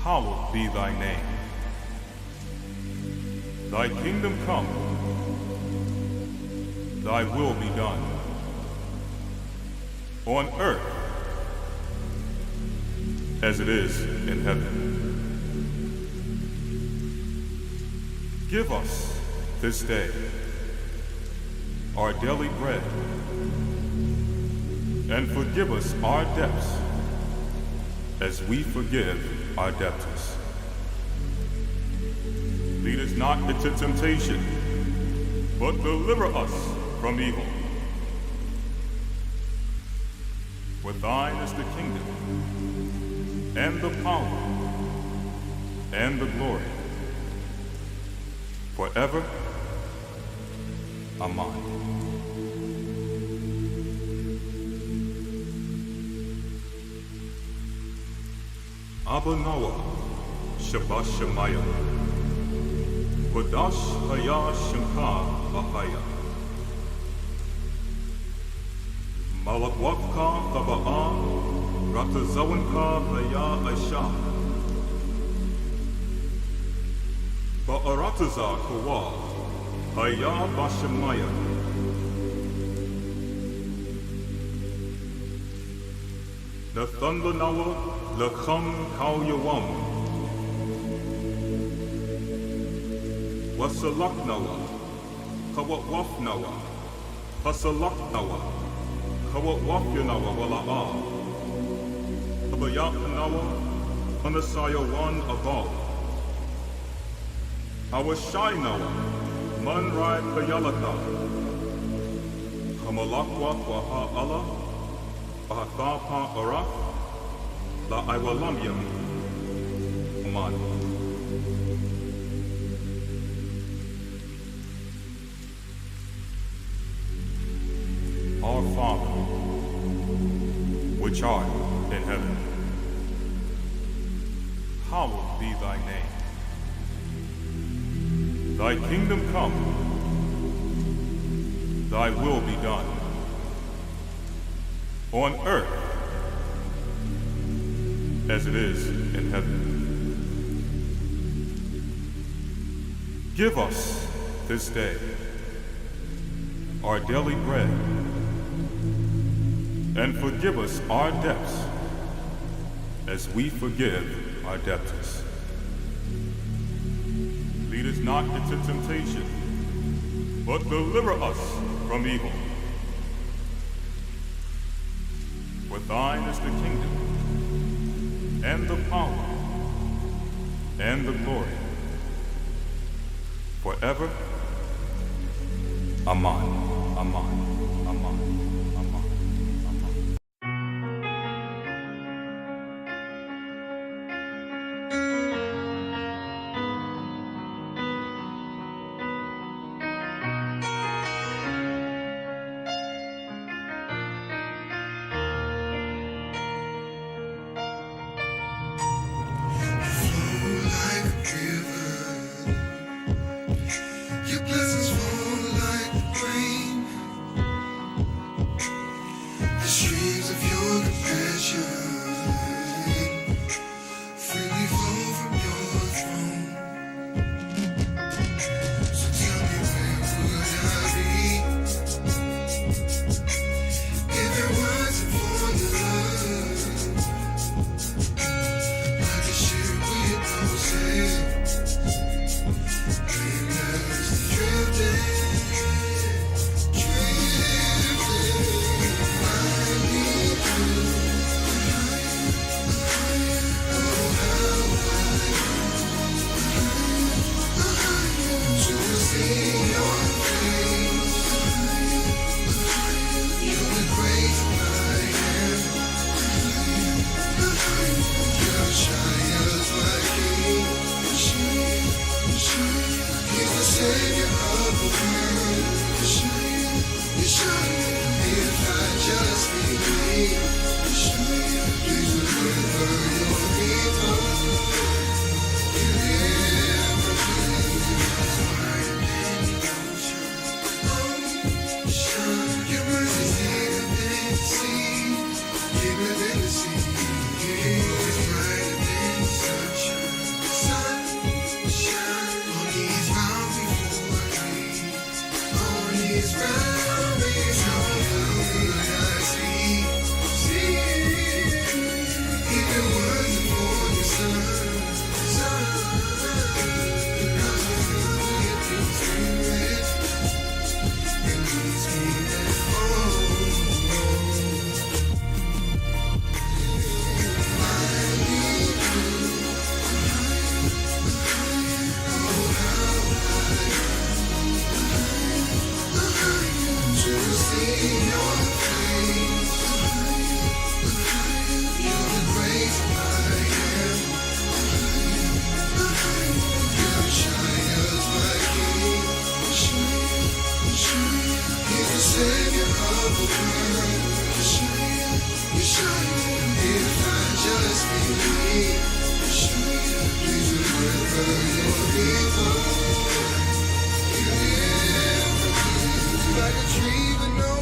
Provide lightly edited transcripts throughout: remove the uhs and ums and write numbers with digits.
hallowed be thy name. Thy kingdom come, thy will be done, on earth as it is in heaven. Give us this day our daily bread, and forgive us our debts as we forgive our debtors. Lead us not into temptation, but deliver us from evil. For thine is the kingdom, and the power, and the glory, forever. Amen. Abba Noah, Shabbat Shemaya, Kodash Haya Shemka Ahaya, Malakwavka Taba'a, Ratazawanka Haya Aisha, Ba'arataza Kawa, Haya Bashemaya, the thunder Noah, Lacham Kau Yawam, Wasalak Noah, Kawawaf Noah, Hasalak Noah, Kawawaf Yanawa Wala'a, Kabayak Noah, Anasaya one above, Awashai Noah, Manrai Kayalaka, Kamalakwa Waha Allah, Bahathapa Arak, La Iwalamyam, Aman. Our Father, which art in heaven, hallowed be thy name. Thy kingdom come, thy will be done, on earth as it is in heaven. Give us this day our daily bread, and forgive us our debts as we forgive our debtors. Lead us not into temptation, but deliver us from evil. For thine is the kingdom, and the power, and the glory, forever. Amen. Amen. Amen. Amen. Amen. Your blessings fall like rain. Like a tree with no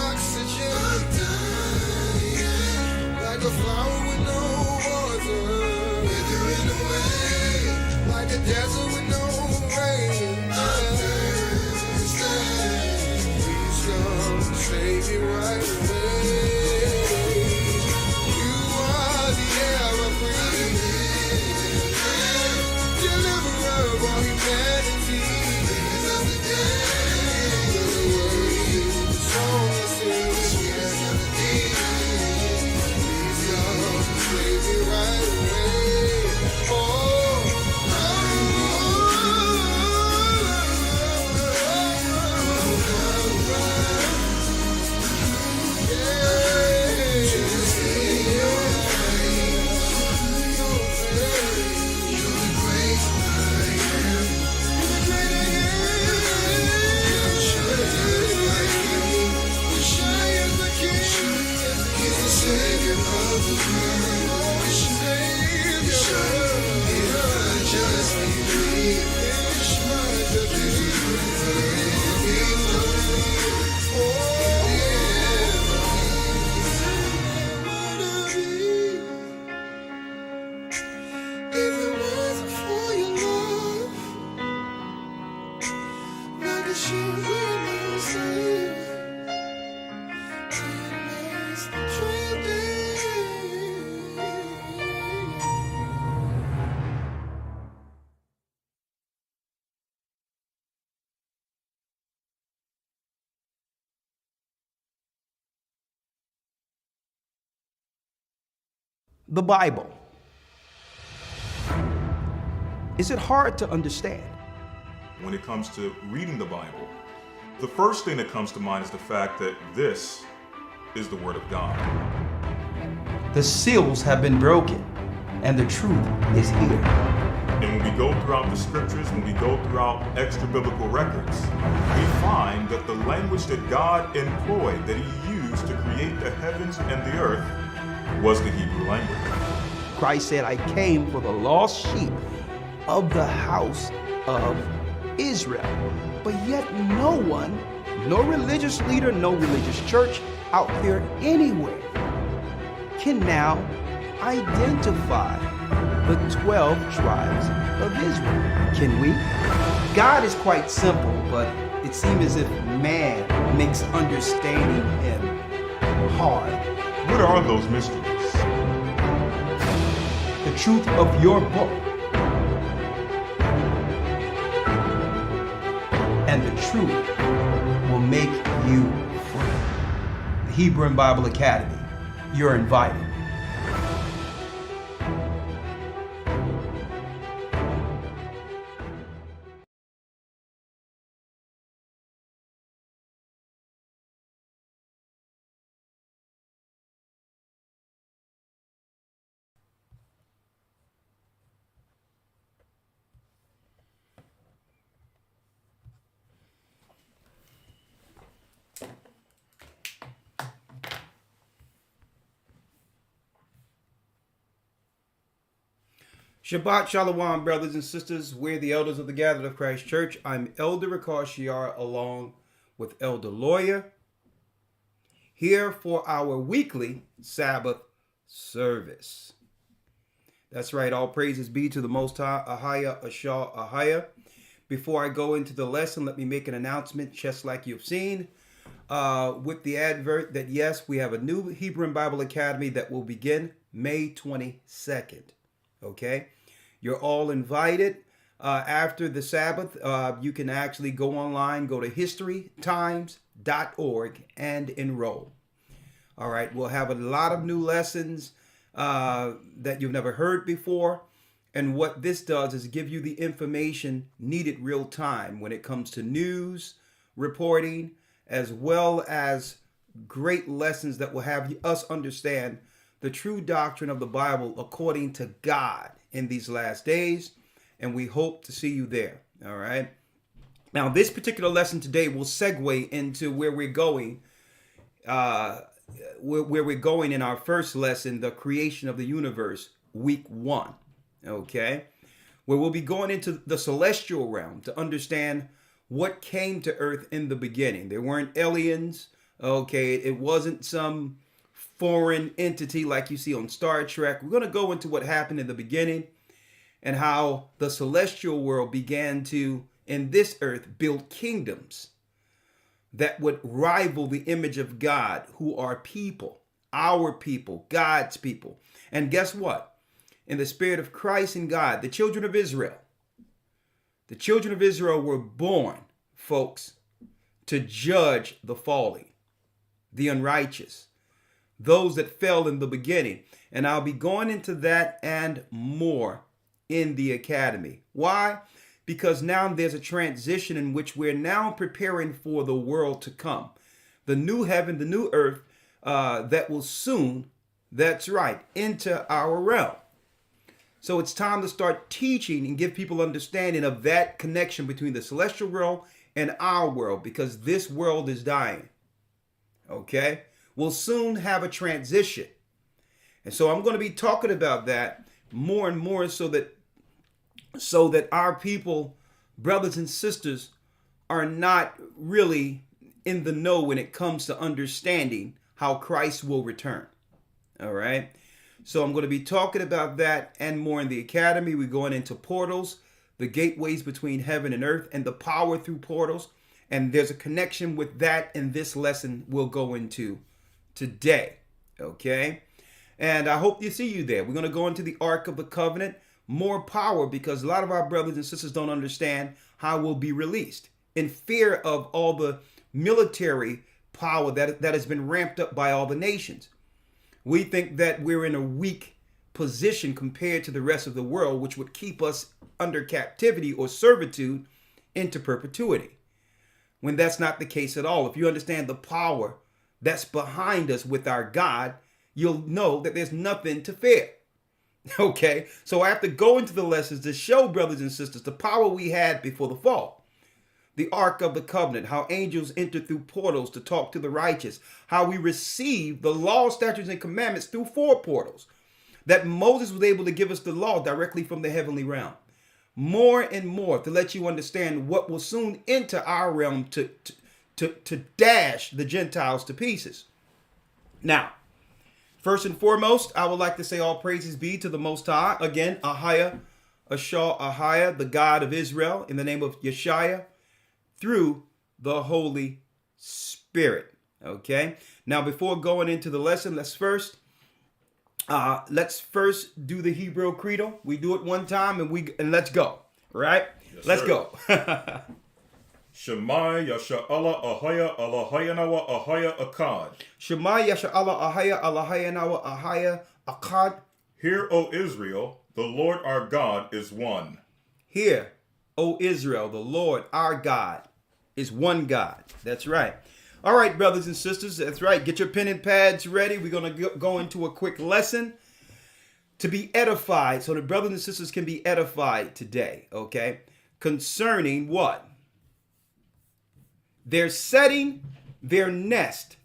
oxygen, like a flower with no water, withering away, like a desert with no rain. Please come save me right away. You are the air I breathe, deliverer of all humanity. The Bible. Is it hard to understand? When it comes to reading the Bible, the first thing that comes to mind is the fact that this is the Word of God. The seals have been broken, and the truth is here. And when we go throughout the scriptures, when we go throughout extra biblical records, we find that the language that God employed, that He used to create the heavens and the earth, was the Hebrew language. Christ said, I came for the lost sheep of the house of Israel. But yet no one, no religious leader, no religious church out there anywhere can now identify the 12 tribes of Israel. Can we? God is quite simple, but it seems as if man makes understanding Him hard. What are those mysteries? The truth of your book and the truth will make you free. The Hebrew and Bible Academy, you're invited. Shabbat Shalom, brothers and sisters. We're the elders of the Gathered of Christ Church. I'm Elder Ricard Shiar along with Elder Lawyer here for our weekly Sabbath service. That's right. All praises be to the Most High, Ahaya, Ashah, Ahaya. Before I go into the lesson, let me make an announcement, just like you've seen with the advert that, yes, we have a new Hebrew and Bible Academy that will begin May 22nd. Okay? You're all invited. After the Sabbath, you can actually go online, go to historytimes.org and enroll. All right, we'll have a lot of new lessons that you've never heard before. And what this does is give you the information needed real time when it comes to news, reporting, as well as great lessons that will have us understand the true doctrine of the Bible according to God in these last days, and we hope to see you there. All right. Now, this particular lesson today will segue into where we're going, where we're going in our first lesson, the creation of the universe, week 1. Okay. where we'll be going into the celestial realm to understand what came to earth in the beginning. There weren't aliens, okay? It wasn't some foreign entity like you see on Star Trek. We're going to go into what happened in the beginning and how the celestial world began to, in this earth, build kingdoms that would rival the image of God, who are people, our people, God's people. And guess what? In the spirit of Christ and God, the children of Israel were born, folks, to judge the fallen, the unrighteous, those that fell in the beginning. And I'll be going into that and more in the academy. Why? Because now there's a transition in which we're now preparing for the world to come. The new heaven, the new earth that will soon, that's right, enter our realm. So it's time to start teaching and give people understanding of that connection between the celestial world and our world, because this world is dying. Okay? We'll soon have a transition. And so I'm going to be talking about that more and more so that our people, brothers and sisters, are not really in the know when it comes to understanding how Christ will return. All right? So I'm going to be talking about that and more in the academy. We're going into portals, the gateways between heaven and earth, and the power through portals. And there's a connection with that in this lesson we'll go into today. Okay? And I hope to see you there. We're going to go into the Ark of the Covenant. More power, because a lot of our brothers and sisters don't understand how we'll be released in fear of all the military power that has been ramped up by all the nations. We think that we're in a weak position compared to the rest of the world, which would keep us under captivity or servitude into perpetuity, when that's not the case at all. If you understand the power that's behind us with our God, you'll know that there's nothing to fear. Okay, so I have to go into the lessons to show brothers and sisters the power we had before the fall. The Ark of the Covenant, how angels enter through portals to talk to the righteous, how we receive the law, statutes, and commandments through 4 portals, that Moses was able to give us the law directly from the heavenly realm. More and more to let you understand what will soon enter our realm to dash the Gentiles to pieces. Now, first and foremost, I would like to say all praises be to the Most High. Again, Ahia, Ahia, the God of Israel, in the name of Yeshua, through the Holy Spirit. Okay. Now, before going into the lesson, let's first do the Hebrew Credo. We do it one time and let's go. Right? Yes, let's sir. go. Shema Yasha Allah Ahaya Allahayanawa Ahaya Akkad. Shema Yasha Allah Ahaya Allahayanawa Ahaya Akkad. Hear, O Israel, the Lord our God is one. Hear, O Israel, the Lord our God is one God. That's right. All right, brothers and sisters, that's right. Get your pen and pads ready. We're going to go into a quick lesson to be edified, so the brothers and sisters can be edified today, okay? Concerning what? They're setting their nest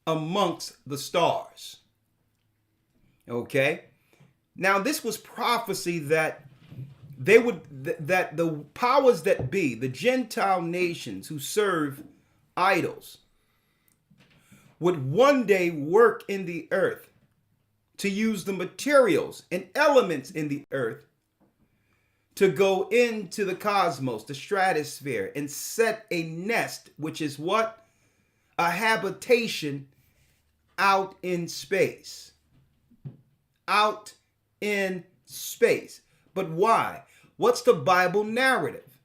amongst the stars. Okay? Now, this was prophecy that that the powers that be, the Gentile nations who serve idols, would one day work in the earth to use the materials and elements in the earth to go into the cosmos, the stratosphere, and set a nest, which is what? A habitation out in space. Out in space. But why? What's the Bible narrative?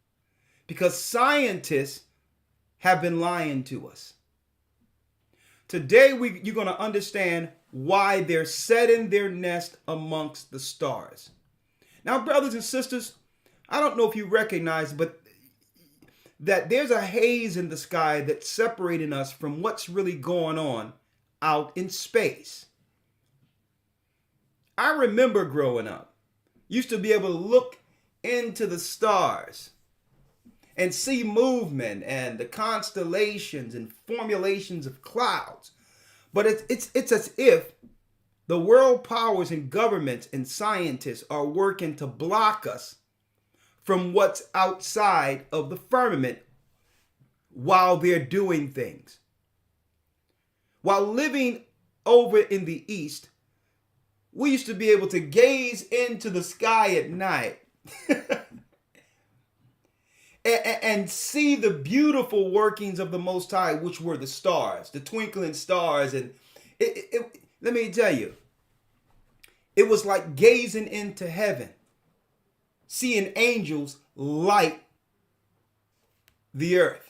Because scientists have been lying to us. Today, you're going to understand why they're setting their nest amongst the stars. Now, brothers and sisters, I don't know if you recognize, but that there's a haze in the sky that's separating us from what's really going on out in space. I remember growing up, used to be able to look into the stars and see movement and the constellations and formulations of clouds. But it's as if The world powers and governments and scientists are working to block us from what's outside of the firmament while they're doing things. While living over in the East, we used to be able to gaze into the sky at night and see the beautiful workings of the Most High, which were the stars, the twinkling stars. And let me tell you, it was like gazing into heaven, seeing angels light the earth.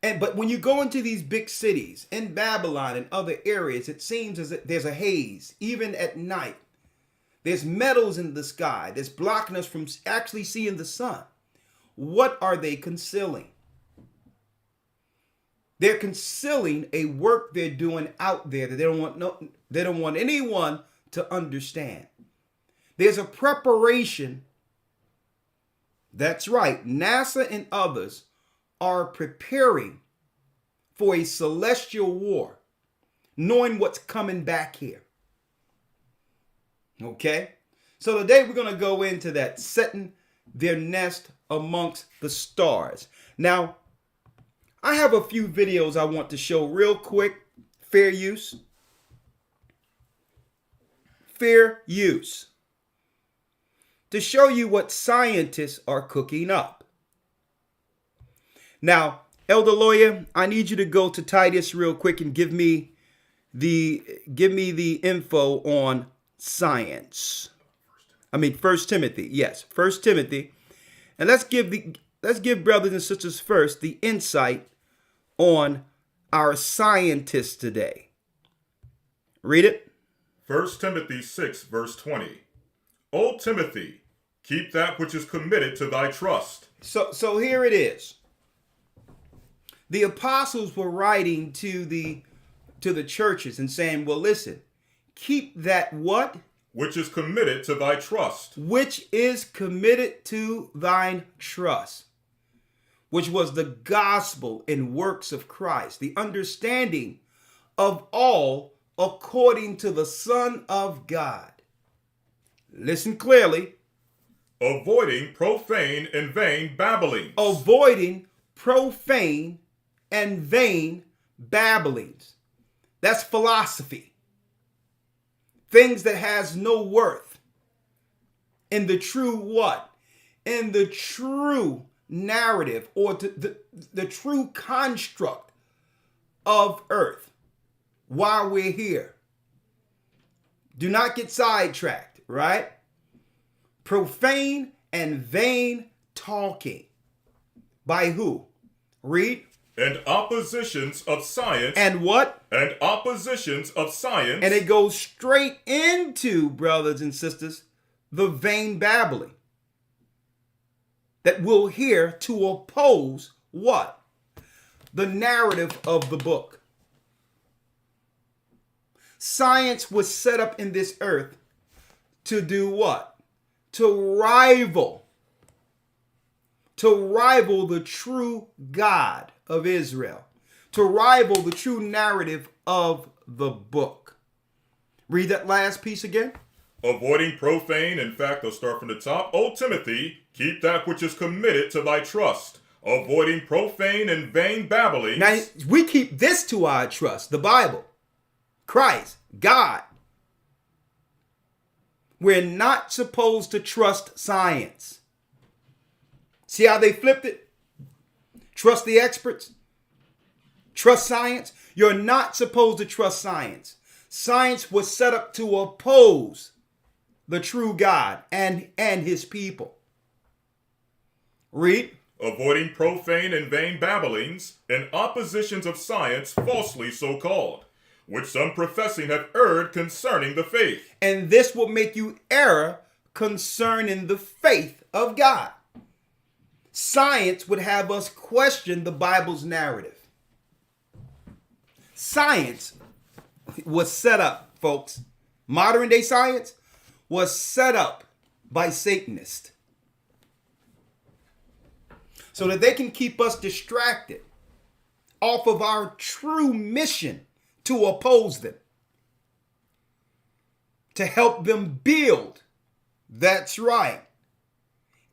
But when you go into these big cities, in Babylon and other areas, it seems as if there's a haze, even at night. There's metals in the sky that's blocking us from actually seeing the sun. What are they concealing? They're concealing a work they're doing out there that they don't want anyone to understand. There's a preparation. That's right. NASA and others are preparing for a celestial war, knowing what's coming back here. Okay? So today we're going to go into that, setting their nest amongst the stars. Now, I have a few videos I want to show real quick. Fair use. Fair use. To show you what scientists are cooking up. Now, Elder Lawyer, I need you to go to Titus real quick and give me the info on science. I mean, 1 Timothy. Yes, 1 Timothy. And let's give brothers and sisters first the insight on our scientists today. Read it. 1 Timothy 6, verse 20. O Timothy, keep that which is committed to thy trust. So here it is. The apostles were writing to the churches and saying, well, listen, keep that what? Which is committed to thy trust. Which is committed to thine trust. Which was the gospel and works of Christ. The understanding of all according to the Son of God. Listen clearly. Avoiding profane and vain babblings. Avoiding profane and vain babblings. That's philosophy. Things that has no worth. In the true what? In the true narrative or the true construct of earth while we're here. Do not get sidetracked, right? Profane and vain talking. By who? Read. And oppositions of science. And what? And oppositions of science. And it goes straight into, brothers and sisters, the vain babbling that we'll hear to oppose what? The narrative of the book. Science was set up in this earth to do what? To rival the true God of Israel, to rival the true narrative of the book. Read that last piece again. Avoiding profane, in fact, I'll start from the top. O Timothy, keep that which is committed to thy trust. Avoiding profane and vain babblings. Now, we keep this to our trust, the Bible, Christ, God. We're not supposed to trust science. See how they flipped it? Trust the experts. Trust science. You're not supposed to trust science. Science was set up to oppose the true God and his people. Read. Avoiding profane and vain babblings, and oppositions of science falsely so called, which some professing have erred concerning the faith. And this will make you err concerning the faith of God. Science would have us question the Bible's narrative. Science was set up, folks. Modern day science was set up by Satanists so that they can keep us distracted off of our true mission to oppose them. to help them build, that's right,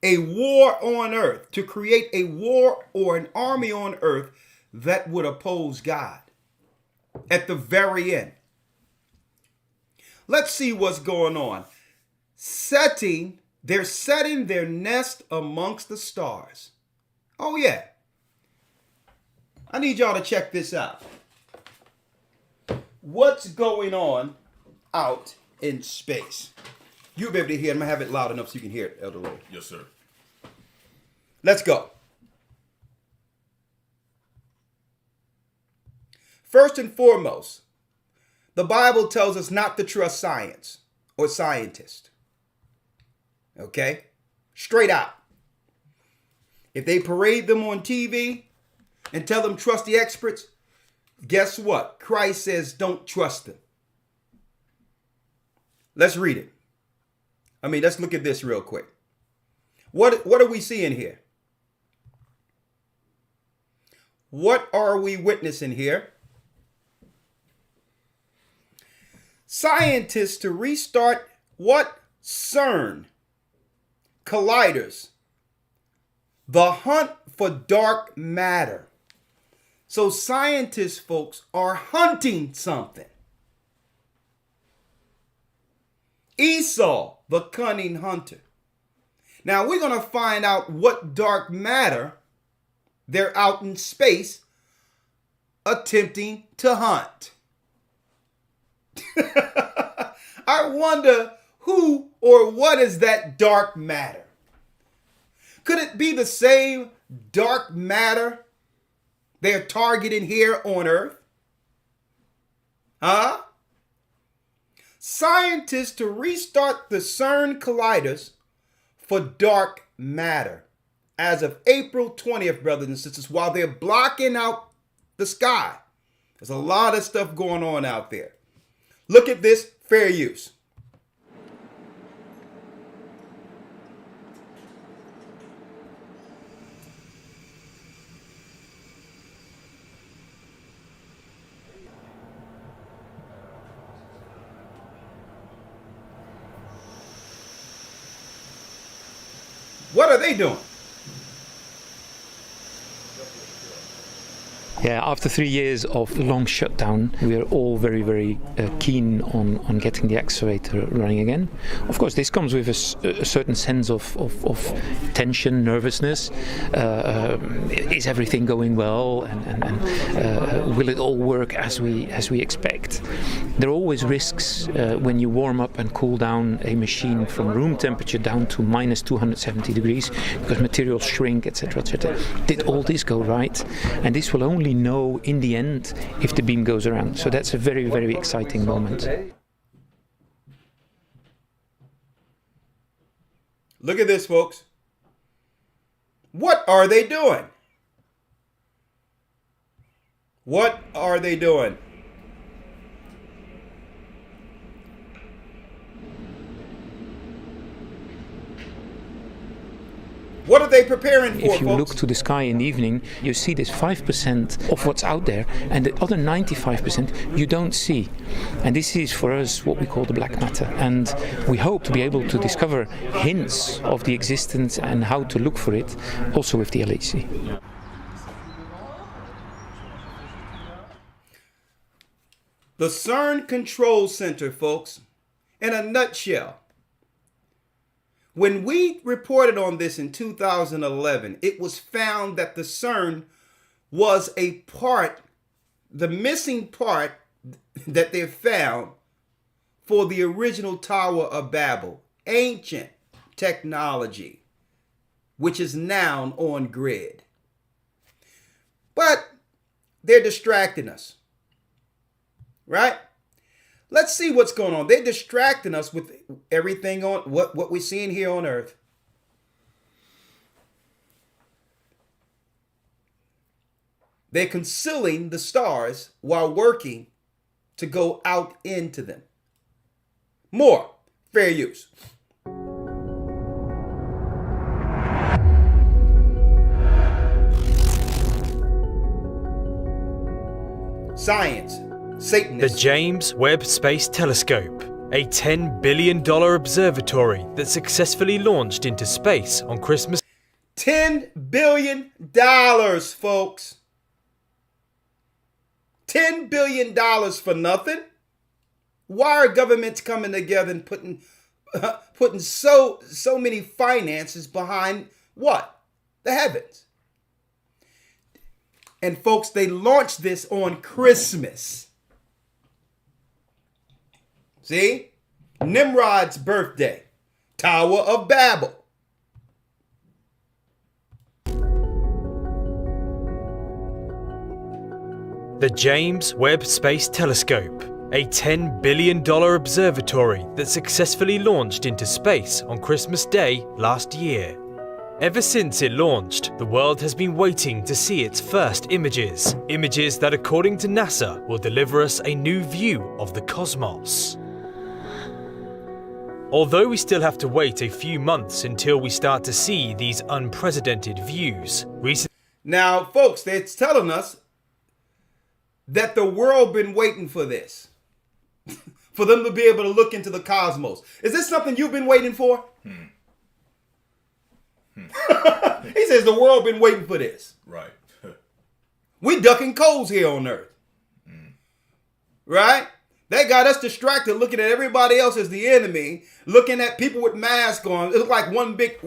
a war on earth, to create a war or an army on earth that would oppose God at the very end. Let's see what's going on. They're setting their nest amongst the stars. Oh yeah. I need y'all to check this out. What's going on out in space? You'll be able to hear it. I'm going to have it loud enough so you can hear it, Elder Lord. Yes, sir. Let's go. First and foremost, the Bible tells us not to trust science or scientists. Okay? Straight out. If they parade them on TV and tell them trust the experts, guess what? Christ says don't trust them. Let's read it. Let's look at this real quick. What are we seeing here? What are we witnessing here? Scientists to restart what? CERN. Colliders. The hunt for dark matter. So scientists, folks, are hunting something. Esau, the cunning hunter. Now we're going to find out what dark matter they're out in space attempting to hunt. I wonder who or what is that dark matter? Could it be the same dark matter they're targeting here on Earth? Huh? Scientists to restart the CERN colliders for dark matter. As of April 20th, brothers and sisters, while they're blocking out the sky. There's a lot of stuff going on out there. Look at this, fair use. What are they doing? Yeah, after 3 years of long shutdown, we are all very, very keen on getting the excavator running again. Of course, this comes with a certain sense of tension, nervousness. Is everything going well? And will it all work as we expect? There are always risks when you warm up and cool down a machine from room temperature down to minus 270 degrees, because materials shrink, etc., etc. Did all this go right? And this will only know in the end if the beam goes around. So that's a very, very exciting moment. Look at this, folks. What are they doing? What are they doing? What are they preparing for, If you folks? look to the sky in the evening, you see this 5% of what's out there, and the other 95% you don't see. And this is for us what we call the black matter. And we hope to be able to discover hints of the existence and how to look for it, also with the LHC. The CERN Control Center, folks, in a nutshell. When we reported on this in 2011, it was found that the CERN was a part, the missing part that they found for the original Tower of Babel, ancient technology, which is now on grid. But they're distracting us, right? Let's see what's going on. They're distracting us with everything on what we're seeing here on Earth. They're concealing the stars while working to go out into them. More fair use. Science. The Satanists. James Webb Space Telescope a $10 billion observatory that successfully launched into space on Christmas. $10 billion, folks. $10 billion for nothing? Why are governments coming together and putting so many finances behind what? The heavens. And folks, they launched this on Christmas. See? Nimrod's birthday. Tower of Babel. The James Webb Space Telescope, a $10 billion observatory that successfully launched into space on Christmas Day last year. Ever since it launched, the world has been waiting to see its first images. Images that, according to NASA, will deliver us a new view of the cosmos. Although we still have to wait a few months until we start to see these unprecedented views, Now, folks, they're telling us that the world been waiting for this. For them to be able to look into the cosmos. Is this something you've been waiting for? He says the world been waiting for this. Right. We ducking coals here on Earth. Right? They got us distracted looking at everybody else as the enemy, looking at people with masks on. It was like one big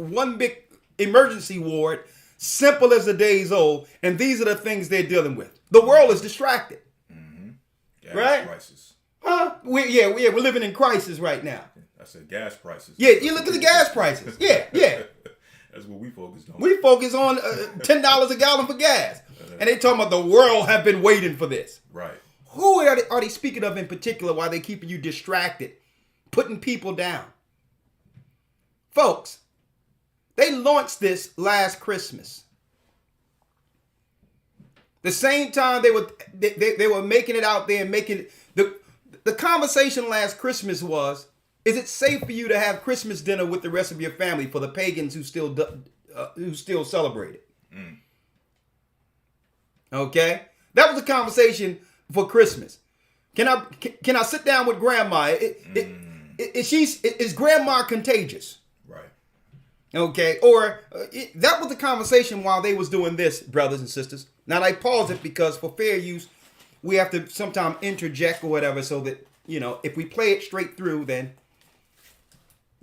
emergency ward, simple as the days old, and these are the things they're dealing with. The world is distracted. Gas Right? prices. Huh? We're living in crisis right now. I said gas prices. Yeah, you look at the gas prices. Yeah. That's what we focused on. We focus on $10 a gallon for gas. And they talking about the world have been waiting for this. Right. Who are they speaking of in particular while they keeping you distracted, putting people down? Folks, they launched this last Christmas. The same time they were making it out there and making it, the conversation last Christmas was, is it safe for you to have Christmas dinner with the rest of your family for the pagans who still celebrate it? Okay, that was the conversation for Christmas. Can I sit down with Grandma? Is Grandma contagious? Right. Okay, or that was the conversation while they was doing this, brothers and sisters. Now I pause it because for fair use, we have to sometimes interject or whatever, so that if we play it straight through, then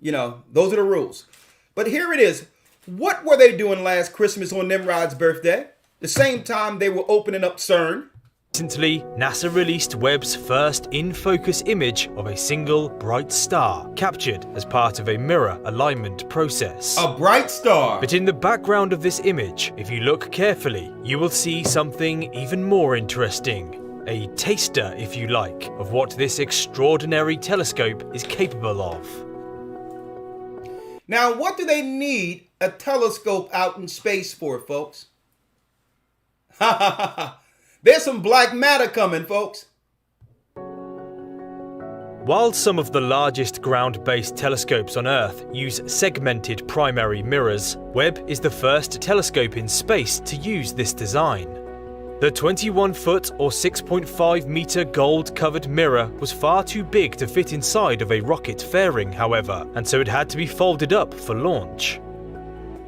those are the rules. But here it is. What were they doing last Christmas on Nimrod's birthday? The same time they were opening up CERN. Recently, NASA released Webb's first in-focus image of a single bright star, captured as part of a mirror alignment process. A bright star. But in the background of this image, if you look carefully, you will see something even more interesting. A taster, if you like, of what this extraordinary telescope is capable of. Now, what do they need a telescope out in space for, folks? Ha ha ha ha. There's some black matter coming, folks. While some of the largest ground-based telescopes on Earth use segmented primary mirrors, Webb is the first telescope in space to use this design. The 21-foot or 6.5-meter gold-covered mirror was far too big to fit inside of a rocket fairing, however, and so it had to be folded up for launch.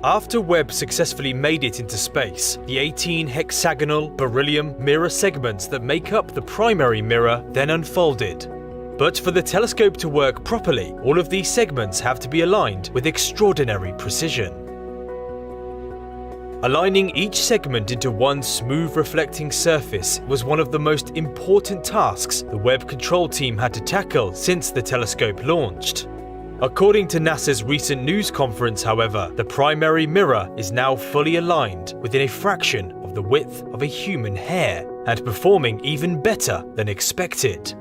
After Webb successfully made it into space, the 18 hexagonal beryllium mirror segments that make up the primary mirror then unfolded. But for the telescope to work properly, all of these segments have to be aligned with extraordinary precision. Aligning each segment into one smooth reflecting surface was one of the most important tasks the Webb control team had to tackle since the telescope launched. According to NASA's recent news conference, however, the primary mirror is now fully aligned within a fraction of the width of a human hair and performing even better than expected.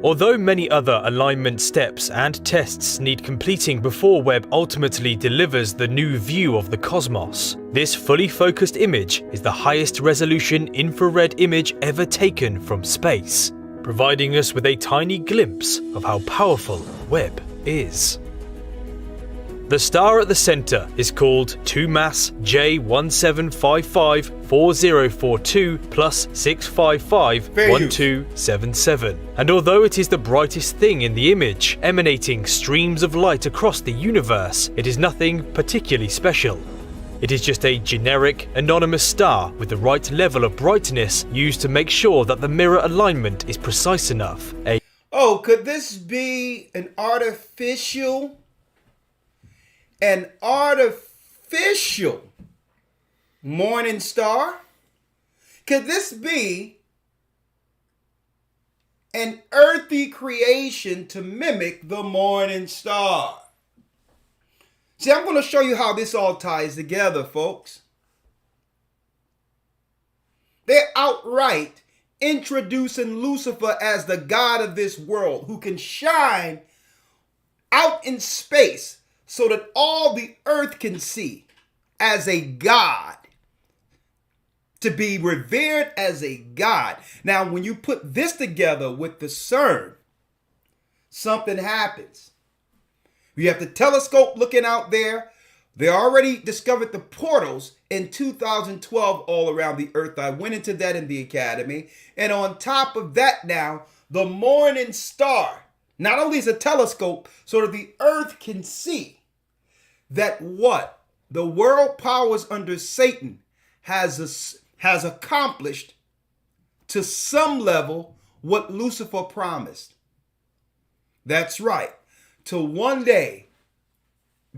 Although many other alignment steps and tests need completing before Webb ultimately delivers the new view of the cosmos, this fully focused image is the highest resolution infrared image ever taken from space, providing us with a tiny glimpse of how powerful Webb is. The star at the centre is called 2MASS J17554042 plus 6551277. And although it is the brightest thing in the image, emanating streams of light across the universe, it is nothing particularly special. It is just a generic, anonymous star with the right level of brightness used to make sure that the mirror alignment is precise enough. Oh, could this be an artificial morning star? Could this be an earthy creation to mimic the morning star? See, I'm going to show you how this all ties together, folks. They're outright introducing Lucifer as the god of this world who can shine out in space so that all the earth can see as a god, to be revered as a god. Now, when you put this together with the CERN, something happens. You have the telescope looking out there. They already discovered the portals in 2012 all around the earth. I went into that in the academy. And on top of that now, the morning star, not only is a telescope so that the earth can see that what the world powers under Satan has accomplished to some level what Lucifer promised. That's right. To one day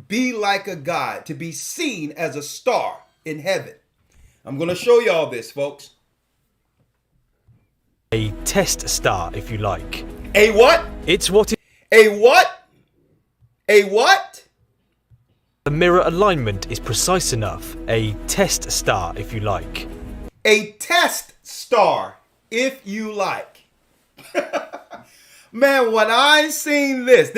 be like a god, to be seen as a star in heaven. I'm going to show y'all this, folks. A test star, if you like. A what? It's what A what? A what? the mirror alignment is precise enough. A test star, if you like. A test star, if you like. Man, when I seen this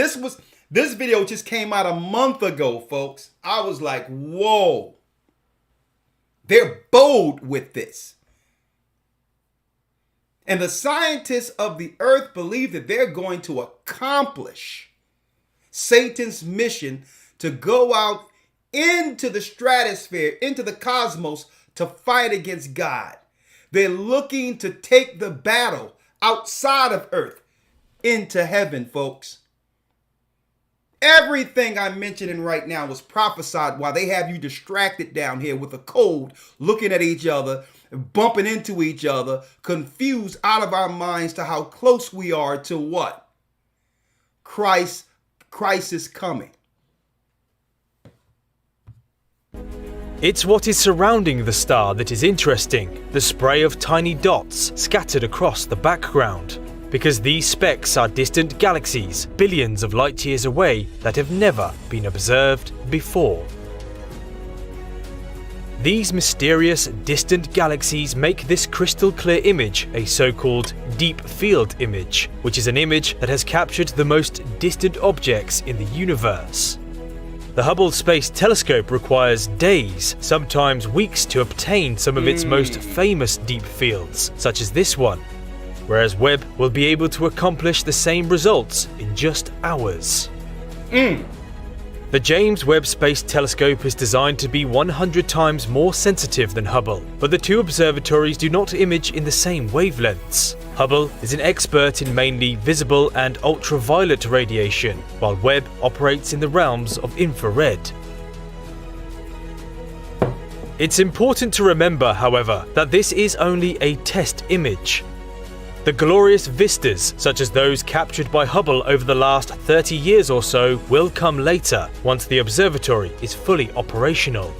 video just came out a month ago, folks. I was like, whoa. They're bold with this. And the scientists of the earth believe that they're going to accomplish Satan's mission to go out into the stratosphere, into the cosmos, to fight against God. They're looking to take the battle outside of earth into heaven, folks. Everything I'm mentioning right now was prophesied while they have you distracted down here with a cold, looking at each other, bumping into each other, confused out of our minds to how close we are to what? Christ is coming. It's what is surrounding the star that is interesting, the spray of tiny dots scattered across the background. Because these specks are distant galaxies, billions of light years away, that have never been observed before. These mysterious, distant galaxies make this crystal clear image a so-called deep field image, which is an image that has captured the most distant objects in the universe. The Hubble Space Telescope requires days, sometimes weeks, to obtain some of its most famous deep fields, such as this one, whereas Webb will be able to accomplish the same results in just hours. The James Webb Space Telescope is designed to be 100 times more sensitive than Hubble, but the two observatories do not image in the same wavelengths. Hubble is an expert in mainly visible and ultraviolet radiation, while Webb operates in the realms of infrared. It's important to remember, however, that this is only a test image. The glorious vistas, such as those captured by Hubble over the last 30 years or so, will come later, once the observatory is fully operational.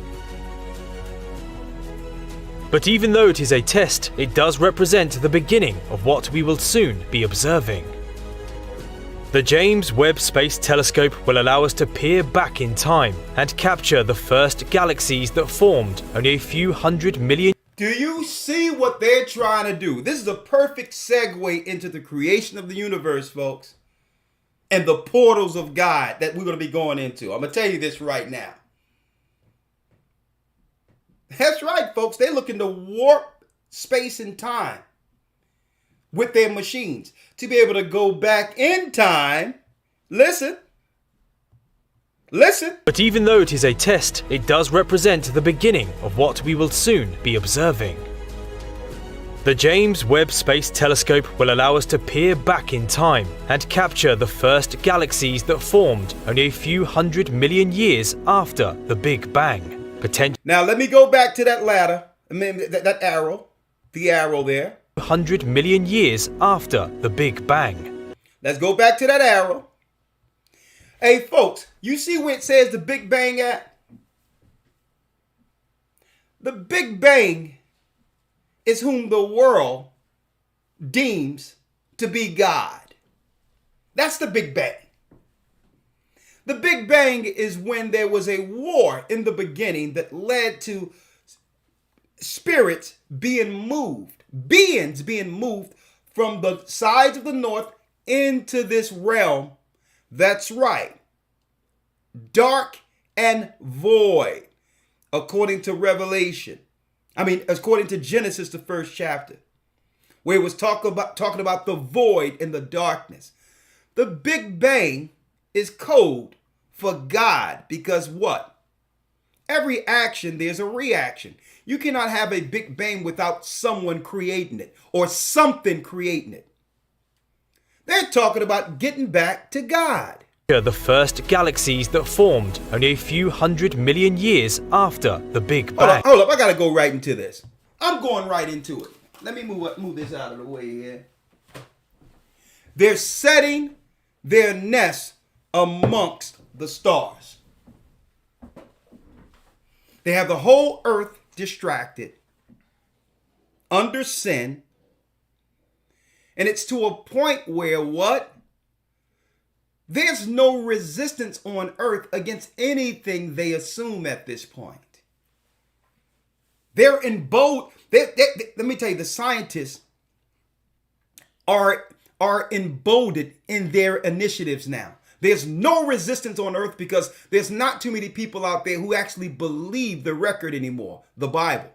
But even though it is a test, it does represent the beginning of what we will soon be observing. The James Webb Space Telescope will allow us to peer back in time and capture the first galaxies that formed only a few 100 million. Do you see what they're trying to do? This is a perfect segue into the creation of the universe, folks, and the portals of God that we're going to be going into. I'm going to tell you this right now. That's right, folks. They're looking to warp space and time with their machines to be able to go back in time, listen, Listen. But even though it is a test, it does represent the beginning of what we will soon be observing. The James Webb Space Telescope will allow us to peer back in time and capture the first galaxies that formed only a few 100 million years after the Big Bang. Now let me go back to that ladder. I mean, that arrow. The arrow there. 100 million years after the Big Bang. Let's go back to that arrow. Hey, folks, you see where it says the Big Bang at? The Big Bang is whom the world deems to be God. That's the Big Bang. The Big Bang is when there was a war in the beginning that led to spirits being moved, beings being moved from the sides of the north into this realm. That's right. Dark and void, according to Revelation. According to Genesis, the first chapter, where it was talking about the void and the darkness. The Big Bang is code for God because what? Every action, there's a reaction. You cannot have a Big Bang without someone creating it or something creating it. They're talking about getting back to God. The first galaxies that formed only a few 100 million years after the Big Bang. Hold up, I gotta go right into this. I'm going right into it. Let me move this out of the way here. They're setting their nest amongst the stars. They have the whole earth distracted, under sin, and it's to a point where what? There's no resistance on earth against anything they assume at this point. They're in bold. Let me tell you, the scientists are emboldened in their initiatives now. There's no resistance on earth because there's not too many people out there who actually believe the record anymore, the Bible.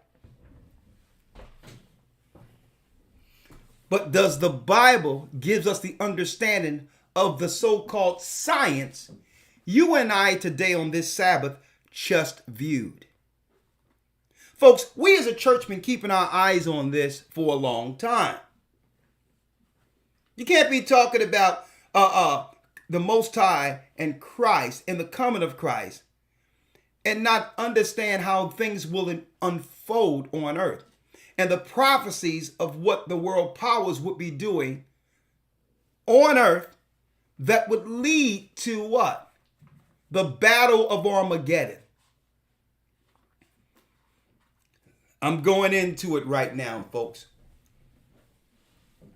But does the Bible gives us the understanding of the so-called science you and I today on this Sabbath just viewed? Folks, we as a church been keeping our eyes on this for a long time. You can't be talking about the Most High and Christ and the coming of Christ and not understand how things will unfold on earth and the prophecies of what the world powers would be doing on earth that would lead to what? The battle of Armageddon. I'm going into it right now, folks.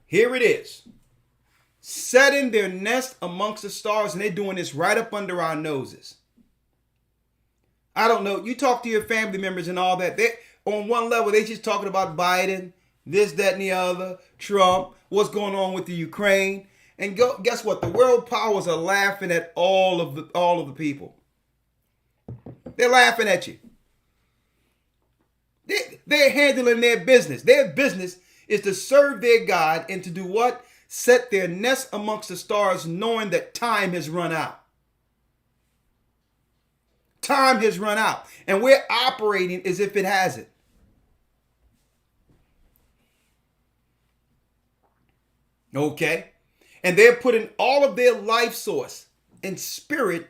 Here it is. Setting their nest amongst the stars, and they're doing this right up under our noses. I don't know. You talk to your family members and all that. They, on one level, they just talking about Biden, this, that, and the other, Trump, what's going on with the Ukraine. And guess what? The world powers are laughing at all of the people. They're laughing at you. They're handling their business. Their business is to serve their God and to do what? Set their nest amongst the stars, knowing that time has run out. Time has run out. And we're operating as if it hasn't. Okay? And they're putting all of their life source and spirit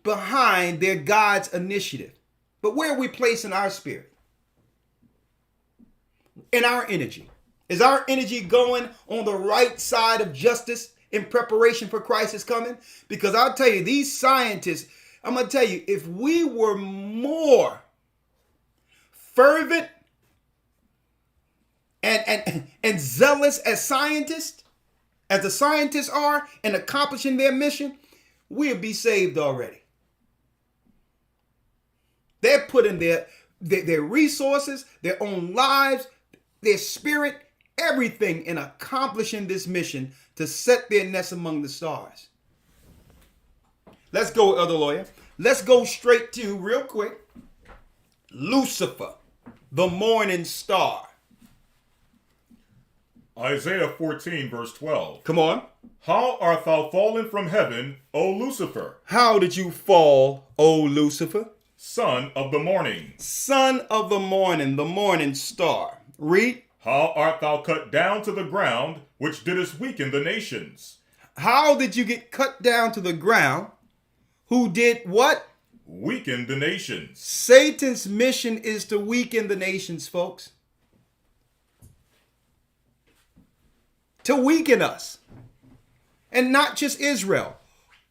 behind their God's initiative. But where are we placing our spirit? In our energy. Is our energy going on the right side of justice in preparation for Christ's coming? Because I'll tell you, these scientists, I'm going to tell you, if we were more fervent and zealous as scientists, as the scientists are in accomplishing their mission, we'll be saved already. They're putting their resources, their own lives, their spirit, everything in accomplishing this mission to set their nest among the stars. Let's go, Elder Lawyer. Let's go straight to, real quick, Lucifer, the morning star. Isaiah 14, verse 12. Come on. How art thou fallen from heaven, O Lucifer, How did you fall, O Lucifer? son of the morning? Son of the morning star. Read. How art thou cut down to the ground, which didst weaken the nations? How did you get cut down to the ground? Who did what? Weaken the nations. Satan's mission is to weaken the nations, folks. To weaken us. And not just Israel.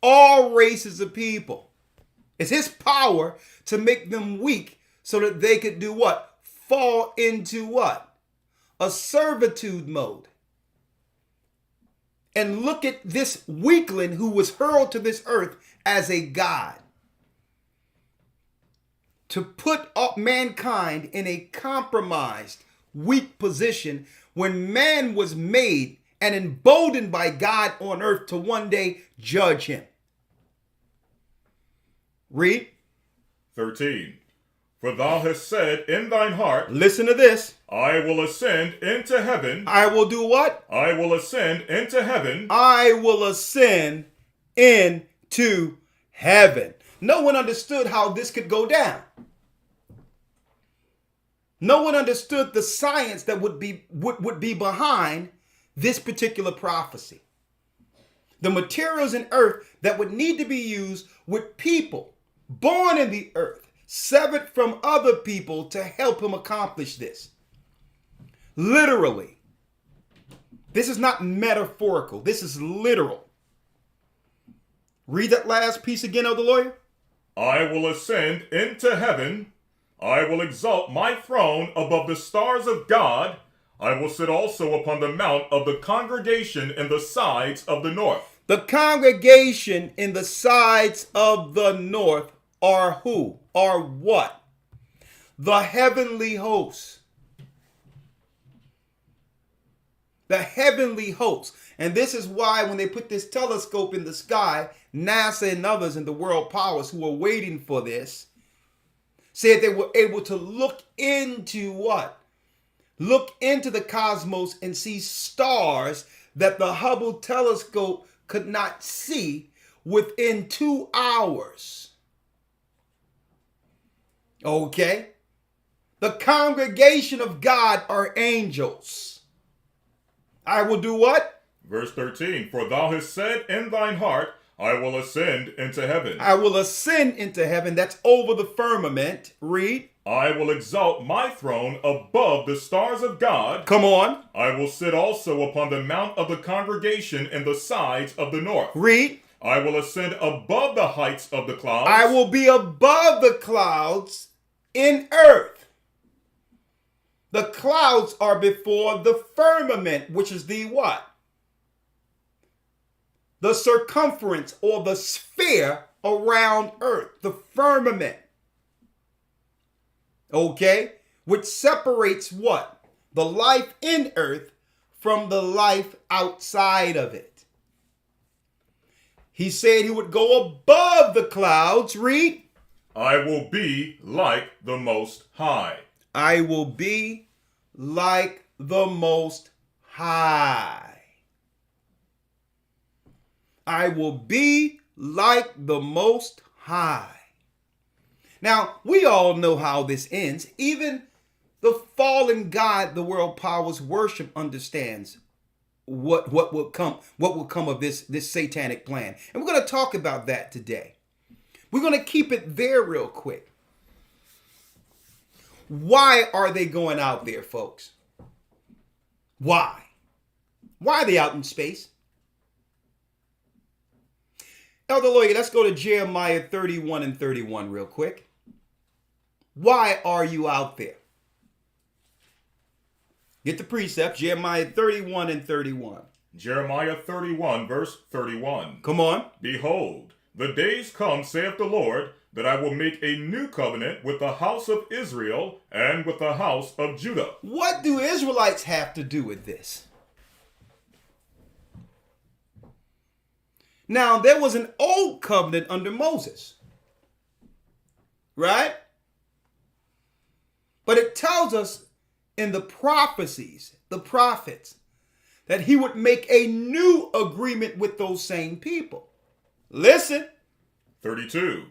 All races of people. It's his power to make them weak so that they could do what? Fall into what? A servitude mode. And look at this weakling who was hurled to this earth as a god. To put up mankind in a compromised, weak position when man was made and emboldened by God on earth to one day judge him. Read. 13. For thou hast said in thine heart, Listen to this. I will ascend into heaven. I will do what? I will ascend into heaven. I will ascend into heaven. No one understood how this could go down. No one understood the science that would be behind this particular prophecy. The materials in earth that would need to be used with people born in the earth, severed from other people to help him accomplish this. Literally. This is not metaphorical. This is literal. Read that last piece again, Elder Lawyer. I will ascend into heaven. I will exalt my throne above the stars of God. I will sit also upon the mount of the congregation in the sides of the north. The congregation in the sides of the north are who? Are what? The heavenly hosts. The heavenly hosts. And this is why when they put this telescope in the sky, NASA and others in the world powers who were waiting for this, said they were able to look into what? Look into the cosmos and see stars that the Hubble telescope could not see within 2 hours. Okay? The congregation of God are angels. I will do what? Verse 13. For thou hast said in thine heart, I will ascend into heaven. I will ascend into heaven. That's over the firmament. Read. I will exalt my throne above the stars of God. Come on. I will sit also upon the mount of the congregation in the sides of the north. Read. I will ascend above the heights of the clouds. I will be above the clouds in earth. The clouds are before the firmament, which is the what? The circumference or the sphere around earth, the firmament. Okay? Which separates what? The life in earth from the life outside of it. He said he would go above the clouds. Read. I will be like the Most High. I will be like the Most High. I will be like the Most High. Now, we all know how this ends. Even the fallen God the world powers worship understands what will come of this satanic plan. And we're going to talk about that today. We're going to keep it there real quick. Why are they going out there, folks? Why? Why are they out in space? Elder Lawyer, let's go to Jeremiah 31 and 31 real quick. Why are you out there? Get the precept, Jeremiah 31 and 31. Jeremiah 31, verse 31. Come on. Behold, the days come, saith the Lord, that I will make a new covenant with the house of Israel and with the house of Judah. What do Israelites have to do with this? Now, there was an old covenant under Moses, right? But it tells us in the prophecies, the prophets, that he would make a new agreement with those same people. Listen. 32.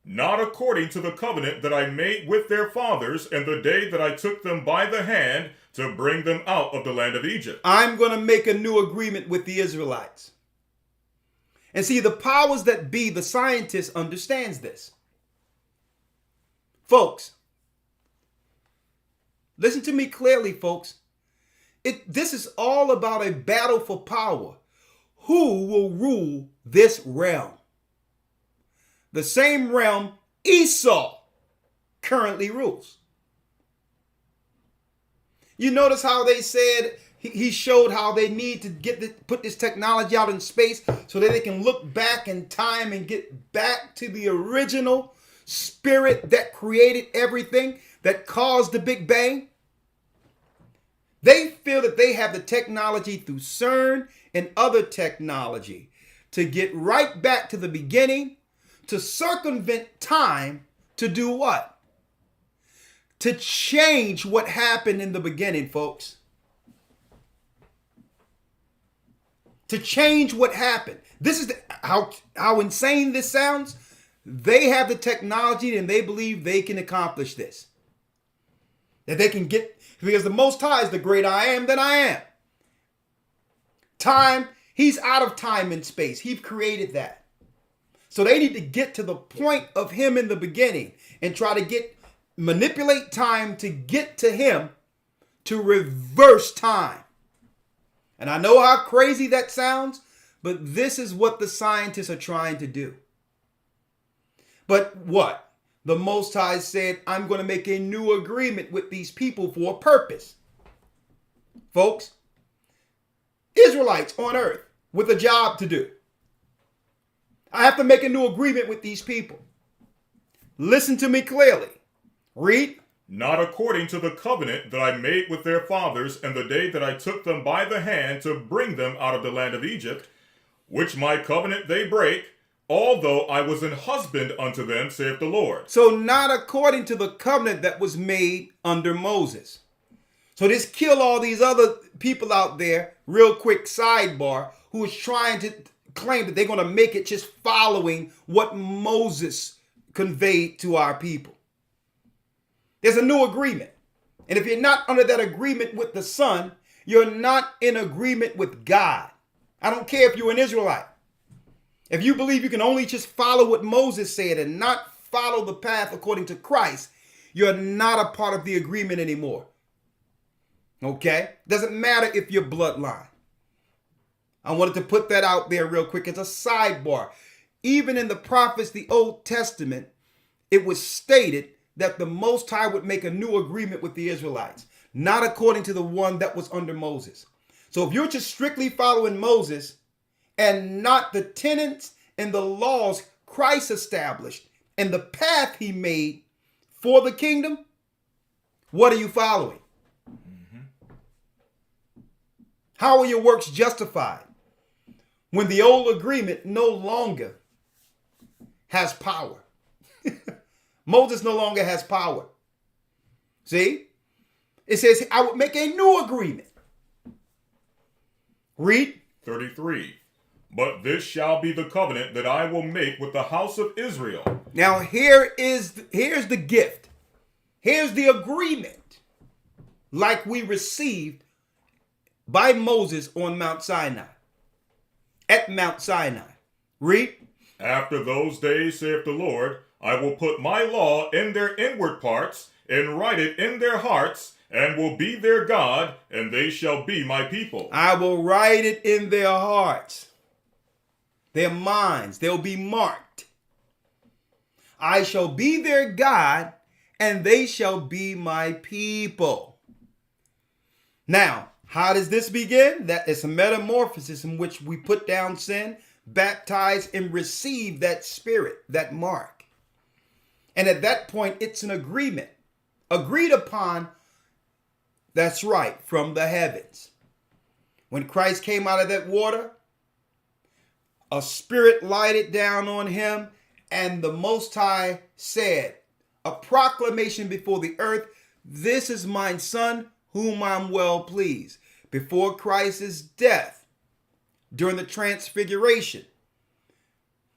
Not according to the covenant that I made with their fathers in the day that I took them by the hand to bring them out of the land of Egypt. I'm going to make a new agreement with the Israelites. And see, the powers that be, the scientists, understands this. Folks, listen to me clearly, folks. This is all about a battle for power. Who will rule this realm? The same realm Esau currently rules. You notice how they said, he showed how they need to put this technology out in space so that they can look back in time and get back to the original spirit that created everything, that caused the Big Bang. They feel that they have the technology through CERN and other technology to get right back to the beginning, to circumvent time, to do what? To change what happened in the beginning, folks. To change what happened. This is how insane this sounds. They have the technology and they believe they can accomplish this. That they can get, because the Most High is the great I am that I am. Time, he's out of time and space. He created that. So they need to get to the point of him in the beginning and try to manipulate time to get to him, to reverse time. And I know how crazy that sounds, but this is what the scientists are trying to do. But what? The Most High said, I'm going to make a new agreement with these people for a purpose. Folks, Israelites on earth with a job to do. I have to make a new agreement with these people. Listen to me clearly. Read. Not according to the covenant that I made with their fathers in the day that I took them by the hand to bring them out of the land of Egypt, which my covenant they break, although I was an husband unto them, saith the Lord. So not according to the covenant that was made under Moses. So this kill all these other people out there, real quick sidebar, who is trying to claim that they're going to make it just following what Moses conveyed to our people. There's a new agreement. And if you're not under that agreement with the Son, you're not in agreement with God. I don't care if you're an Israelite. If you believe you can only just follow what Moses said and not follow the path according to Christ, you're not a part of the agreement anymore. Okay? Doesn't matter if you're bloodline. I wanted to put that out there real quick as a sidebar. Even in the prophets, the Old Testament, it was stated that the Most High would make a new agreement with the Israelites, not according to the one that was under Moses. So if you're just strictly following Moses and not the tenets and the laws Christ established and the path he made for the kingdom, what are you following? How are your works justified when the old agreement no longer has power? Moses no longer has power. See? It says, I would make a new agreement. Read. 33. But this shall be the covenant that I will make with the house of Israel. Now here's the gift. Here's the agreement like we received by Moses on Mount Sinai. At Mount Sinai. Read. After those days, saith the Lord, I will put my law in their inward parts, and write it in their hearts, and will be their God, and they shall be my people. I will write it in their hearts, their minds. They'll be marked. I shall be their God, and they shall be my people. Now, how does this begin? That is a metamorphosis in which we put down sin, baptize, and receive that spirit, that mark. And at that point, it's an agreement. Agreed upon, that's right, from the heavens. When Christ came out of that water, a spirit lighted down on him, and the Most High said, a proclamation before the earth, this is my Son, whom I'm well pleased. before Christ's death, during the transfiguration,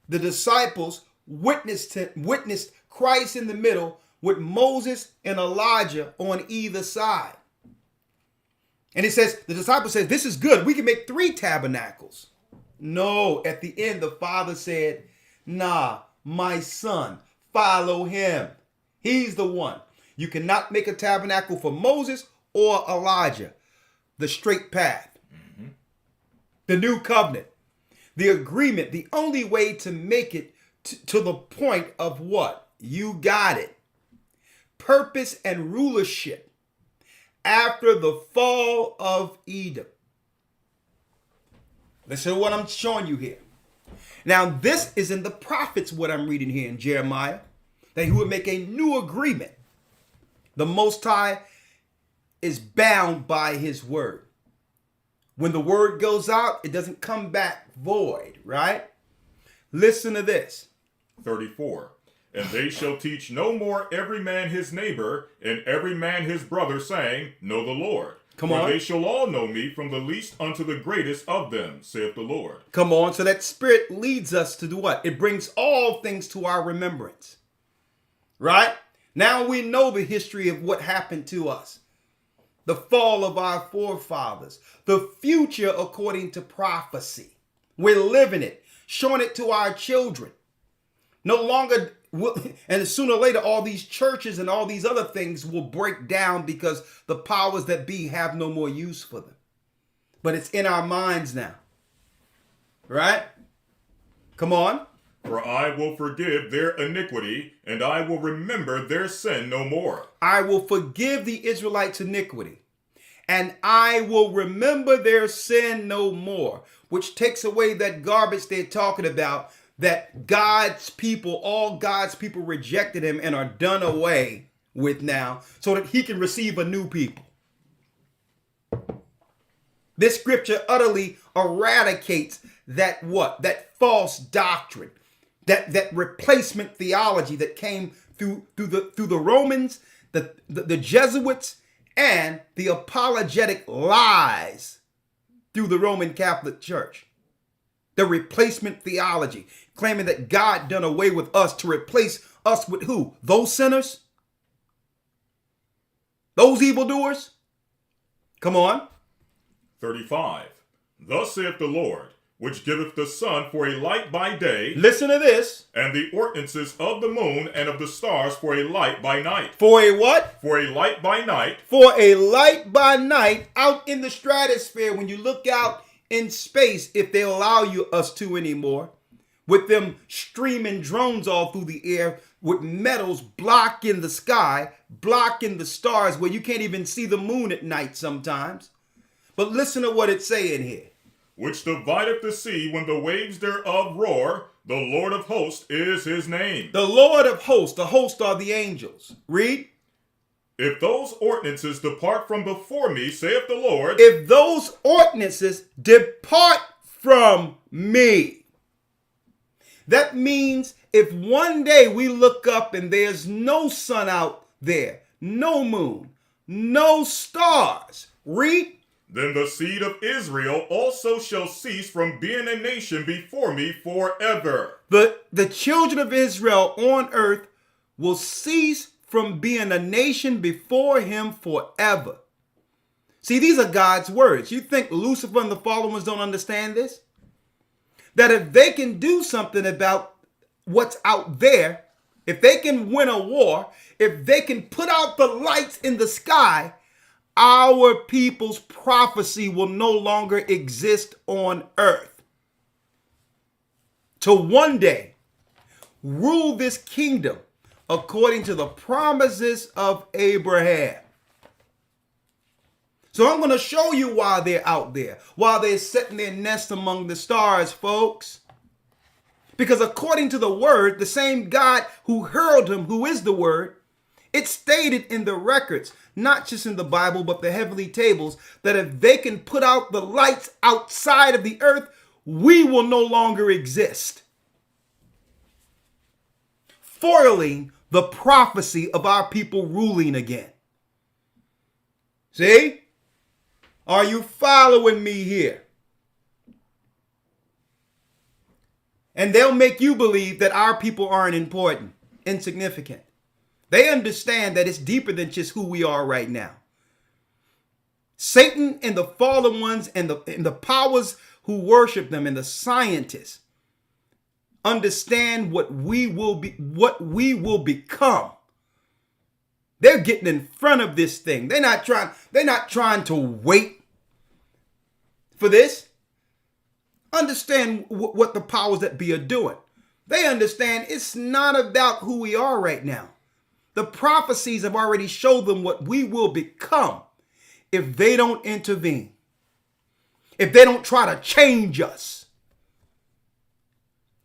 the disciples witnessed Christ in the middle with Moses and Elijah on either side. And it says, the disciple says, this is good. We can make 3 tabernacles. No, at the end, the Father said, nah, my son, follow him. He's the one. You cannot make a tabernacle for Moses or Elijah. The straight path. Mm-hmm. The new covenant. The agreement. The only way to make it to the point of what? You got it. Purpose and rulership after the fall of Edom. Listen to what I'm showing you here. Now, this is in the prophets, what I'm reading here in Jeremiah, that he would make a new agreement. The Most High is bound by his word. When the word goes out, it doesn't come back void, right? Listen to this. 34. And they shall teach no more every man his neighbor and every man his brother, saying, Know the Lord. Come For on. they shall all know me, from the least unto the greatest of them, saith the Lord. Come on. So that spirit leads us to do what? It brings all things to our remembrance. Right? Now we know the history of what happened to us. The fall of our forefathers. The future according to prophecy. We're living it. Showing it to our children. No longer, and sooner or later, all these churches and all these other things will break down because the powers that be have no more use for them. But it's in our minds now. Right? Come on. For I will forgive their iniquity, and I will remember their sin no more. I will forgive the Israelites' iniquity, and I will remember their sin no more, which takes away that garbage they're talking about, that God's people, all God's people rejected him and are done away with now, so that he can receive a new people. This scripture utterly eradicates that what? That false doctrine, that replacement theology that came through the Romans, the Jesuits, and the apologetic lies through the Roman Catholic Church. The replacement theology, claiming that God done away with us to replace us with who? Those sinners? Those evildoers? Come on. 35. Thus saith the Lord, which giveth the sun for a light by day, Listen to this. and the ordinances of the moon and of the stars for a light by night. For a what? For a light by night, For a light by night out in the stratosphere, when you look out in space, if they allow us to anymore, with them streaming drones all through the air with metals blocking the sky, blocking the stars, where you can't even see the moon at night sometimes. But listen to what it's saying here. which divideth the sea when the waves thereof roar, the Lord of hosts is his name. The Lord of hosts, the host are the angels. Read. If those ordinances depart from before me, saith the Lord, If those ordinances depart from me. That means if one day we look up and there's no sun out there, no moon, no stars, read. then the seed of Israel also shall cease from being a nation before me forever. The children of Israel on earth will cease from being a nation before him forever. See, these are God's words. You think Lucifer and the fallen ones don't understand this? That if they can do something about what's out there, if they can win a war, if they can put out the lights in the sky, our people's prophecy will no longer exist on earth. To one day rule this kingdom according to the promises of Abraham. So I'm going to show you why they're out there, why they're setting their nest among the stars, folks. Because according to the word, the same God who hurled him, who is the word, it's stated in the records, not just in the Bible, but the heavenly tables, that if they can put out the lights outside of the earth, we will no longer exist. Foiling the prophecy of our people ruling again. See? Are you following me here? And they'll make you believe that our people aren't important, insignificant. They understand that it's deeper than just who we are right now. Satan and the fallen ones and the powers who worship them and the scientists understand what we will become. They're getting in front of this thing. They're not trying to wait for this. Understand what the powers that be are doing. They understand it's not about who we are right now. The prophecies have already showed them what we will become if they don't intervene. If they don't try to change us.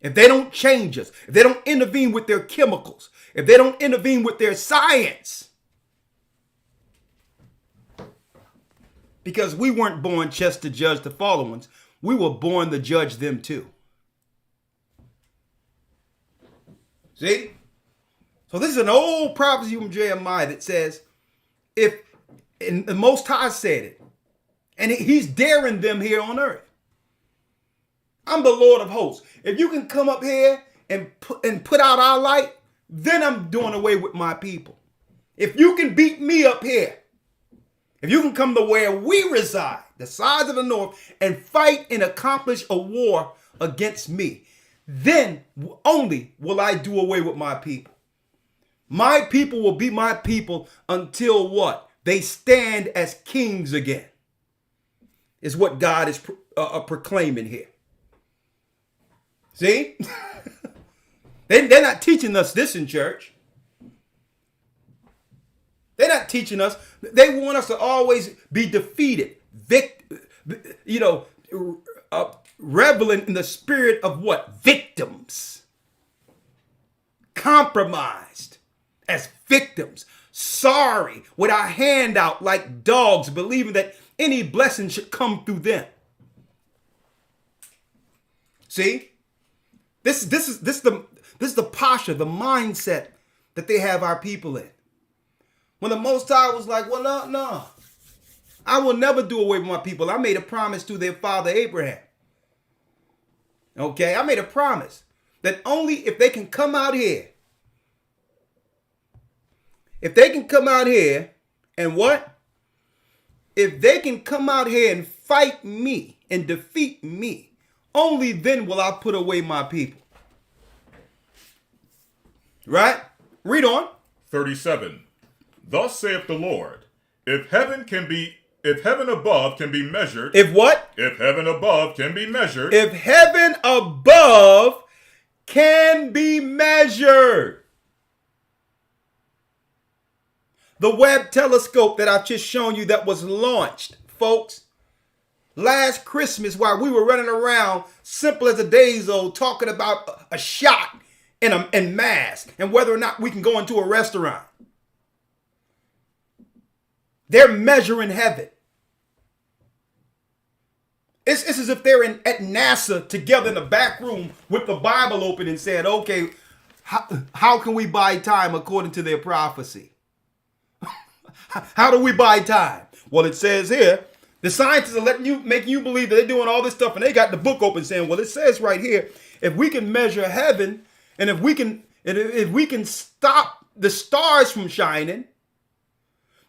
If they don't change us. If they don't intervene with their chemicals. If they don't intervene with their science. Because we weren't born just to judge the fallen ones. We were born to judge them too. See? So this is an old prophecy from Jeremiah that says, and the Most High said it, and he's daring them here on earth. I'm the Lord of hosts. If you can come up here and put out our light, then I'm doing away with my people. If you can beat me up here, if you can come to where we reside, the sides of the north, and fight and accomplish a war against me, then only will I do away with my people. My people will be my people until what? They stand as kings again. Is what God is proclaiming here. See? They're not teaching us this in church. They're not teaching us. They want us to always be defeated. Reveling in the spirit of what? Victims. Compromised as victims. Sorry, with our hand out like dogs, believing that any blessing should come through them. See? This is the posture, the mindset that they have our people in. When the Most High was like, well, no. I will never do away with my people. I made a promise to their father Abraham. Okay, I made a promise that only if they can come out here, and what? If they can come out here and fight me and defeat me, only then will I put away my people. Right? Read on. 37. Thus saith the Lord, if heaven above can be measured. If what? If heaven above can be measured. If heaven above can be measured. The Webb telescope that I've just shown you that was launched, folks, last Christmas while we were running around, simple as a days old, talking about a shot and mask and whether or not we can go into a restaurant. They're measuring heaven. It's as if they're at NASA together in the back room with the Bible open and saying, okay, how can we buy time according to their prophecy? How do we buy time? Well, it says here, the scientists are making you believe that they're doing all this stuff, and they got the book open saying, well, it says right here, if we can measure heaven, and if we can stop the stars from shining,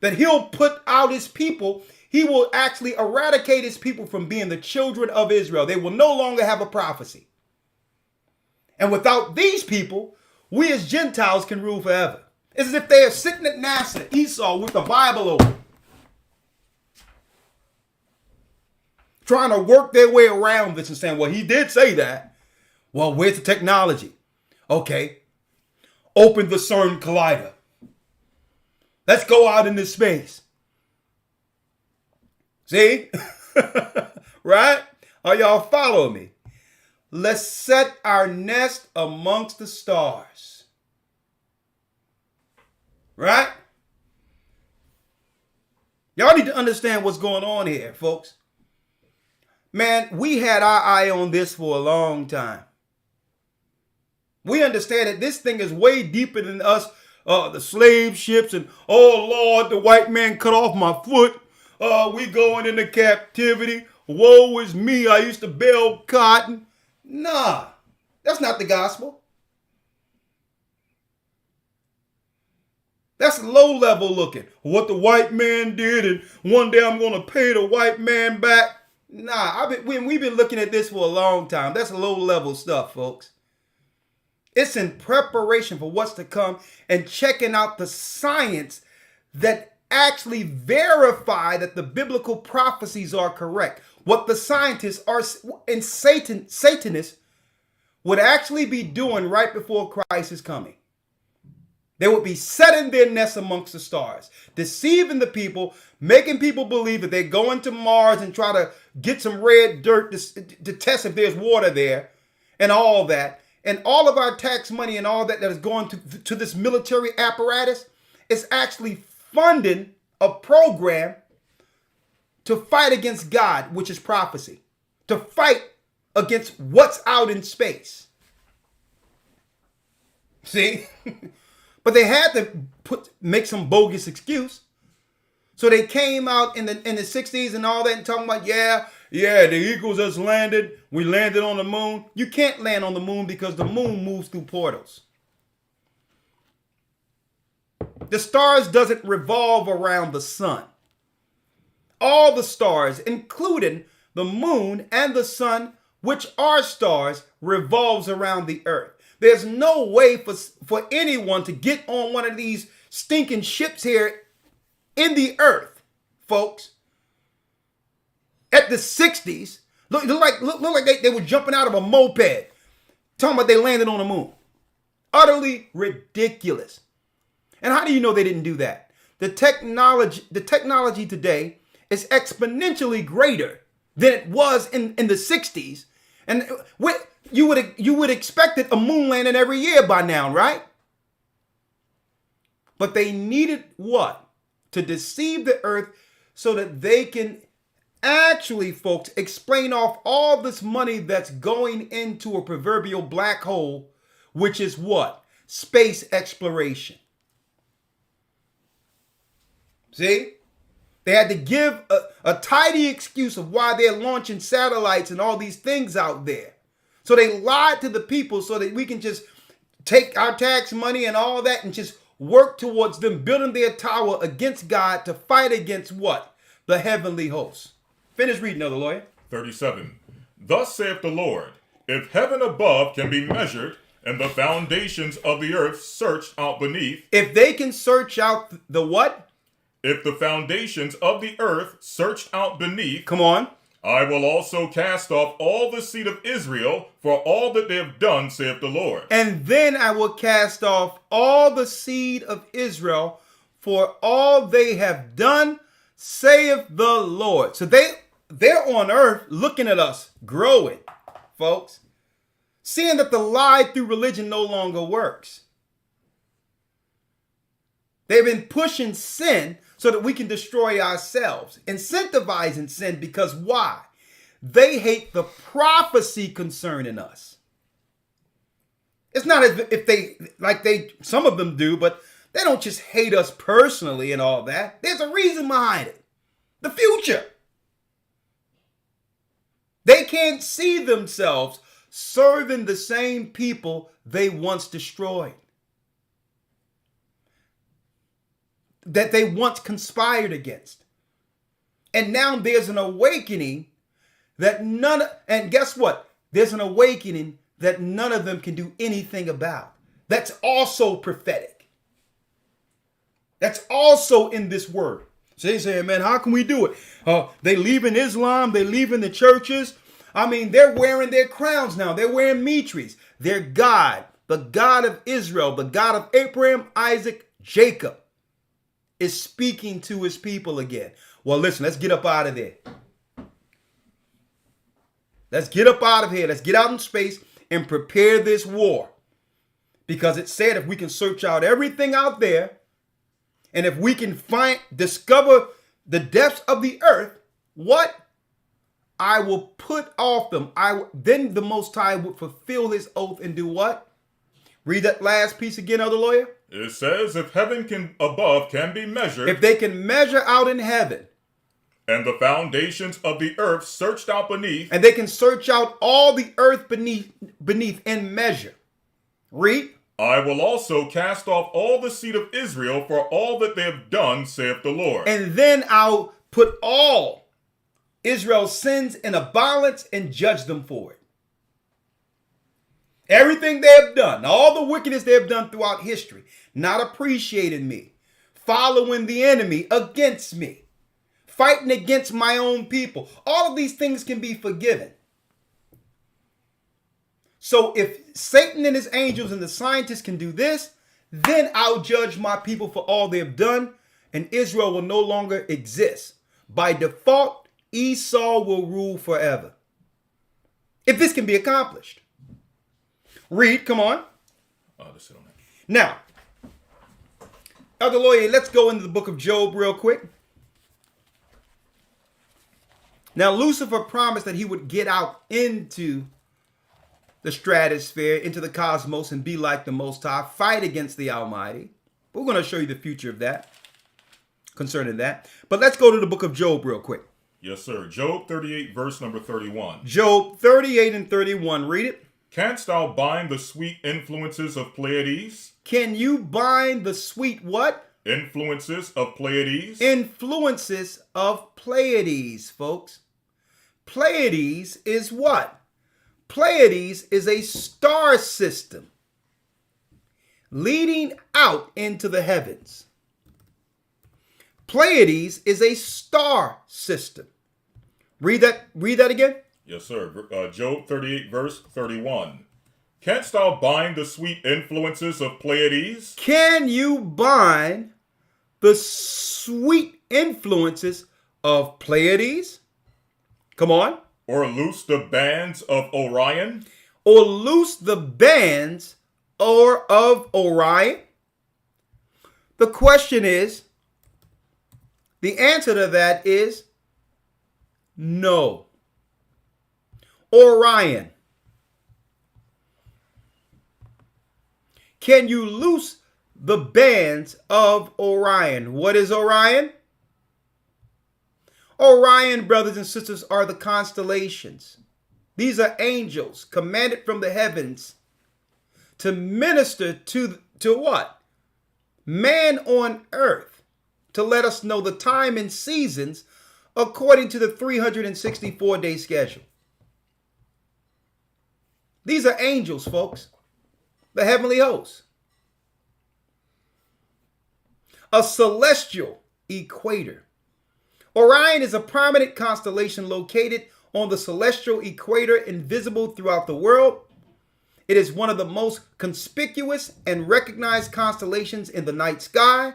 that he'll put out his people. He will actually eradicate his people from being the children of Israel. They will no longer have a prophecy. And without these people, we as Gentiles can rule forever. It's as if they are sitting at NASA, Esau, with the Bible open, trying to work their way around this and saying, well, he did say that. Well, where's the technology? Okay, open the CERN collider. Let's go out into space. See? Right? Are y'all following me? Let's set our nest amongst the stars. Right? Y'all need to understand what's going on here, folks. Man, we had our eye on this for a long time. We understand that this thing is way deeper than us, the slave ships, and, oh, Lord, the white man cut off my foot. we going into captivity. Woe is me. I used to bale cotton. Nah, that's not the gospel. That's low level looking. What the white man did, and one day I'm going to pay the white man back. Nah, we've been looking at this for a long time. That's low level stuff, folks. It's in preparation for what's to come and checking out the science that actually verify that the biblical prophecies are correct. What the scientists are and Satanists would actually be doing right before Christ is coming. They would be setting their nests amongst the stars, deceiving the people, making people believe that they're going to Mars and try to get some red dirt to test if there's water there and all that. And all of our tax money and all that is going to this military apparatus is actually funding a program to fight against God, which is prophecy, to fight against what's out in space. See? But they had to make some bogus excuse. So they came out in the 60s and all that and talking about, yeah, the Eagles just landed. We landed on the moon. You can't land on the moon because the moon moves through portals. The stars doesn't revolve around the sun. All the stars, including the moon and the sun, which are stars, revolves around the earth. There's no way for anyone to get on one of these stinking ships here in the earth, folks. At the 60s, look like they were jumping out of a moped, talking about they landed on the moon. Utterly ridiculous. And how do you know they didn't do that? The technology today is exponentially greater than it was in the 60s. And you would expect it a moon landing every year by now, right? But they needed what? To deceive the earth so that they can actually, folks, explain off all this money that's going into a proverbial black hole, which is what? Space exploration. See? They had to give a tidy excuse of why they're launching satellites and all these things out there. So they lied to the people so that we can just take our tax money and all that and just work towards them building their tower against God to fight against what? The heavenly hosts. Finish reading, Elder Lawyer. 37. Thus saith the Lord, if heaven above can be measured, and the foundations of the earth searched out beneath. If they can search out the what? If the foundations of the earth searched out beneath. Come on. I will also cast off all the seed of Israel for all that they have done, saith the Lord. And then I will cast off all the seed of Israel for all they have done, saith the Lord. So they're on earth looking at us growing, folks. Seeing that the lie through religion no longer works. They've been pushing sin so that we can destroy ourselves, incentivizing sin because why? They hate the prophecy concerning us. It's not as if some of them do, but they don't just hate us personally and all that. There's a reason behind it. The future. They can't see themselves serving the same people they once destroyed, that they once conspired against. And now there's an awakening that and guess what? There's an awakening that none of them can do anything about. That's also prophetic. That's also in this word. So they say, man, how can we do it? They leaving Islam, they leaving the churches. I mean, they're wearing their crowns now. They're wearing mitris. Their God, the God of Israel, the God of Abraham, Isaac, Jacob, is speaking to his people again. Well, listen, let's get up out of there. Let's get up out of here. Let's get out in space and prepare this war. Because it said if we can search out everything out there, and if we can discover the depths of the earth, what? I will put off them. Then the Most High would fulfill his oath and do what? Read that last piece again, Elder Lawyer. It says if heaven above can be measured. If they can measure out in heaven. And the foundations of the earth searched out beneath. And they can search out all the earth beneath in measure. Read. I will also cast off all the seed of Israel for all that they have done, saith the Lord. And then I'll put all Israel's sins in a balance and judge them for it. Everything they have done, all the wickedness they have done throughout history, not appreciating me, following the enemy against me, fighting against my own people. All of these things can be forgiven. So if Satan and his angels and the scientists can do this, then I'll judge my people for all they have done, and Israel will no longer exist. By default, Esau will rule forever. If this can be accomplished. Read, come on. Let's sit on that. Now, Elder Lawyer, let's go into the book of Job real quick. Now, Lucifer promised that he would get out into the stratosphere, into the cosmos, and be like the Most High, fight against the Almighty. We're going to show you the future of that, concerning that. But let's go to the book of Job real quick. Yes, sir. Job 38, verse number 31. Job 38 and 31. Read it. Canst thou bind the sweet influences of Pleiades? Can you bind the sweet what? Influences of Pleiades? Influences of Pleiades, folks. Pleiades is what? Pleiades is a star system leading out into the heavens. Pleiades is a star system. Read that again. Yes, sir. Job 38, verse 31. Canst thou bind the sweet influences of Pleiades? Can you bind the sweet influences of Pleiades? Come on. Or loose the bands of Orion? Or loose the bands of Orion? The question is, the answer to that is no. Orion. Can you loose the bands of Orion? What is Orion? Orion, brothers and sisters, are the constellations. These are angels commanded from the heavens to minister to what? Man on earth, to let us know the time and seasons according to the 364-day schedule. These are angels, folks. The heavenly hosts. A celestial equator. Orion is a prominent constellation located on the celestial equator, invisible throughout the world. It is one of the most conspicuous and recognized constellations in the night sky.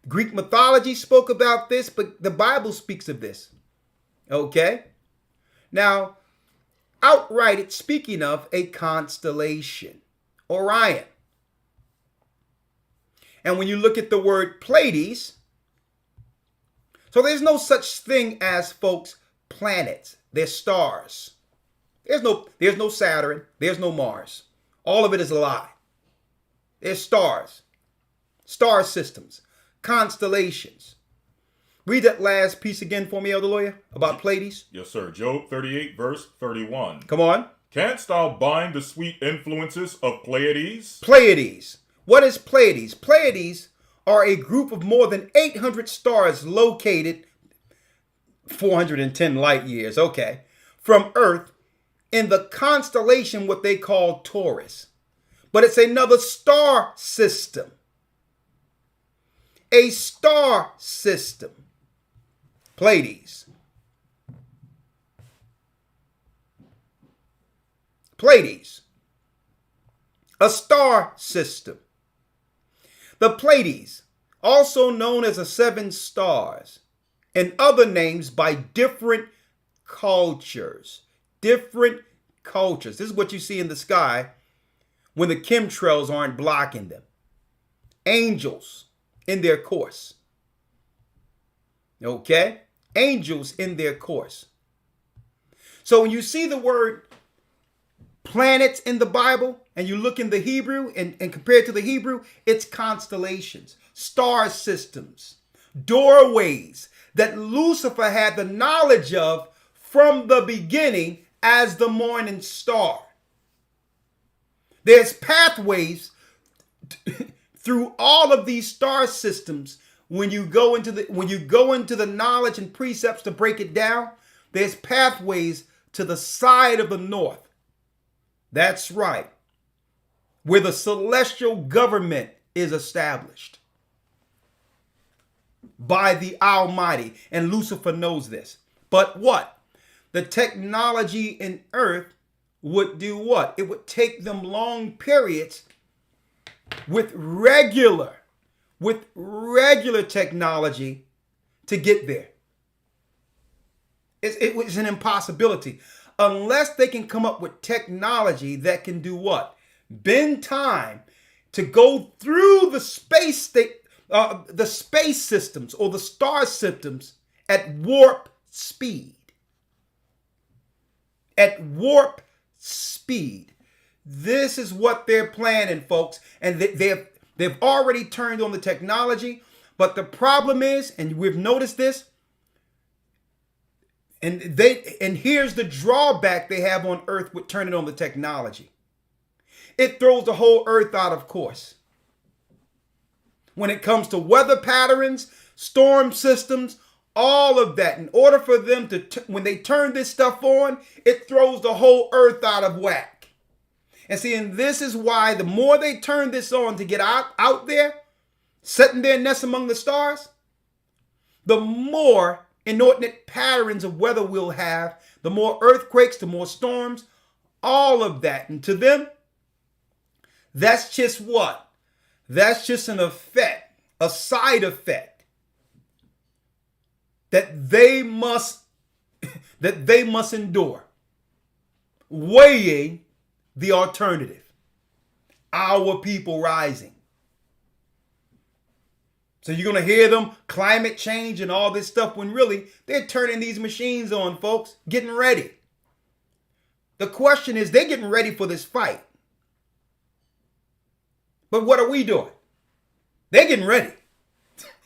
Greek mythology spoke about this, but the Bible speaks of this. Okay? Now, outright, it's speaking of a constellation, Orion. And when you look at the word Pleiades, so there's no such thing as, folks, planets. They're stars. There's no Saturn. There's no Mars. All of it is a lie. There's stars, star systems, constellations. Read that last piece again for me, Elder Lawyer, about Pleiades. Yes, sir. Job 38, verse 31. Come on. Canst thou bind the sweet influences of Pleiades? Pleiades. What is Pleiades? Pleiades are a group of more than 800 stars located 410 light years, okay, from Earth in the constellation what they call Taurus. But it's another star system. A star system. Pleiades. Pleiades. A star system. The Pleiades, also known as the seven stars, and other names by different cultures. Different cultures. This is what you see in the sky when the chemtrails aren't blocking them. Angels in their course. Okay? Angels in their course. So when you see the word planets in the Bible and you look in the Hebrew and compare it to the Hebrew, it's constellations, star systems, doorways that Lucifer had the knowledge of from the beginning as the morning star. There's pathways through all of these star systems. When you go into the knowledge and precepts to break it down, there's pathways to the side of the north. That's right, where the celestial government is established by the Almighty, and Lucifer knows this. But what? The technology in earth would do what? It would take them long periods with regular technology to get there. It was an impossibility unless they can come up with technology that can do what? Bend time to go through the space systems or the star systems at warp speed. At warp speed. This is what they're planning, folks, and they've already turned on the technology. But the problem is, and we've noticed this, and here's the drawback they have on Earth with turning on the technology. It throws the whole Earth out of course. When it comes to weather patterns, storm systems, all of that, in order for them to, when they turn this stuff on, it throws the whole Earth out of whack. And see, and this is why the more they turn this on to get out there, setting their nest among the stars, the more inordinate patterns of weather we'll have, the more earthquakes, the more storms, all of that. And to them, that's just what? That's just an effect, a side effect that they must endure, weighing the alternative, our people rising. So you're going to hear them climate change and all this stuff when really they're turning these machines on, folks, getting ready. The question is, they're getting ready for this fight. But what are we doing? They're getting ready.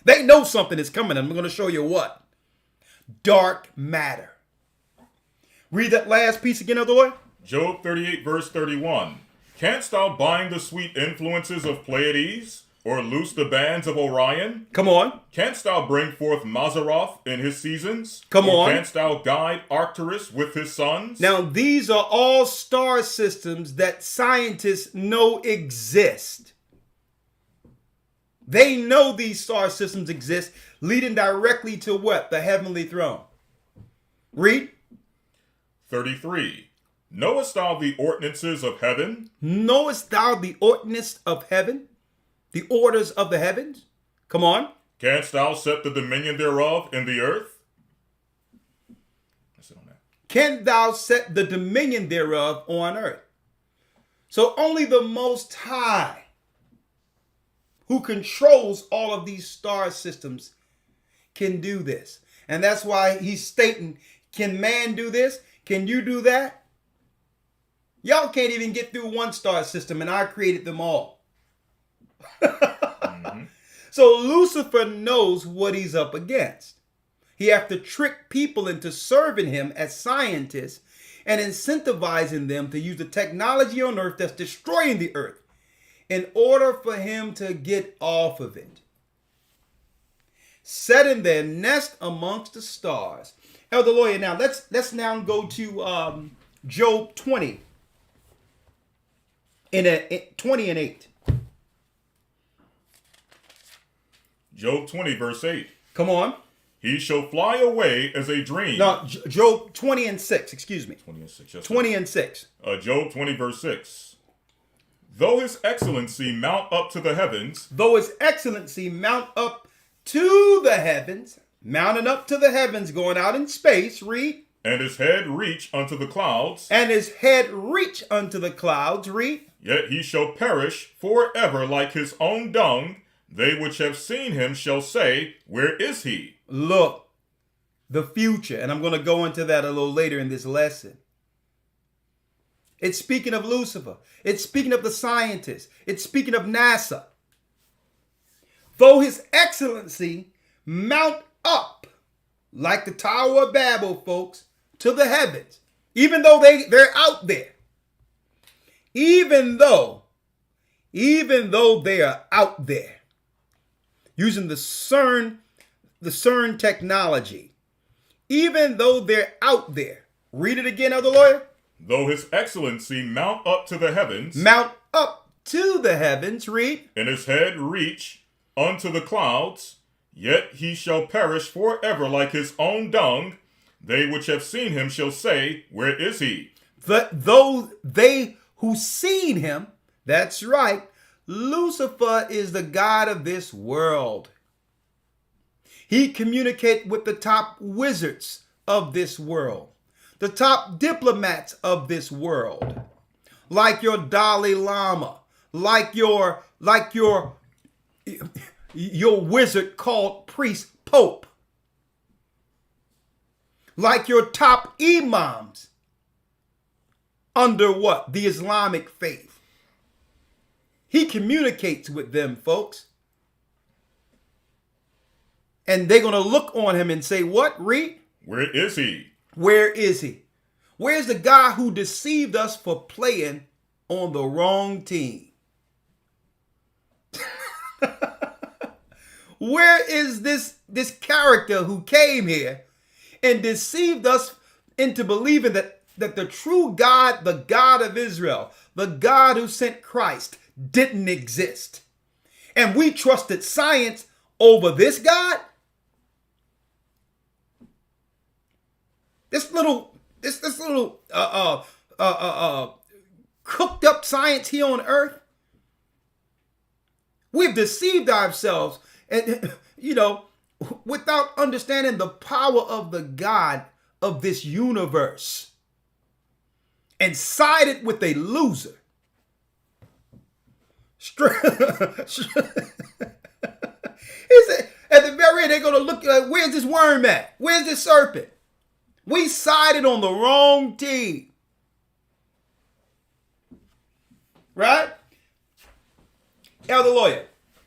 They know something is coming. I'm going to show you what. Dark matter. Read that last piece again, Elder Lloyd. Job 38, verse 31. Canst thou bind the sweet influences of Pleiades, or loose the bands of Orion? Come on. Canst thou bring forth Mazaroth in his seasons? Come or on. Canst thou guide Arcturus with his sons? Now, these are all star systems that scientists know exist. They know these star systems exist, leading directly to what? The heavenly throne. Read. 33. Knowest thou the ordinances of heaven? Knowest thou the ordinance of heaven? The orders of the heavens? Come on. Canst thou set the dominion thereof in the earth? That's it on that. Can thou set the dominion thereof on earth? So only the Most High, who controls all of these star systems, can do this. And that's why he's stating, can man do this? Can you do that? Y'all can't even get through one star system, and I created them all. Mm-hmm. So Lucifer knows what he's up against. He has to trick people into serving him as scientists and incentivizing them to use the technology on earth that's destroying the earth in order for him to get off of it. Setting their nest amongst the stars. Elder Lawyer, now let's now go to Job 20 in 20 and 8. Job 20, verse 8. Come on. He shall fly away as a dream. No, Job 20 and 6, excuse me. 20 and 6. Yes, 20 and 6. Job 20, verse 6. Though his excellency mount up to the heavens. Though his excellency mount up to the heavens, mounting up to the heavens, going out in space, read. And his head reach unto the clouds. And his head reach unto the clouds, read. Yet he shall perish forever like his own dung. They which have seen him shall say, where is he? Look, the future, and I'm going to go into that a little later in this lesson. It's speaking of Lucifer. It's speaking of the scientists. It's speaking of NASA. Though his excellency mount up like the Tower of Babel, folks, to the heavens, even though they're out there. Even though they are out there using the CERN technology, even though they're out there. Read it again, Elder Lawyer. Though his excellency mount up to the heavens, Mount up to the heavens, read. and his head reach unto the clouds, yet he shall perish forever like his own dung. They which have seen him shall say, where is he? Though they who seen him, that's right, Lucifer is the god of this world. He communicates with the top wizards of this world, the top diplomats of this world, like your Dalai Lama, like your wizard called priest Pope, like your top imams under what? The Islamic faith. He communicates with them, folks. And they're going to look on him and say, what? Read. Where is he? Where is he? Where's the guy who deceived us for playing on the wrong team? Where is this character who came here and deceived us into believing that the true God, the God of Israel, the God who sent Christ, didn't exist? And we trusted science over this God? This little cooked up science here on earth. We've deceived ourselves, and without understanding the power of the God of this universe, and sided with a loser. At the very end, they're gonna look like, where's this worm at? Where's this serpent? We sided on the wrong team. Right? Elder Lawyer.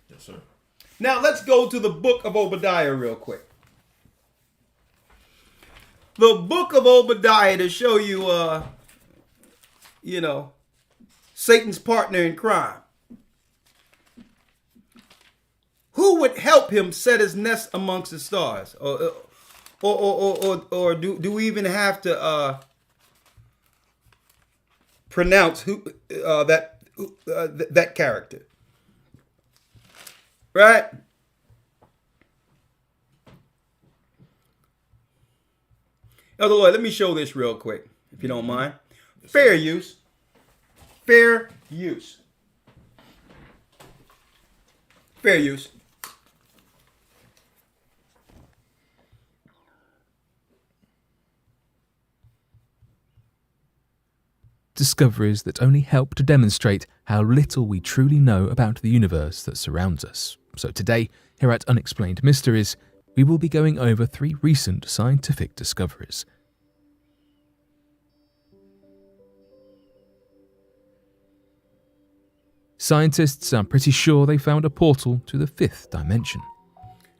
Yes, sir. Now let's go to the book of Obadiah real quick. The book of Obadiah, to show you, Satan's partner in crime. Who would help him set his nest amongst the stars? Or do we even have to pronounce who that character? Right? Elder Lloyd, let me show this real quick, if you don't mind. Fair use. Fair use. Fair use. Discoveries that only help to demonstrate how little we truly know about the universe that surrounds us. So today, here at Unexplained Mysteries, we will be going over 3 recent scientific discoveries. Scientists are pretty sure they found a portal to the 5th dimension.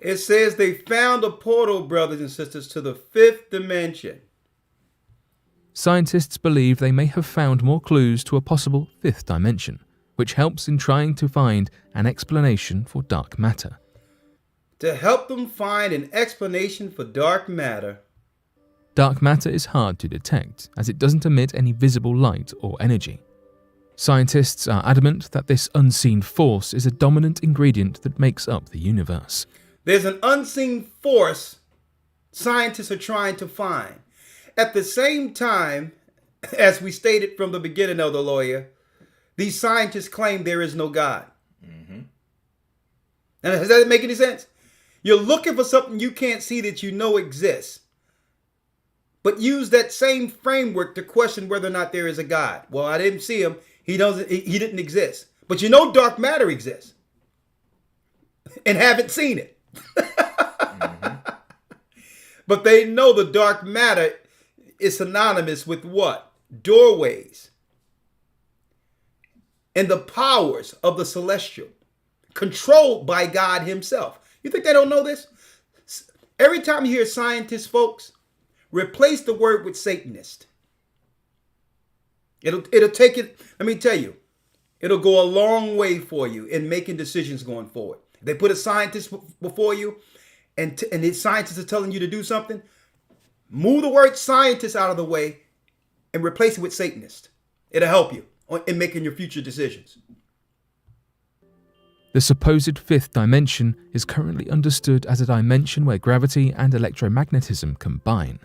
It says they found a portal, brothers and sisters, to the 5th dimension. Scientists believe they may have found more clues to a possible 5th dimension, which helps in trying to find an explanation for dark matter. To help them find an explanation for dark matter. Dark matter is hard to detect, as it doesn't emit any visible light or energy. Scientists are adamant that this unseen force is a dominant ingredient that makes up the universe. There's an unseen force scientists are trying to find. At the same time, as we stated from the beginning of the lawyer, these scientists claim there is no God. Mm-hmm. And does that make any sense? You're looking for something you can't see that you know exists, but use that same framework to question whether or not there is a God. Well, I didn't see him. He didn't exist. But you know dark matter exists and haven't seen it. Mm-hmm. But they know the dark matter is synonymous with what? Doorways. And the powers of the celestial, controlled by God himself. You think they don't know this? Every time you hear scientist, folks, replace the word with Satanist. It'll take it, let me tell you, it'll go a long way for you in making decisions going forward. If they put a scientist before you and the scientists are telling you to do something, move the word scientist out of the way and replace it with Satanist. It'll help you in making your future decisions. The supposed fifth dimension is currently understood as a dimension where gravity and electromagnetism combine.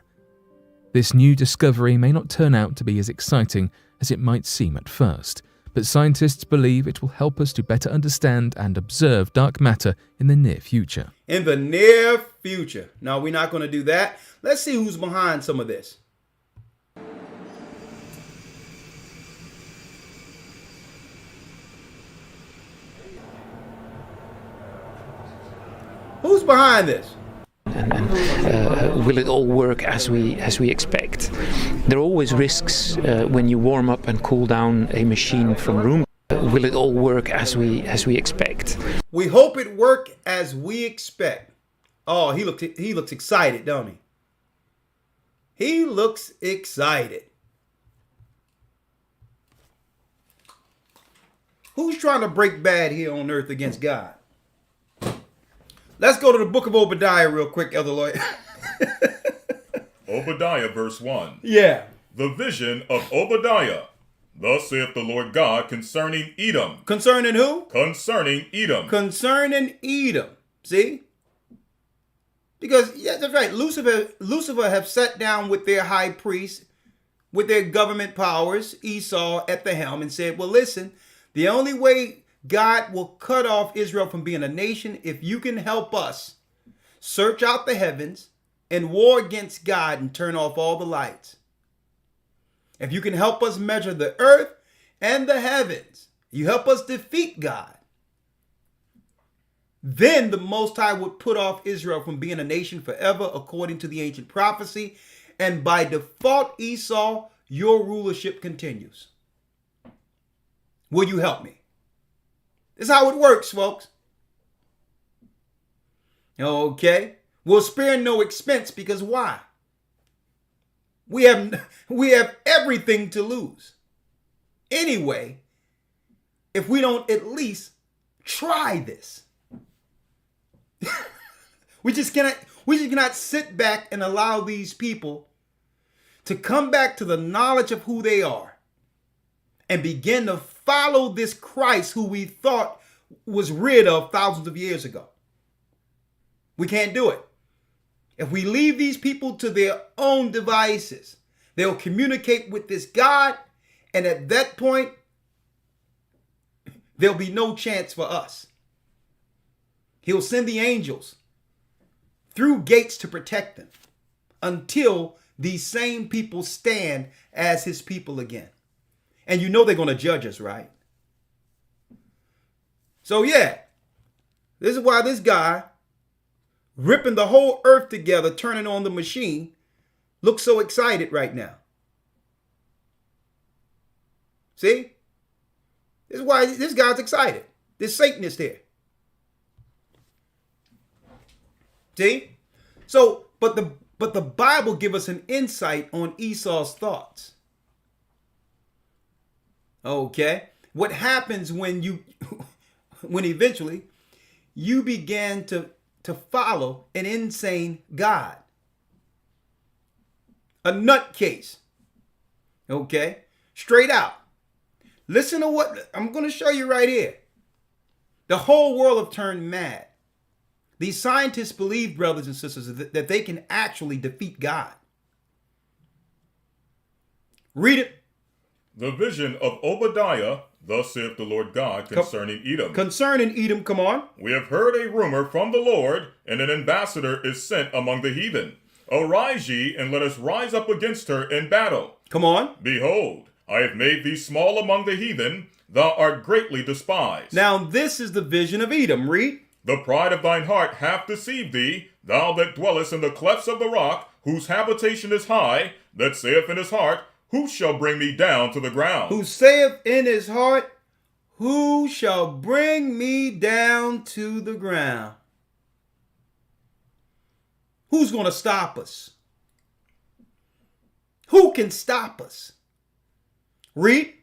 This new discovery may not turn out to be as exciting as it might seem at first, but scientists believe it will help us to better understand and observe dark matter in the near future. In the near future. No, we're not going to do that. Let's see who's behind some of this. Who's behind this? And will it all work as we expect? There are always risks when you warm up and cool down a machine from room. Will it all work as we expect? We hope it work as we expect. Oh, he looks excited, don't he? He looks excited. Who's trying to break bad here on earth against God? Let's go to the book of Obadiah real quick, Elder Lawyer. Obadiah verse 1. Yeah. The vision of Obadiah. Thus saith the Lord God concerning Edom. Concerning who? Concerning Edom. Concerning Edom. See? Because, yeah, that's right. Lucifer have sat down with their high priest, with their government powers, Esau at the helm, and said, well, listen, the only way God will cut off Israel from being a nation if you can help us search out the heavens and war against God and turn off all the lights. If you can help us measure the earth and the heavens, you help us defeat God, then the Most High would put off Israel from being a nation forever according to the ancient prophecy. And by default, Esau, your rulership continues. Will you help me? This is how it works, folks. Okay. We'll spare no expense because why? We have everything to lose. Anyway, if we don't at least try this. we just cannot sit back and allow these people to come back to the knowledge of who they are and begin to follow this Christ who we thought was rid of thousands of years ago. We can't do it. If we leave these people to their own devices, they'll communicate with this God, and at that point, there'll be no chance for us. He'll send the angels through gates to protect them until these same people stand as his people again. And you know they're going to judge us, right? So yeah, this is why this guy, ripping the whole earth together, turning on the machine, looks so excited right now. See? This is why this guy's excited. This Satanist here. See? So, but the Bible gives us an insight on Esau's thoughts. Okay? What happens when eventually you began to follow an insane God? A nutcase. Okay? Straight out. Listen to what I'm going to show you right here. The whole world have turned mad. These scientists believe, brothers and sisters, that they can actually defeat God. Read it. The vision of Obadiah, thus saith the Lord God concerning Edom. Concerning Edom, come on. We have heard a rumor from the Lord, and an ambassador is sent among the heathen. Arise ye, and let us rise up against her in battle. Come on. Behold, I have made thee small among the heathen, thou art greatly despised. Now this is the vision of Edom. Read. The pride of thine heart hath deceived thee, thou that dwellest in the clefts of the rock, whose habitation is high, that saith in his heart, who shall bring me down to the ground? Who saith in his heart, who shall bring me down to the ground? Who's going to stop us? Who can stop us? Read.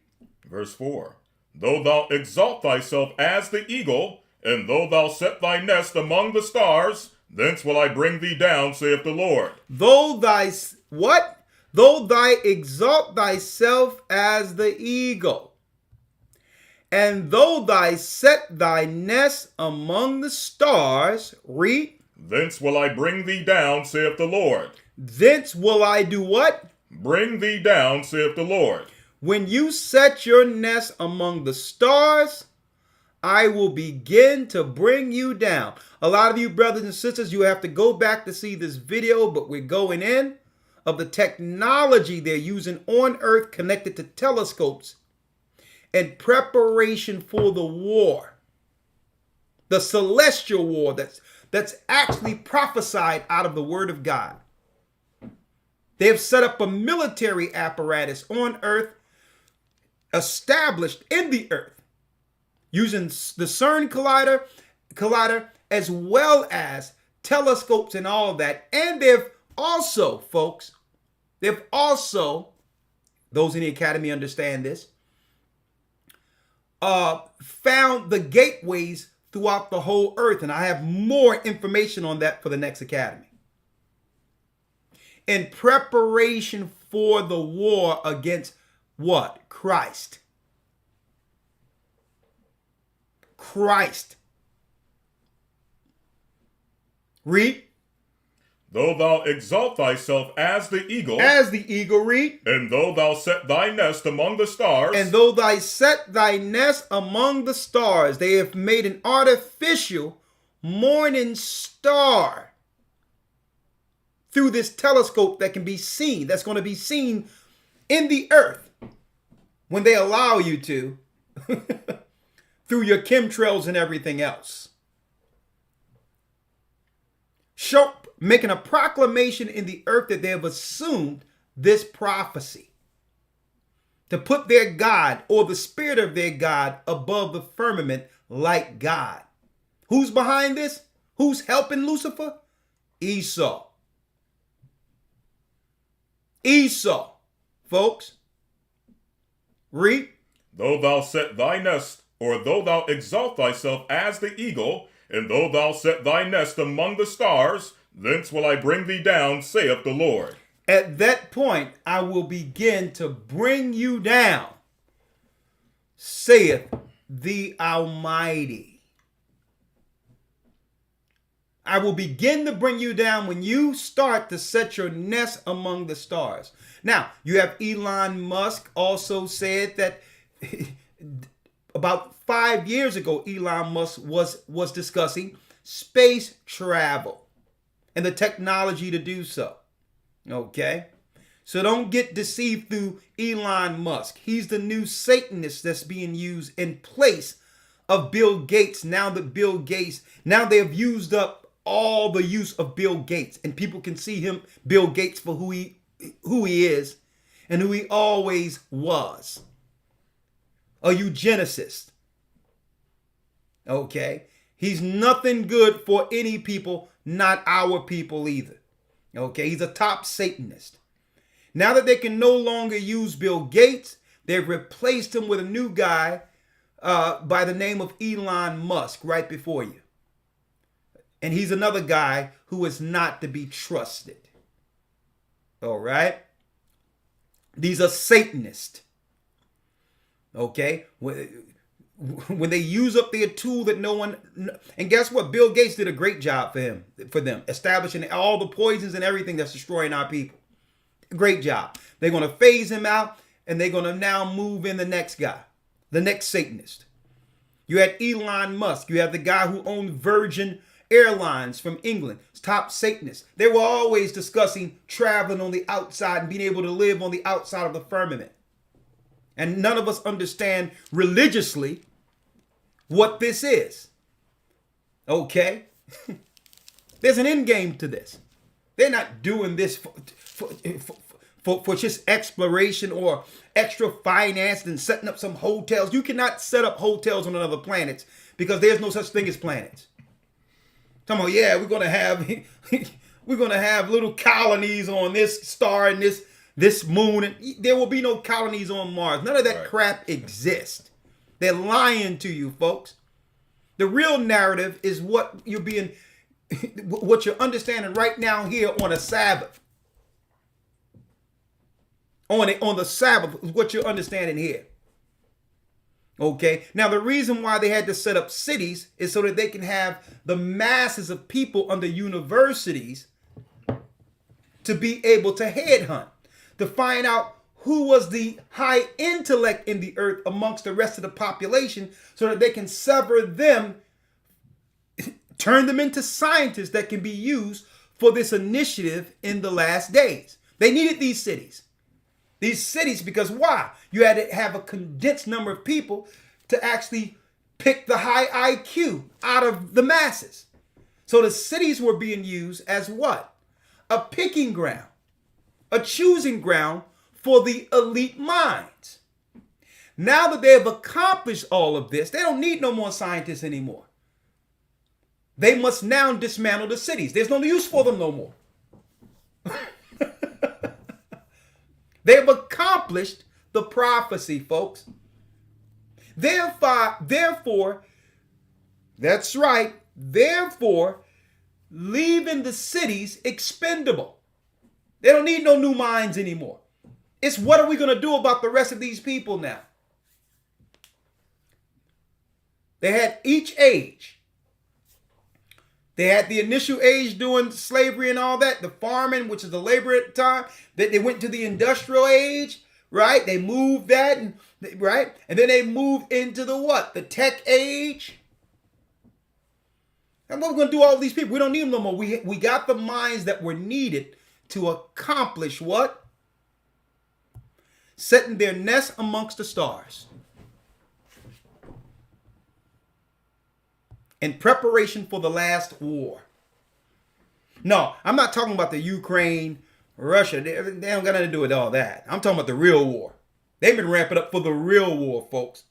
Verse 4. Though thou exalt thyself as the eagle, and though thou set thy nest among the stars, thence will I bring thee down, saith the Lord. Though thy, what? Though thy exalt thyself as the eagle, and though thy set thy nest among the stars, read. Thence will I bring thee down, saith the Lord. Thence will I do what? Bring thee down, saith the Lord. When you set your nest among the stars, I will begin to bring you down. A lot of you brothers and sisters, you have to go back to see this video, but we're going in of the technology they're using on Earth connected to telescopes in preparation for the war. The celestial war that's actually prophesied out of the Word of God. They have set up a military apparatus on Earth, established in the Earth, using the CERN collider as well as telescopes and all of that. And they've also, folks, those in the academy understand this, found the gateways throughout the whole earth. And I have more information on that for the next academy. In preparation for the war against what? Christ. Christ. Read. Though thou exalt thyself as the eagle, Read. and though thou set thy nest among the stars, And though thou set thy nest among the stars, they have made an artificial morning star through this telescope that can be seen, that's going to be seen in the earth when they allow you to, through your chemtrails and everything else. Making a proclamation in the earth that they have assumed this prophecy to put their God or the spirit of their God above the firmament like God. Who's behind this? Who's helping Lucifer? Esau. Esau, folks. Read. though thou set thy nest, or though thou exalt thyself as the eagle, and though thou set thy nest among the stars, thence will I bring thee down, saith the Lord. At that point, I will begin to bring you down, saith the Almighty. I will begin to bring you down when you start to set your nest among the stars. Now, you have Elon Musk also said that about 5 years ago, Elon Musk was discussing space travel and the technology to do so. Okay? So don't get deceived through Elon Musk. He's the new Satanist that's being used in place of Bill Gates. Now they have used up all the use of Bill Gates, and people can see him, Bill Gates, for who he is and who he always was. A eugenicist. Okay? He's nothing good for any people, not our people either. Okay? He's a top Satanist. Now that they can no longer use Bill Gates, they've replaced him with a new guy by the name of Elon Musk right before you. And he's another guy who is not to be trusted. All right? These are Satanists. Okay? When they use up their tool that no one... And guess what? Bill Gates did a great job for them, establishing all the poisons and everything that's destroying our people. Great job. They're going to phase him out, and they're going to now move in the next guy, the next Satanist. You had Elon Musk. You have the guy who owned Virgin Airlines from England, top Satanist. They were always discussing traveling on the outside and being able to live on the outside of the firmament. And none of us understand religiously what this is. Okay? There's an end game to this. They're not doing this for just exploration or extra finance and setting up some hotels. You cannot set up hotels on other planets because there's no such thing as planets. Come on, yeah, we're going to have We're going to have little colonies on this star and this moon. And there will be no colonies on Mars. None of that crap exists. They're lying to you, folks. The real narrative is what you're understanding right now here on a Sabbath. On the Sabbath is what you're understanding here. Okay. Now, the reason why they had to set up cities is so that they can have the masses of people under universities to be able to headhunt, to find out who was the high intellect in the earth amongst the rest of the population, so that they can sever them, turn them into scientists that can be used for this initiative in the last days. They needed these cities. These cities, because why? You had to have a condensed number of people to actually pick the high IQ out of the masses. So the cities were being used as what? A picking ground, a choosing ground for the elite minds. Now that they have accomplished all of this, they don't need no more scientists anymore. They must now dismantle the cities. There's no use for them no more. They have accomplished the prophecy, folks. Therefore, that's right. Therefore, leaving the cities expendable. They don't need no new minds anymore. It's what are we going to do about the rest of these people now? They had each age. They had the initial age doing slavery and all that, the farming, which is the labor at the time. They went to the industrial age, right? They moved that, right? And then they moved into the what? The tech age. And what we're going to do all these people? We don't need them no more. We got the minds that were needed to accomplish what? Setting their nest amongst the stars. In preparation for the last war. No, I'm not talking about the Ukraine, Russia. They don't got nothing to do with all that. I'm talking about the real war. They've been ramping up for the real war, folks.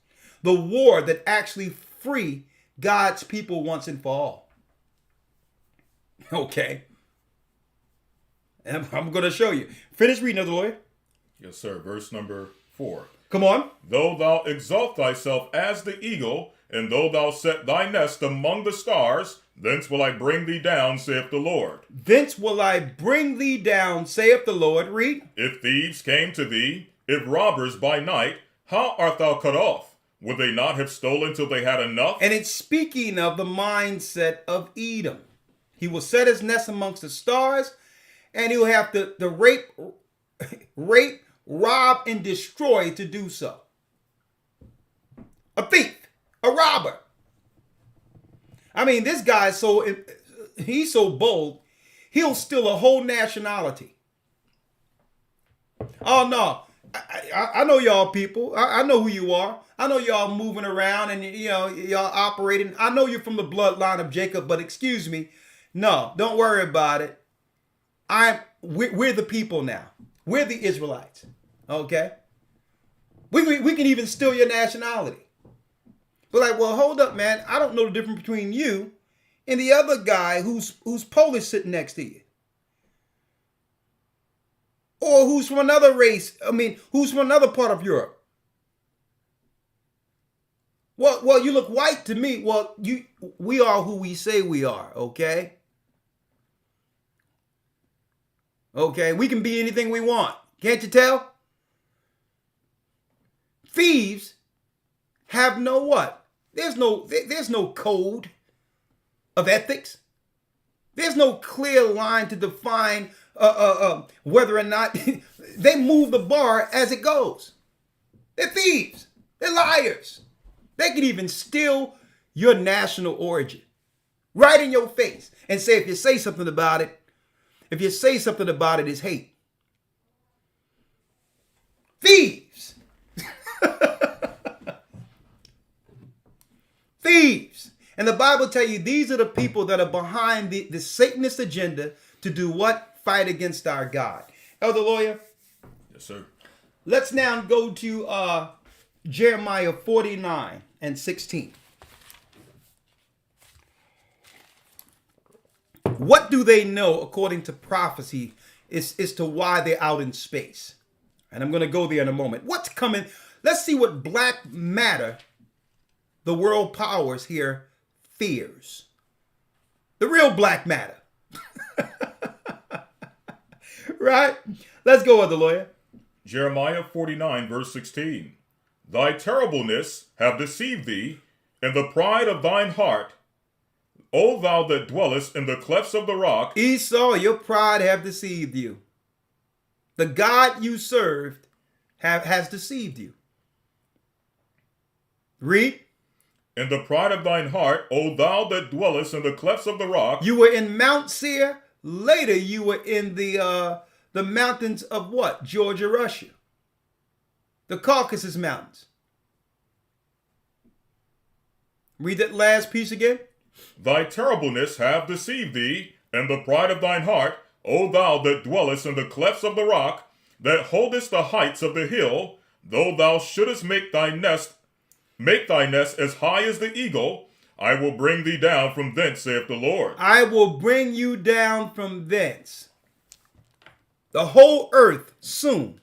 The war that actually free God's people once and for all. Okay. And I'm going to show you. Finish reading, Elder Lawyer. Yes, sir. Verse number 4. Come on. Though thou exalt thyself as the eagle, and though thou set thy nest among the stars, thence will I bring thee down, saith the Lord. Thence will I bring thee down, saith the Lord. Read. If thieves came to thee, if robbers by night, how art thou cut off? Would they not have stolen till they had enough? And it's speaking of the mindset of Edom. He will set his nest amongst the stars, and he'll have to rape, rob, and destroy to do so. A thief. A robber. I mean, this guy's he's so bold, he'll steal a whole nationality. Oh, no. I know y'all people. I know who you are. I know y'all moving around and, y'all operating. I know you're from the bloodline of Jacob, but excuse me. No, don't worry about it. We're the people now. We're the Israelites. Okay? We can even steal your nationality. But like, well, hold up, man. I don't know the difference between you and the other guy who's Polish sitting next to you. Or who's from another race. I mean, who's from another part of Europe. Well, you look white to me. Well, we are who we say we are, okay? Okay, we can be anything we want. Can't you tell? Thieves have no what? There's no code of ethics. There's no clear line to define whether or not they move the bar as it goes. They're thieves. They're liars. They can even steal your national origin right in your face and say if you say something about it, it's hate. Thieves. Thieves. And the Bible tells you these are the people that are behind the Satanist agenda to do what? Fight against our God. Elder Lawyer. Yes, sir. Let's now go to Jeremiah 49 and 16. What do they know according to prophecy is to why they're out in space? And I'm going to go there in a moment. What's coming? Let's see what black matter, the world powers here, fears. The real black matter. Right? Let's go, other lawyer. Jeremiah 49, verse 16. Thy terribleness have deceived thee, and the pride of thine heart, O thou that dwellest in the clefts of the rock. Esau, your pride have deceived you. The God you served has deceived you. Read. In the pride of thine heart, O thou that dwellest in the clefts of the rock. You were in Mount Seir. Later, you were in the mountains of what? Georgia, Russia. The Caucasus Mountains. Read that last piece again. Thy terribleness have deceived thee, and the pride of thine heart, O thou that dwellest in the clefts of the rock, that holdest the heights of the hill, though thou shouldest make thy nest as high as the eagle, I will bring thee down from thence, saith the Lord. I will bring you down from thence. The whole earth soon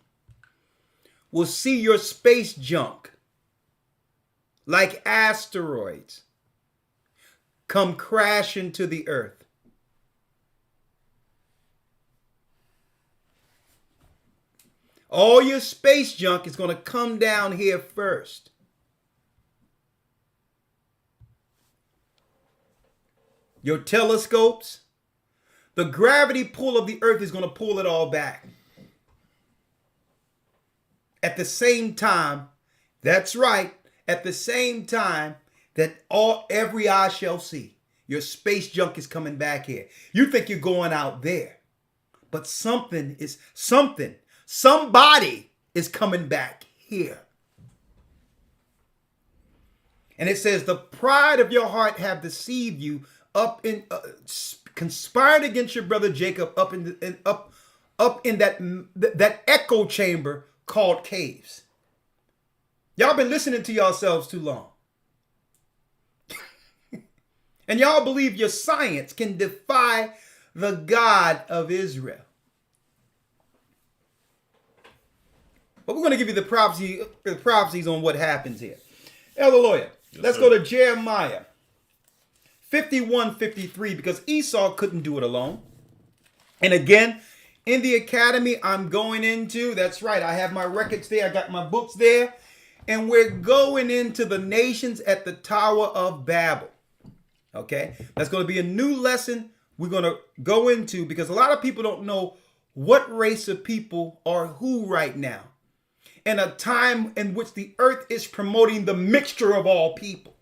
will see your space junk like asteroids come crashing to the earth. All your space junk is going to come down here first. Your telescopes, the gravity pull of the earth is going to pull it all back. At the same time, that's right, at the same time that every eye shall see, your space junk is coming back here. You think you're going out there, but somebody is coming back here. And it says, the pride of your heart have deceived you, conspired against your brother Jacob up in that echo chamber called caves. Y'all been listening to yourselves too long. And y'all believe your science can defy the God of Israel. But we're going to give you the prophecies on what happens here. Elder Lawyer, let's go to Jeremiah 51:53, because Esau couldn't do it alone. And again, in the academy I'm going into, that's right, I have my records there, I got my books there, and we're going into the nations at the Tower of Babel. Okay, that's going to be a new lesson we're going to go into, because a lot of people don't know what race of people are who right now, in a time in which the earth is promoting the mixture of all people.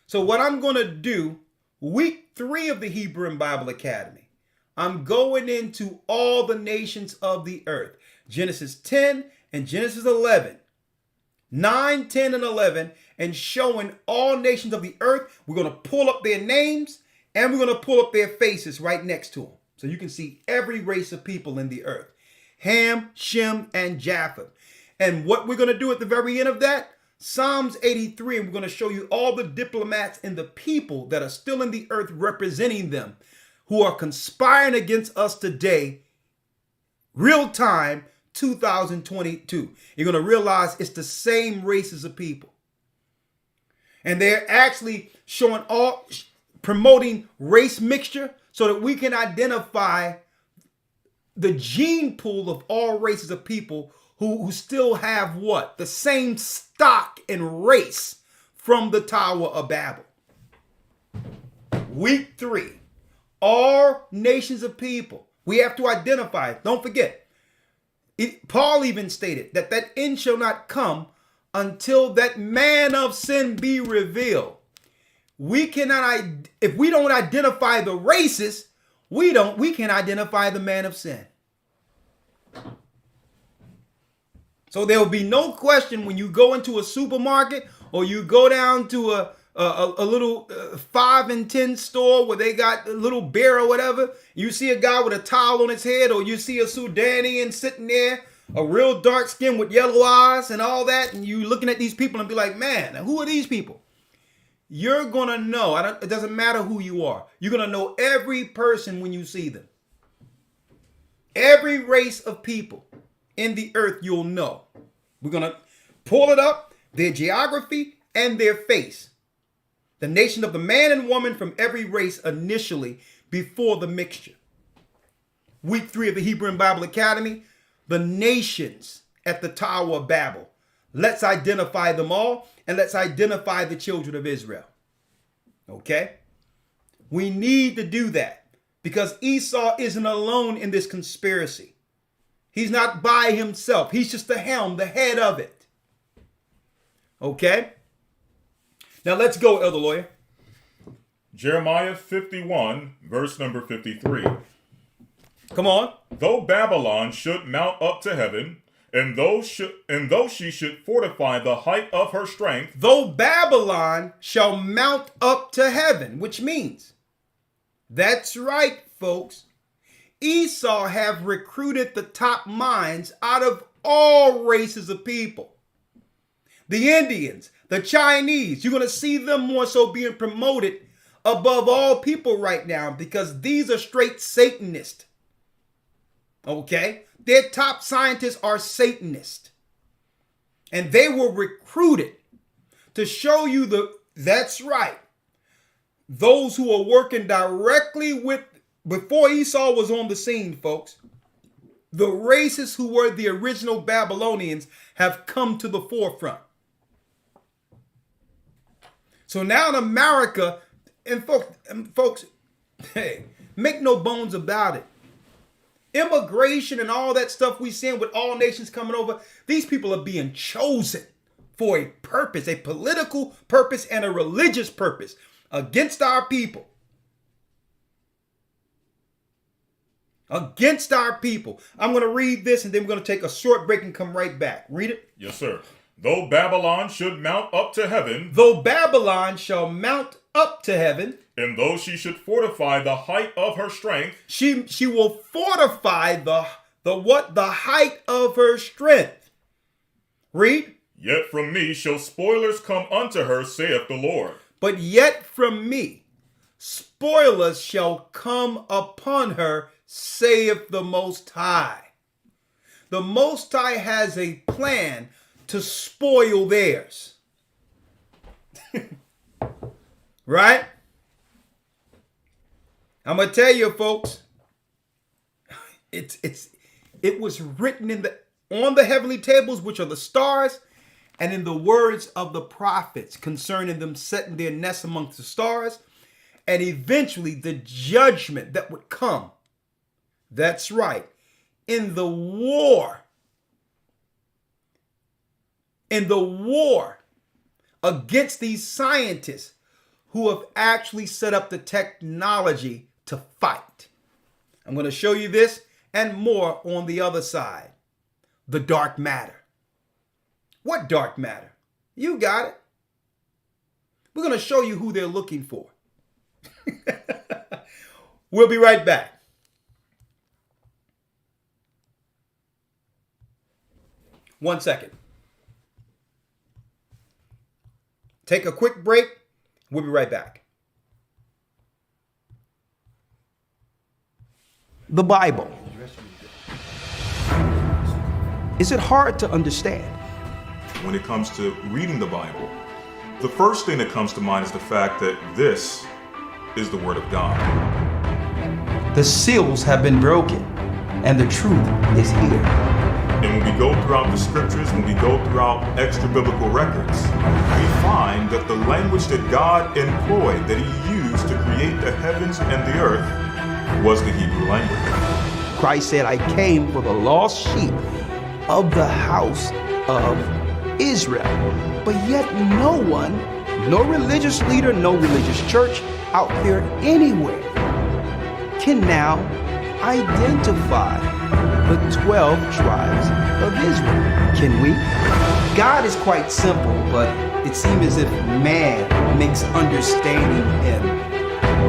So what I'm going to do, week 3 of the Hebrew and Bible Academy, I'm going into all the nations of the earth. Genesis 10 and Genesis 11. 9, 10, and 11, and showing all nations of the earth. We're going to pull up their names, and we're going to pull up their faces right next to them. So you can see every race of people in the earth. Ham, Shem, and Japheth. And what we're going to do at the very end of that, Psalms 83, and we're going to show you all the diplomats and the people that are still in the earth representing them, who are conspiring against us today, real time, 2022. You're going to realize it's the same races of people. And they're actually promoting race mixture so that we can identify the gene pool of all races of people who still have what? The same stock and race from the Tower of Babel. Week 3. All nations of people. We have to identify it. Don't forget. Paul even stated that end shall not come until that man of sin be revealed. We cannot, if we don't identify the races, we can identify the man of sin. So there will be no question when you go into a supermarket or you go down to a little 5 and 10 store where they got a little beer or whatever. You see a guy with a towel on his head, or you see a Sudanian sitting there, a real dark skin with yellow eyes and all that. And you looking at these people and be like, man, who are these people? you're going to know. It doesn't matter who you are. You're going to know every person when you see them. Every race of people in the earth you'll know. We're going to pull it up, their geography and their face. The nation of the man and woman from every race initially before the mixture. Week 3 of the Hebrew and Bible Academy, the nations at the Tower of Babel. Let's identify them all and let's identify the children of Israel. Okay? We need to do that because Esau isn't alone in this conspiracy. He's not by himself. He's just the helm, the head of it. Okay? Now let's go, Elder Lawyer. Jeremiah 51, verse number 53. Come on. Though Babylon should mount up to heaven, and though she should fortify the height of her strength, Though Babylon shall mount up to heaven, which means, that's right, folks. Esau have recruited the top minds out of all races of people. The Indians, the Chinese, you're going to see them more so being promoted above all people right now because these are straight Satanists. Okay? Their top scientists are Satanists. And they were recruited to show you that's right. Those who are working directly with, before Esau was on the scene, folks, the races who were the original Babylonians have come to the forefront. So now in America, and folks, hey, make no bones about it. Immigration and all that stuff we seeing with all nations coming over, these people are being chosen for a purpose, a political purpose and a religious purpose against our people. Against our people. I'm going to read this and then we're going to take a short break and come right back. Read it. yes, sir. Though Babylon should mount up to heaven, Though Babylon shall mount up to heaven, and though she should fortify the height of her strength, she will fortify the height of her strength. Read. yet from me shall spoilers come unto her, saith the Lord. But yet from me spoilers shall come upon her, saith the Most High. The Most High has a plan to spoil theirs. Right? I'm going to tell you, folks, it was written on the heavenly tables, which are the stars, and in the words of the prophets concerning them setting their nests amongst the stars, and eventually the judgment that would come. That's right. In the war against these scientists who have actually set up the technology to fight. I'm going to show you this and more on the other side. The dark matter. What dark matter? You got it. We're going to show you who they're looking for. We'll be right back. One second. Take a quick break. We'll be right back. The Bible. Is it hard to understand? When it comes to reading the Bible, the first thing that comes to mind is the fact that this is the Word of God. The seals have been broken, and the truth is here. And when we go throughout the scriptures, when we go throughout extra biblical records, we find that the language that God employed, that He used to create the heavens and the earth, was the Hebrew language. Christ said, I came for the lost sheep of the house of Israel. But yet no one, no religious leader, no religious church out there anywhere can now identify the 12 tribes of Israel. Can we? God is quite simple, but it seems as if man makes understanding Him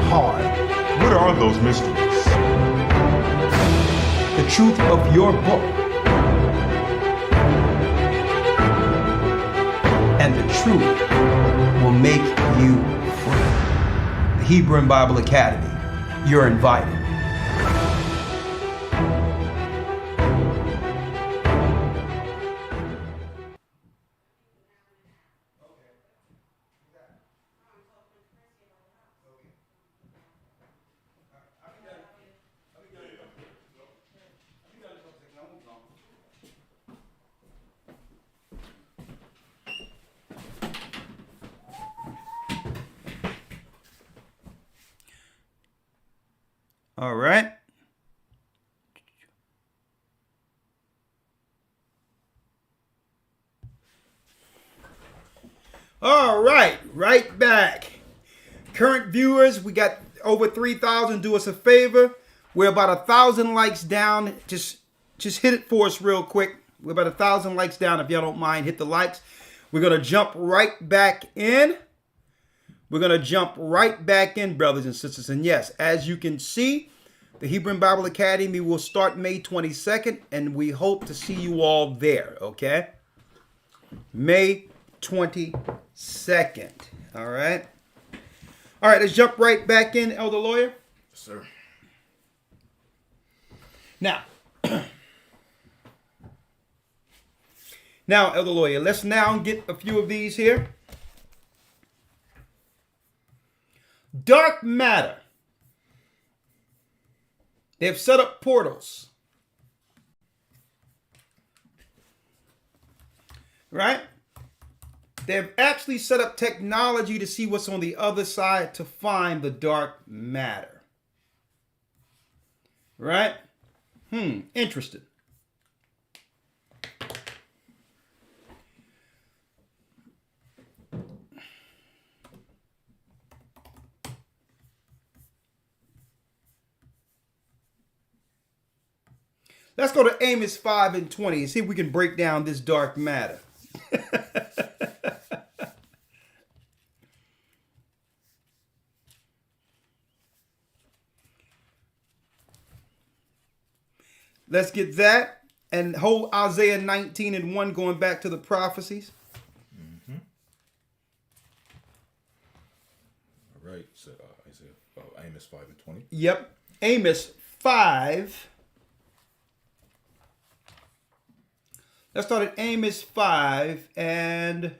hard. What are those mysteries? The truth of your book and the truth will make you free. The Hebrew and Bible Academy. You're invited. All right. All right, right back. Current viewers, we got over 3,000. Do us a favor. We're about 1,000 likes down. Just hit it for us real quick. We're about 1,000 likes down. If y'all don't mind, hit the likes. We're gonna jump right back in. We're going to jump right back in, brothers and sisters. And yes, as you can see, the Hebrew and Bible Academy will start May 22nd, and we hope to see you all there, okay? May 22nd, all right? All right, let's jump right back in, Elder Lawyer. Yes, sir. Now, Elder Lawyer, let's now get a few of these here. Dark matter. They've set up portals. Right? They've actually set up technology to see what's on the other side to find the dark matter. Right? Interesting. Let's go to Amos 5:20 and see if we can break down this dark matter. Let's get that and hold Isaiah 19:1 going back to the prophecies. All right. So Isaiah, Amos 5:20. Yep. Amos 5. Let's start at Amos 5 and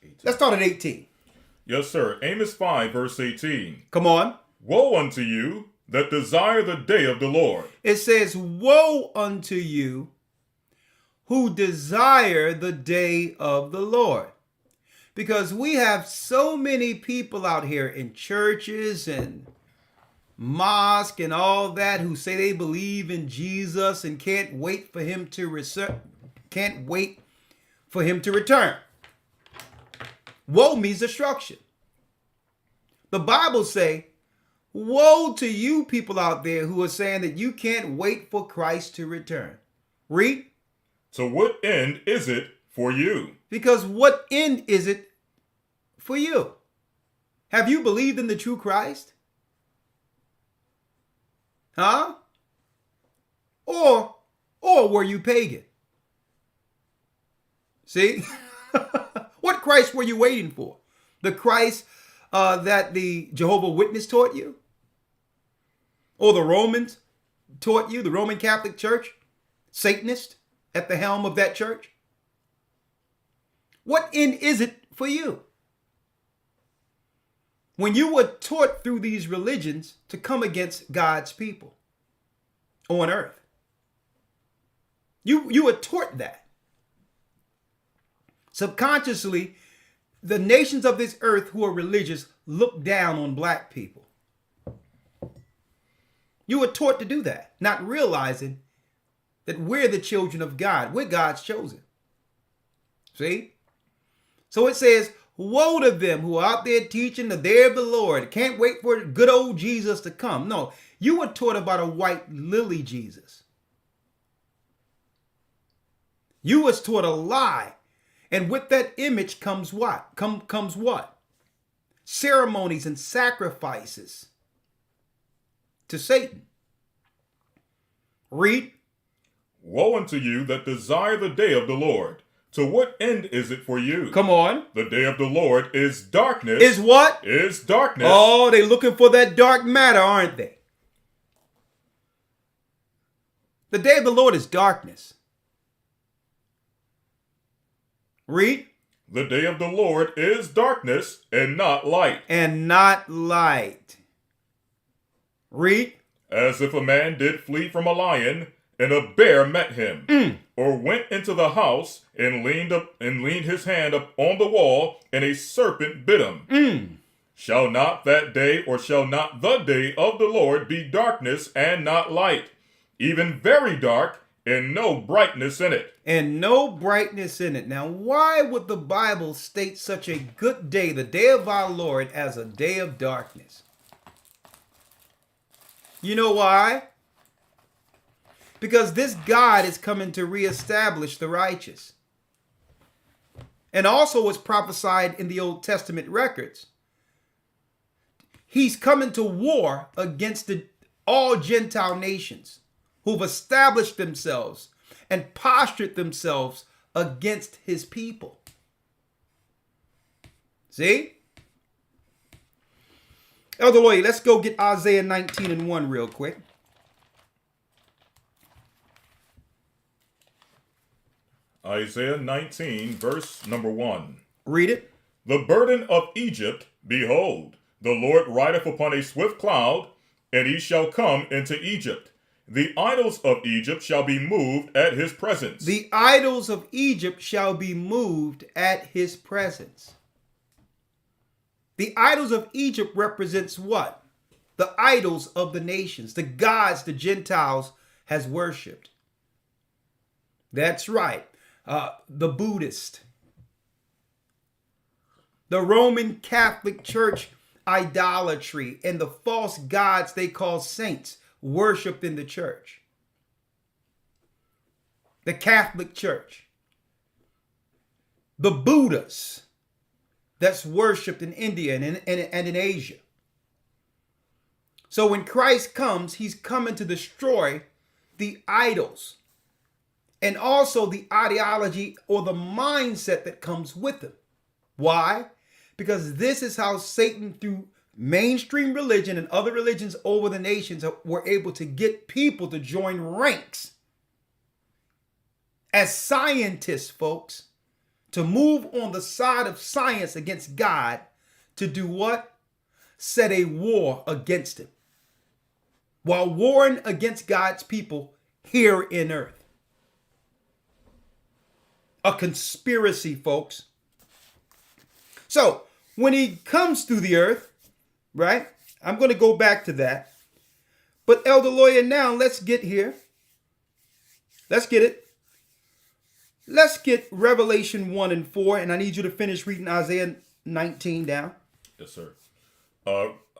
18. let's start at 18. Yes, sir. Amos 5, verse 18. Come on. Woe unto you that desire the day of the Lord. It says, woe unto you who desire the day of the Lord. Because we have so many people out here in churches and mosque and all that who say they believe in Jesus and can't wait for him to return. Woe means destruction. The Bible say, woe to you people out there who are saying that you can't wait for Christ to return. Read. To what end is it for you? Because what end is it for you? Have you believed in the true Christ? Huh? Or were you pagan? See? What Christ were you waiting for? The Christ that the Jehovah Witness taught you? Or the Romans taught you? The Roman Catholic Church? Satanist at the helm of that church? What end is it for you? When you were taught through these religions to come against God's people on earth. You were taught that. Subconsciously, the nations of this earth who are religious look down on black people. You were taught to do that, not realizing that we're the children of God. We're God's chosen. See? So it says, woe to them who are out there teaching the day of the Lord. Can't wait for good old Jesus to come. No, you were taught about a white lily Jesus. You was taught a lie. And with that image comes what? Comes what? Ceremonies and sacrifices to Satan. Read. Woe unto you that desire the day of the Lord. To what end is it for you? Come on. The day of the Lord is darkness. Is what? Is darkness. Oh, they looking for that dark matter, aren't they? The day of the Lord is darkness. Read. The day of the Lord is darkness and not light. And not light. Read. As if a man did flee from a lion, and a bear met him, or went into the house and leaned his hand up on the wall, and a serpent bit him. Shall not that day, or shall not the day of the Lord be darkness and not light, even very dark, and no brightness in it? And no brightness in it. Now, why would the Bible state such a good day, the day of our Lord, as a day of darkness? You know why? Because this God is coming to reestablish the righteous. And also was prophesied in the Old Testament records. He's coming to war against all Gentile nations who've established themselves and postured themselves against his people. See? Elder Lawyer, let's go get Isaiah 19:1 real quick. Isaiah 19, verse number 1. Read it. The burden of Egypt, behold, the Lord rideth upon a swift cloud, and he shall come into Egypt. The idols of Egypt shall be moved at his presence. The idols of Egypt shall be moved at his presence. The idols of Egypt represents what? The idols of the nations, the gods the Gentiles has worshipped. That's right. The Buddhist, the Roman Catholic Church idolatry, and the false gods they call saints worshipped in the church. The Catholic Church. The Buddhas that's worshipped in India and in Asia. So when Christ comes, he's coming to destroy the idols and also the ideology or the mindset that comes with them. Why? Because this is how Satan, through mainstream religion and other religions over the nations, were able to get people to join ranks as scientists, folks, to move on the side of science against God, to do what? Set a war against him, while warring against God's people here in earth. A conspiracy, folks. So, when he comes through the earth, right? I'm going to go back to that. But Elder Lawyer, now let's get here. Let's get it. Let's get Revelation 1 and 4, and I need you to finish reading Isaiah 19 down. Yes, sir.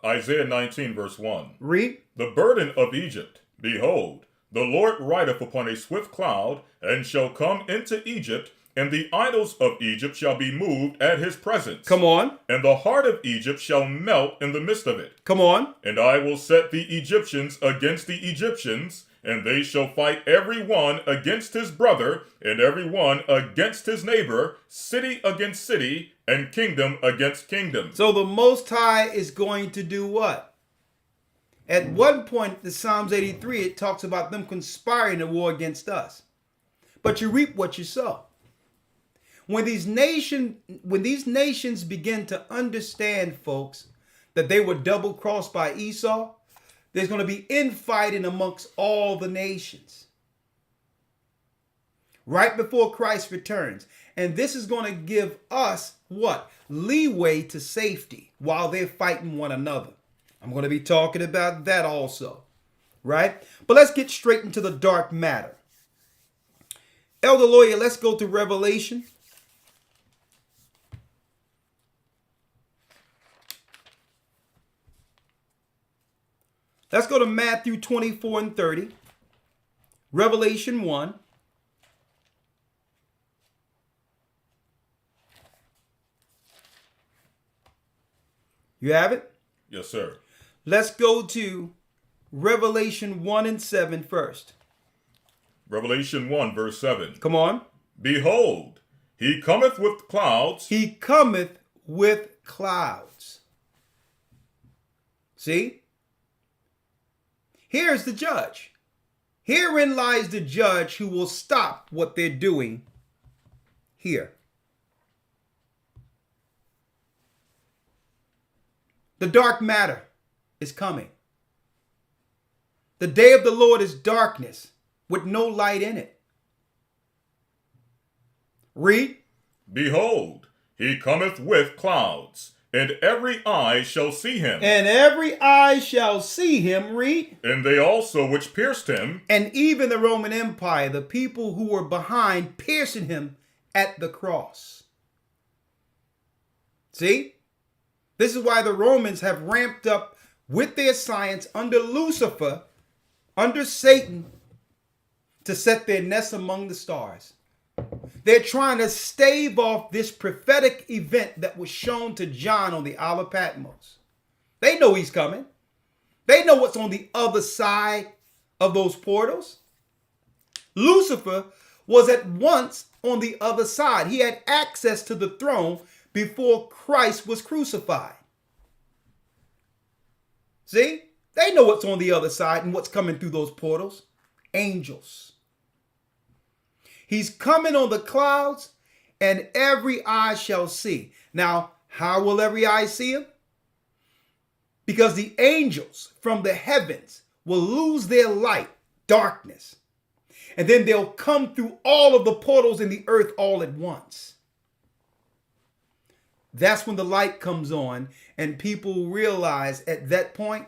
Isaiah 19, verse 1. Read. The burden of Egypt, behold, the Lord rideth upon a swift cloud, and shall come into Egypt, and the idols of Egypt shall be moved at his presence. Come on. And the heart of Egypt shall melt in the midst of it. Come on. And I will set the Egyptians against the Egyptians, and they shall fight every one against his brother, and every one against his neighbor, city against city, and kingdom against kingdom. So the Most High is going to do what? At one point, the Psalms 83, it talks about them conspiring a war against us. But you reap what you sow. When these nations begin to understand, folks, that they were double-crossed by Esau, there's going to be infighting amongst all the nations right before Christ returns. And this is going to give us what? Leeway to safety while they're fighting one another. I'm going to be talking about that also, right? But let's get straight into the dark matter. Elder Lawyer, let's go to Revelation. Let's go to Matthew 24 and 30. Revelation 1. You have it? Yes, sir. Let's go to Revelation 1 and 7 first. Revelation 1, verse 7. Come on. Behold, He cometh with clouds. He cometh with clouds. See? Here's the judge. Herein lies the judge who will stop what they're doing here. The dark matter is coming. The day of the Lord is darkness with no light in it. Read. Behold, he cometh with clouds, and every eye shall see him. And every eye shall see him. Read. And they also which pierced him. And even the Roman Empire, the people who were behind, piercing him at the cross. See? This is why the Romans have ramped up with their science under Lucifer, under Satan, to set their nests among the stars. They're trying to stave off this prophetic event that was shown to John on the Isle of Patmos. They know he's coming. They know what's on the other side of those portals. Lucifer was at once on the other side. He had access to the throne before Christ was crucified. See? They know what's on the other side and what's coming through those portals. Angels. He's coming on the clouds, and every eye shall see. Now, how will every eye see him? Because the angels from the heavens will lose their light, darkness, and then they'll come through all of the portals in the earth all at once. That's when the light comes on, and people realize at that point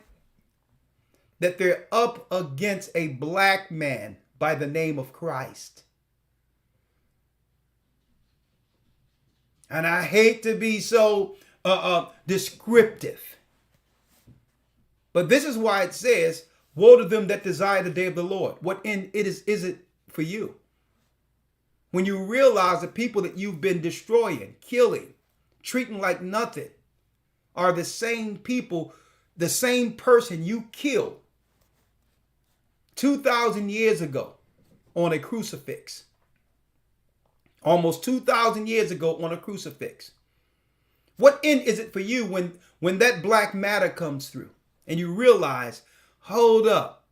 that they're up against a black man by the name of Christ. And I hate to be so descriptive, but this is why it says, woe to them that desire the day of the Lord. What end is it for you? When you realize the people that you've been destroying, killing, treating like nothing are the same people, the same person you killed 2,000 years ago on a crucifix. Almost 2,000 years ago on a crucifix. What end is it for you when that black matter comes through and you realize, hold up,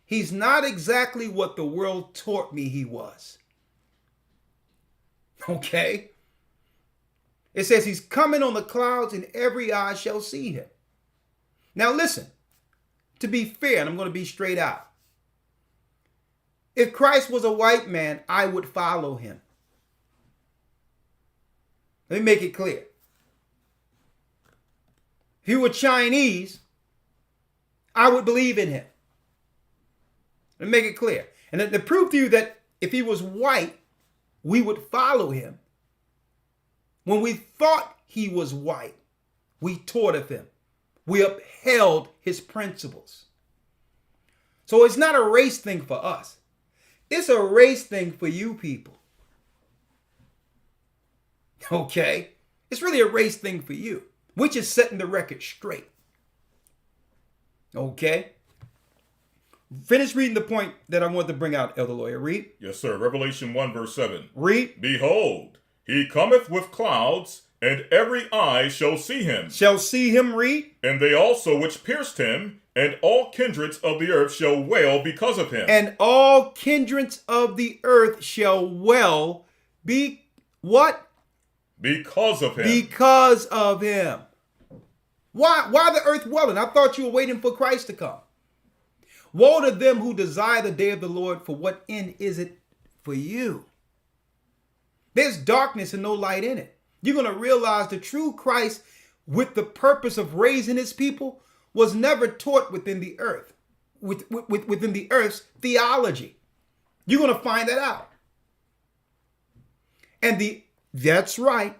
he's not exactly what the world taught me he was. Okay? It says he's coming on the clouds and every eye shall see him. Now listen, to be fair, and I'm going to be straight out. If Christ was a white man, I would follow him. Let me make it clear. If he were Chinese, I would believe in him. Let me make it clear. And to prove to you that if he was white, we would follow him. When we thought he was white, we taught of him. We upheld his principles. So it's not a race thing for us. It's a race thing for you people. Okay? It's really a race thing for you. We're just setting the record straight. Okay? Finish reading the point that I want to bring out, Elder Lawyer. Read. Yes, sir. Revelation 1 verse 7. Read. Behold, he cometh with clouds, and every eye shall see him. Shall see him. Read. And they also which pierced him, and all kindreds of the earth shall wail because of him. And all kindreds of the earth shall wail. Be what? Because of him. Because of him. Why the earth wailing? I thought you were waiting for Christ to come. Woe to them who desire the day of the Lord, for what end is it for you? There's darkness and no light in it. You're going to realize the true Christ, with the purpose of raising his people, was never taught within the earth, within the earth's theology. You're going to find that out. And that's right.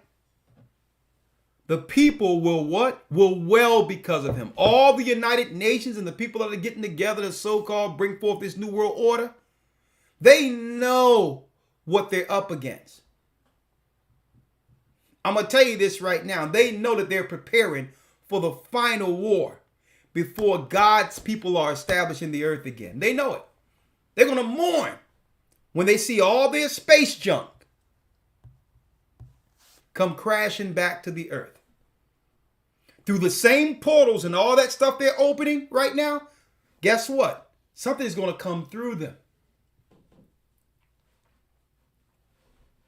The people will what? Will wail because of him. All the United Nations and the people that are getting together to so-called bring forth this new world order, they know what they're up against. I'm going to tell you this right now. They know that they're preparing for the final war before God's people are established in the earth again. They know it. They're going to mourn when they see all their space junk come crashing back to the earth. Through the same portals and all that stuff they're opening right now, guess what? Something's going to come through them.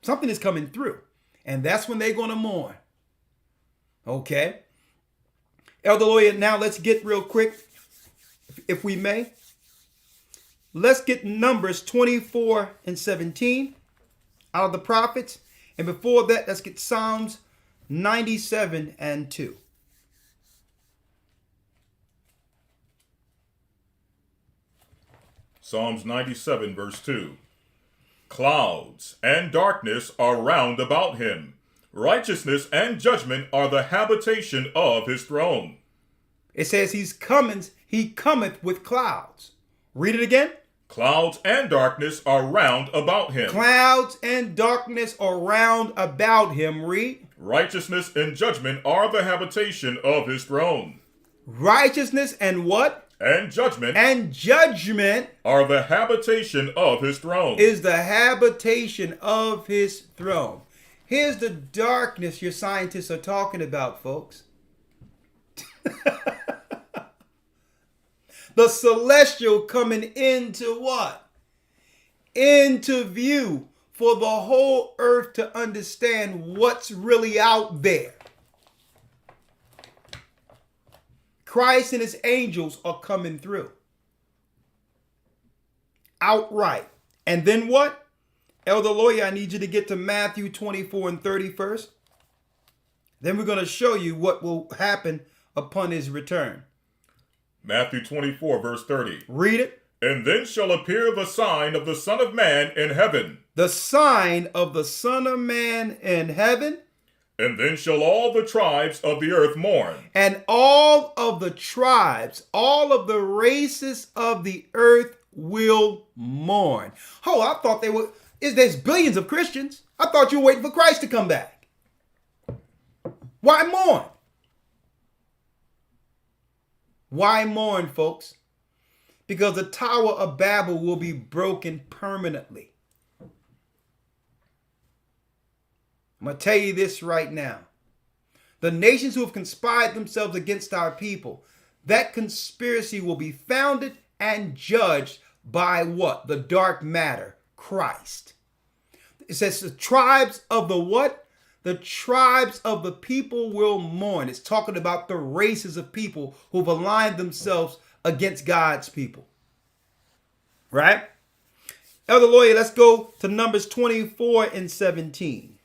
Something is coming through. And that's when they're going to mourn. Okay? Elder Lawyer, now let's get real quick, if we may. Let's get Numbers 24 and 17 out of the prophets. And before that, let's get Psalms 97 and 2. Psalms 97, verse 2. Clouds and darkness are round about him. Righteousness and judgment are the habitation of his throne. It says he cometh with clouds. Read it again. Clouds and darkness are round about him. Clouds and darkness are round about him. Read. Righteousness and judgment are the habitation of his throne. Righteousness and what? And judgment. And judgment are the habitation of his throne. Is the habitation of his throne. Here's the darkness your scientists are talking about, folks. The celestial coming into what? Into view for the whole earth to understand what's really out there. Christ and his angels are coming through. Outright. And then what? Elder Lawyer, I need you to get to Matthew 24 and 30 first. Then we're going to show you what will happen upon his return. Matthew 24, verse 30. Read it. And then shall appear the sign of the Son of Man in heaven. The sign of the Son of Man in heaven. And then shall all the tribes of the earth mourn. And all of the tribes, all of the races of the earth will mourn. Oh, I thought there's billions of Christians. I thought you were waiting for Christ to come back. Why mourn? Why mourn, folks? Because the Tower of Babel will be broken permanently. I'm going to tell you this right now. The nations who have conspired themselves against our people, that conspiracy will be founded and judged by what? The dark matter, Christ. It says the tribes of the what? The tribes of the people will mourn. It's talking about the races of people who've aligned themselves against God's people. Right? Elder Lawyer, let's go to Numbers 24 and 17.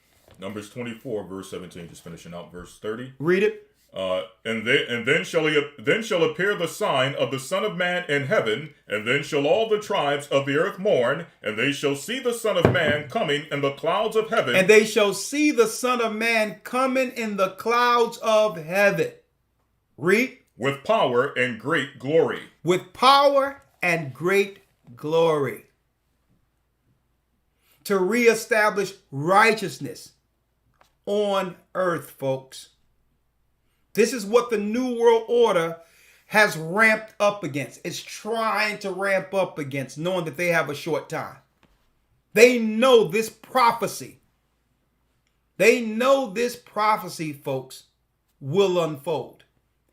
Numbers 24, verse 17, just finishing out verse 30. Read it. And then shall appear the sign of the Son of Man in heaven, and then shall all the tribes of the earth mourn, and they shall see the Son of Man coming in the clouds of heaven. And they shall see the Son of Man coming in the clouds of heaven. Read. With power and great glory. With power and great glory. To reestablish righteousness on earth, folks. This is what the New World Order has ramped up against. It's trying to ramp up against, knowing that they have a short time. They know this prophecy. They know this prophecy, folks, will unfold.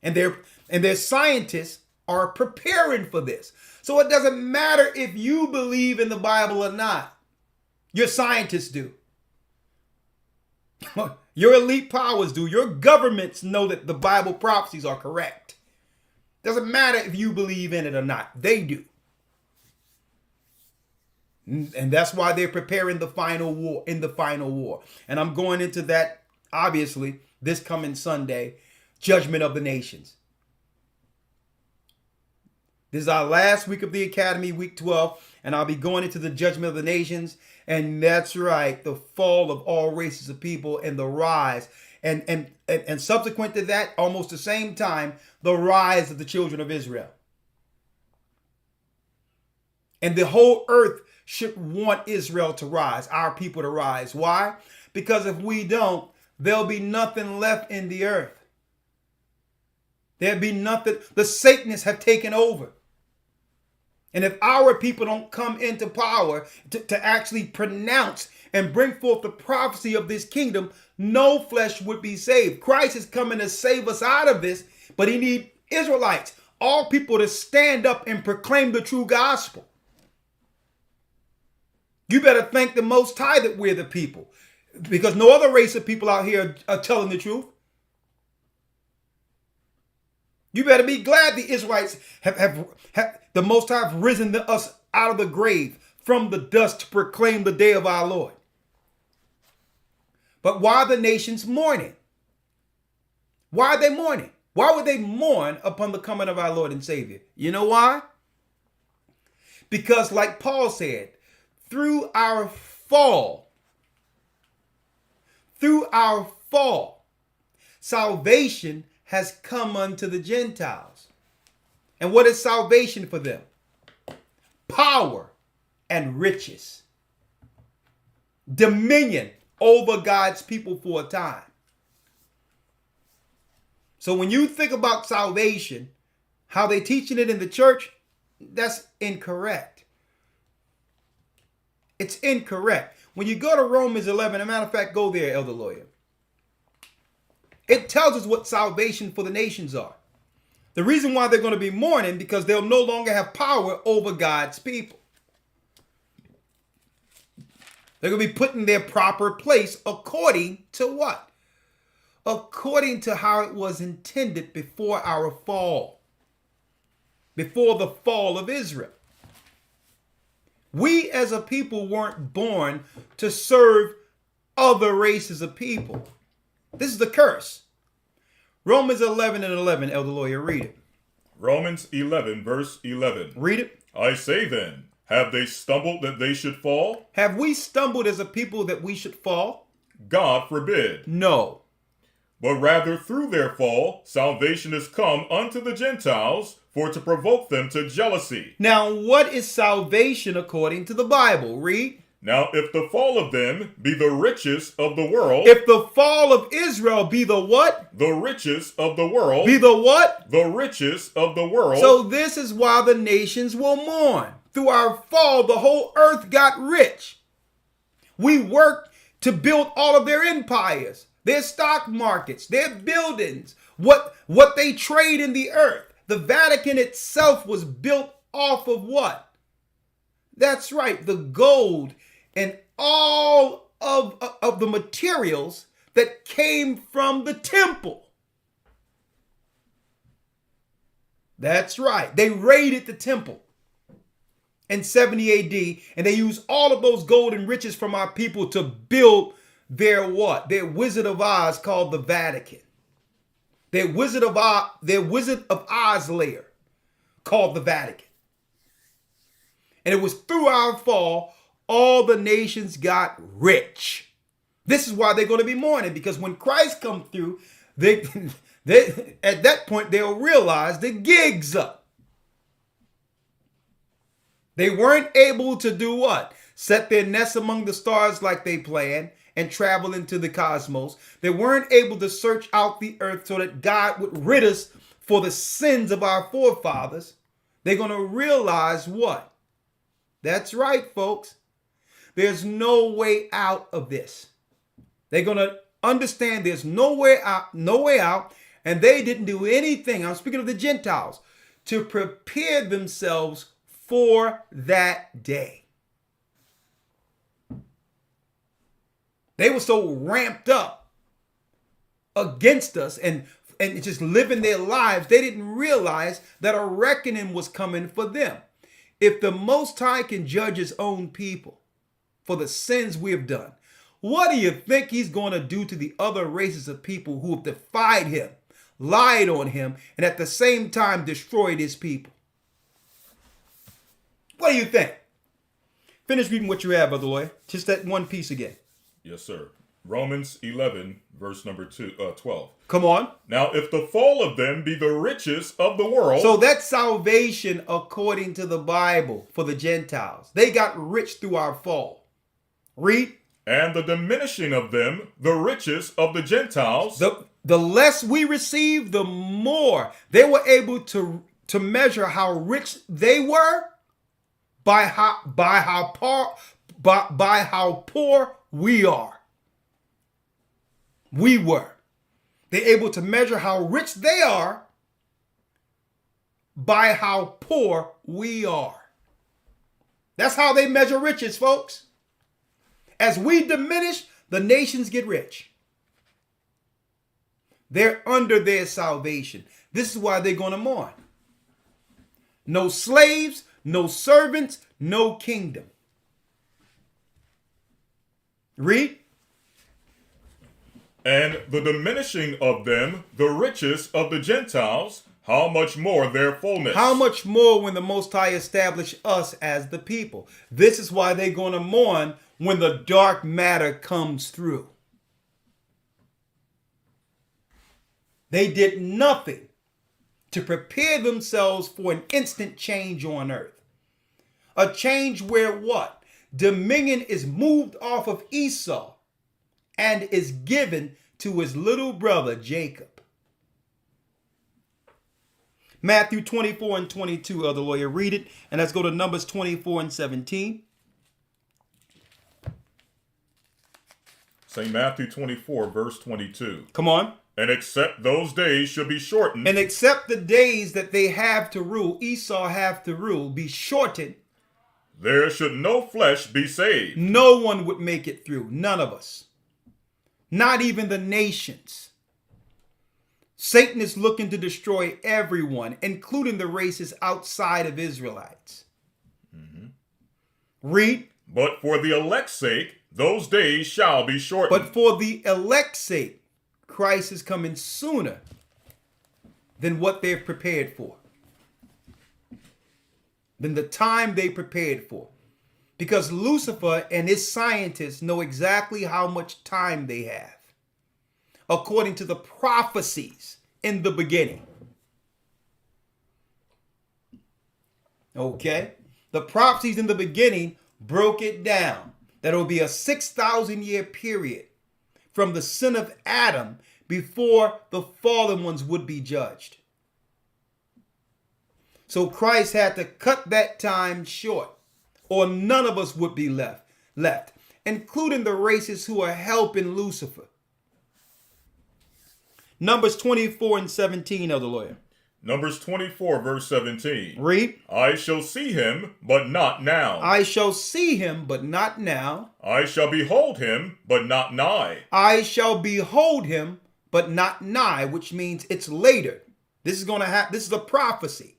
And their scientists are preparing for this. So it doesn't matter if you believe in the Bible or not. Your scientists do. Your elite powers do. Your governments know that the Bible prophecies are correct. Doesn't matter if you believe in it or not. They do. And that's why they're preparing the final war, in the final war. And I'm going into that, obviously, this coming Sunday, Judgment of the Nations. This is our last week of the Academy, week 12, and I'll be going into the Judgment of the Nations. And that's right, the fall of all races of people and the rise. And subsequent to that, almost the same time, the rise of the children of Israel. And the whole earth should want Israel to rise, our people to rise. Why? Because if we don't, there'll be nothing left in the earth. There'll be nothing. The Satanists have taken over. And if our people don't come into power to actually pronounce and bring forth the prophecy of this kingdom, no flesh would be saved. Christ is coming to save us out of this, but he needs Israelites, all people to stand up and proclaim the true gospel. You better thank the Most High that we're the people, because no other race of people out here are telling the truth. You better be glad the Israelites have the Most High have risen us out of the grave from the dust to proclaim the day of our Lord. But why are the nations mourning? Why are they mourning? Why would they mourn upon the coming of our Lord and Savior? You know why? Because like Paul said, through our fall, salvation has come unto the Gentiles. And what is salvation for them? Power and riches. Dominion over God's people for a time. So when you think about salvation, how they teaching it in the church, that's incorrect. It's incorrect. When you go to Romans 11, as a matter of fact, go there, Elder Lawyer. It tells us what salvation for the nations are. The reason why they're going to be mourning, because they'll no longer have power over God's people. They're going to be put in their proper place according to what? According to how it was intended before our fall. Before the fall of Israel. We as a people weren't born to serve other races of people. This is the curse. Romans 11 and 11, Elder Lawyer, read it. Romans 11, verse 11. Read it. I say then, have they stumbled that they should fall? Have we stumbled as a people that we should fall? God forbid. No. But rather through their fall, salvation is come unto the Gentiles, for to provoke them to jealousy. Now, what is salvation according to the Bible? Read. Now, if the fall of them be the riches of the world, If the fall of Israel be the what? the riches of the world, Be the what? the riches of the world, So this is why the nations will mourn. Through our fall, the whole earth got rich. We worked to build all of their empires, their stock markets, their buildings, what they trade in the earth. The Vatican itself was built off of what? That's right, the gold and all of the materials that came from the temple. That's right. They raided the temple in 70 AD, and they used all of those gold and riches from our people to build their what? Their Wizard of Oz called the Vatican. Their Wizard of Oz lair called the Vatican. And it was through our fall, all the nations got rich. This is why they're going to be mourning, because when Christ comes through, they at that point, they'll realize the gig's up. They weren't able to do what? Set their nests among the stars like they planned and travel into the cosmos. They weren't able to search out the earth so that God would rid us for the sins of our forefathers. They're going to realize what? That's right, folks. There's no way out of this. They're going to understand there's no way out, and they didn't do anything, I'm speaking of the Gentiles, to prepare themselves for that day. They were so ramped up against us and just living their lives, they didn't realize that a reckoning was coming for them. If the Most High can judge his own people for the sins we have done, what do you think he's going to do to the other races of people who have defied him, lied on him, and at the same time destroyed his people? What do you think? Finish reading what you have, Brother Lawyer. Just that one piece again. Yes, sir. Romans 11, verse number 12. Come on. Now, if the fall of them be the riches of the world. So that's salvation according to the Bible for the Gentiles. They got rich through our fall. Read. And the diminishing of them, the riches of the Gentiles. The less we receive, the more they were able to measure how rich they were by how poor we are. We were. They're able to measure how rich they are by how poor we are. That's how they measure riches, folks. As we diminish, the nations get rich. They're under their salvation. This is why they're going to mourn. No slaves, no servants, no kingdom. Read. And the diminishing of them, the riches of the Gentiles, how much more their fullness? How much more when the Most High established us as the people? This is why they're going to mourn when the dark matter comes through. They did nothing to prepare themselves for an instant change on earth. A change where what? Dominion is moved off of Esau and is given to his little brother Jacob. Matthew 24 and 22, Elder Lawyer, read it. And let's go to Numbers 24 and 17. St. Matthew 24, verse 22. Come on. And except those days should be shortened. And except the days that they have to rule, Esau have to rule, be shortened. There should no flesh be saved. No one would make it through. None of us. Not even the nations. Satan is looking to destroy everyone, including the races outside of Israelites. Read. But for the elect's sake, those days shall be shortened. But for the elect's sake, Christ is coming sooner than what they've prepared for. Than the time they prepared for. Because Lucifer and his scientists know exactly how much time they have, according to the prophecies in the beginning. Okay? The prophecies in the beginning broke it down that it will be a 6,000 year period from the sin of Adam before the fallen ones would be judged. So Christ had to cut that time short, or none of us would be left, including the races who are helping Lucifer. Numbers 24 and 17, Elder Lawyer. Numbers 24, verse 17. Read. I shall see him, but not now. I shall see him, but not now. I shall behold him, but not nigh. I shall behold him, but not nigh, which means it's later. This is going to happen. This is a prophecy.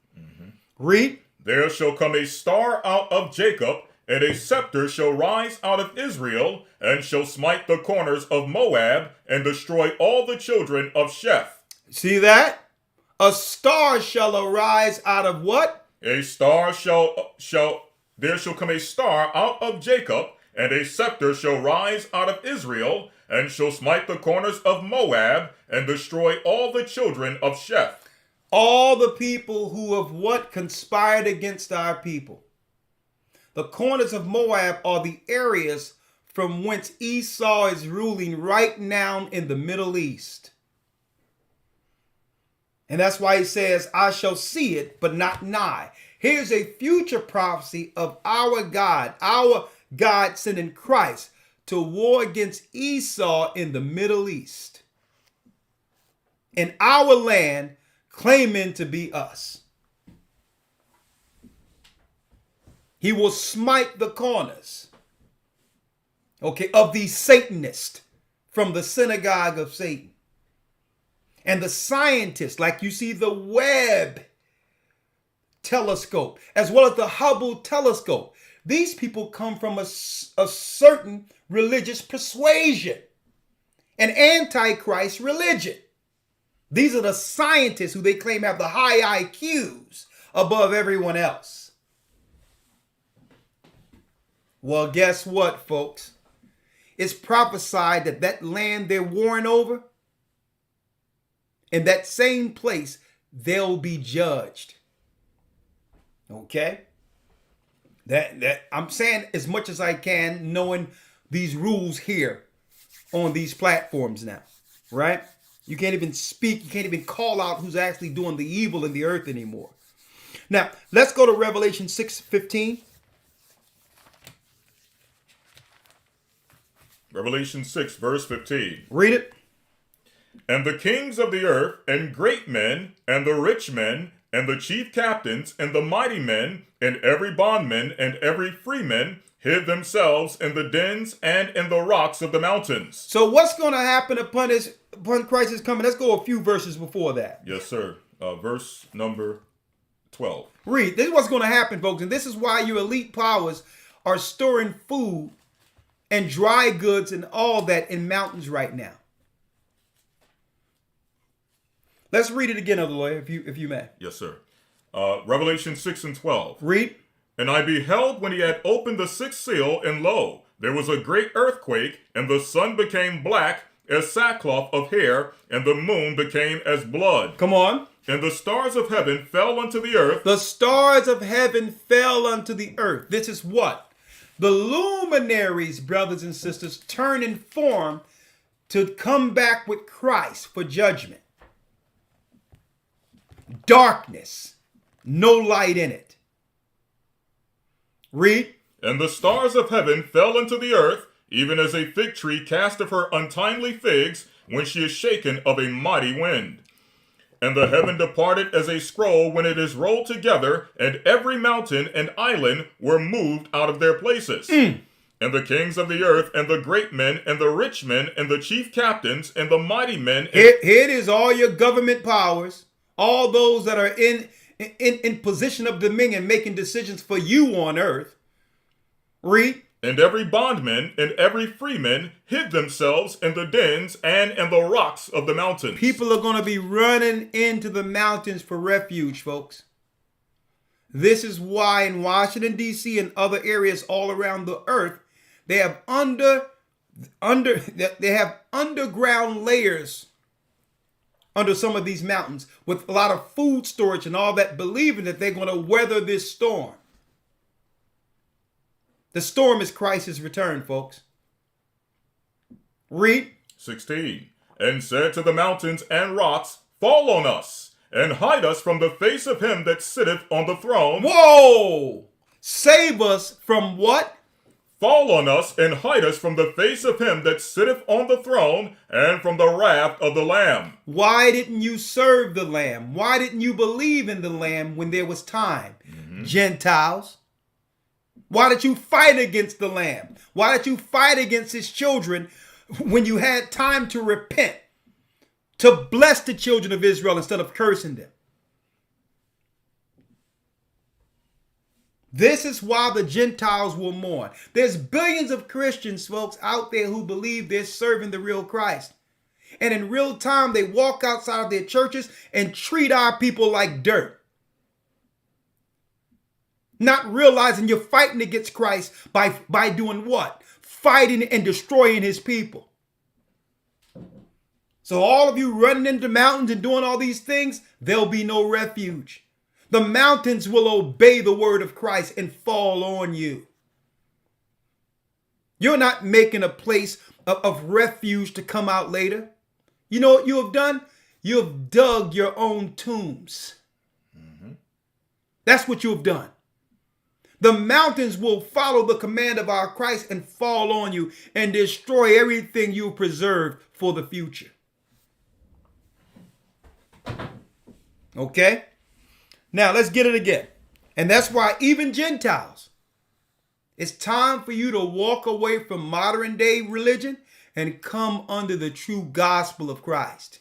Read. There shall come a star out of Jacob, and a scepter shall rise out of Israel, and shall smite the corners of Moab, and destroy all the children of Sheth. See that? A star shall arise out of what? There shall come a star out of Jacob, and a scepter shall rise out of Israel, and shall smite the corners of Moab, and destroy all the children of Sheth. All the people who have what? Conspired against our people. The corners of Moab are the areas from whence Esau is ruling right now in the Middle East. And that's why he says, I shall see it, but not nigh. Here's a future prophecy of our God sending Christ to war against Esau in the Middle East. In our land, claiming to be us. He will smite the corners, of these Satanists from the synagogue of Satan. And the scientists, like you see the Webb telescope, as well as the Hubble telescope. These people come from a certain religious persuasion, an antichrist religion. These are the scientists who they claim have the high IQs above everyone else. Well, guess what, folks? It's prophesied that that land they're warring over, in that same place, they'll be judged. Okay? That I'm saying as much as I can, knowing these rules here on these platforms now, right? You can't even speak, you can't even call out who's actually doing the evil in the earth anymore. Now, let's go to Revelation 6:15. Revelation 6, verse 15. Read it. And the kings of the earth, and great men, and the rich men, and the chief captains, and the mighty men, and every bondman, and every freeman, hid themselves in the dens and in the rocks of the mountains. So what's going to happen upon Christ's coming? Let's go a few verses before that. Yes, sir. Verse number 12. Read. This is what's going to happen, folks. And this is why your elite powers are storing food and dry goods and all that in mountains right now. Let's read it again, Elder Lawyer, if you may. Yes, sir. Revelation 6 and 12. Read. And I beheld when he had opened the sixth seal, and lo, there was a great earthquake, and the sun became black as sackcloth of hair, and the moon became as blood. Come on. And the stars of heaven fell unto the earth. The stars of heaven fell unto the earth. This is what? The luminaries, brothers and sisters, turn in form to come back with Christ for judgment. Darkness, no light in it. Read. And the stars of heaven fell unto the earth, even as a fig tree casteth her untimely figs when she is shaken of a mighty wind. And the heaven departed as a scroll when it is rolled together, and every mountain and island were moved out of their places. And the kings of the earth, and the great men, and the rich men, and the chief captains, and the mighty men. Here it is, all your government powers, all those that are in position of dominion, making decisions for you on earth. Read. And every bondman and every freeman hid themselves in the dens and in the rocks of the mountains. People are going to be running into the mountains for refuge, folks. This is why in Washington, D.C. and other areas all around the earth, they have they have underground layers under some of these mountains with a lot of food storage and all that, believing that they're going to weather this storm. The storm is Christ's return, folks. Read. 16. And said to the mountains and rocks, fall on us, and hide us from the face of him that sitteth on the throne. Whoa! Save us from what? Fall on us, and hide us from the face of him that sitteth on the throne, and from the wrath of the Lamb. Why didn't you serve the Lamb? Why didn't you believe in the Lamb when there was time? Gentiles. Why did you fight against the Lamb? Why did you fight against his children when you had time to repent, to bless the children of Israel instead of cursing them? This is why the Gentiles will mourn. There's billions of Christians, folks, out there who believe they're serving the real Christ. And in real time, they walk outside of their churches and treat our people like dirt. Not realizing you're fighting against Christ by doing what? Fighting and destroying his people. So all of you running into mountains and doing all these things, there'll be no refuge. The mountains will obey the word of Christ and fall on you. You're not making a place of refuge to come out later. You know what you have done? You have dug your own tombs. That's what you have done. The mountains will follow the command of our Christ and fall on you and destroy everything you preserved for the future. Okay? Now let's get it again. And that's why even Gentiles, it's time for you to walk away from modern day religion and come under the true gospel of Christ.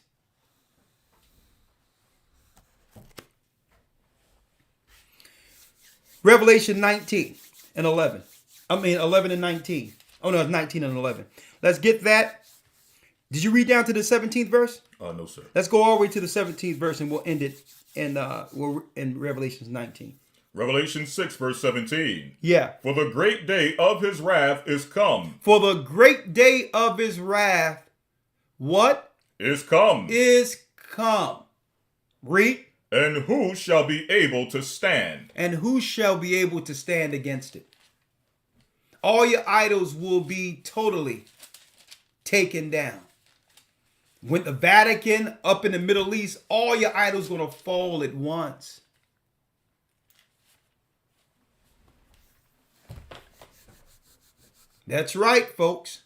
Revelation 19 and 11. 11 and 19. Oh, no, it's 19 and 11. Let's get that. Did you read down to the 17th verse? No, sir. Let's go all the way to the 17th verse and we'll end it in Revelation 19. Revelation 6, verse 17. Yeah. For the great day of his wrath is come. For the great day of his wrath, what? Is come. Is come. Read. And who shall be able to stand? And who shall be able to stand against it? All your idols will be totally taken down. With the Vatican up in the Middle East, all your idols going to fall at once. That's right, folks.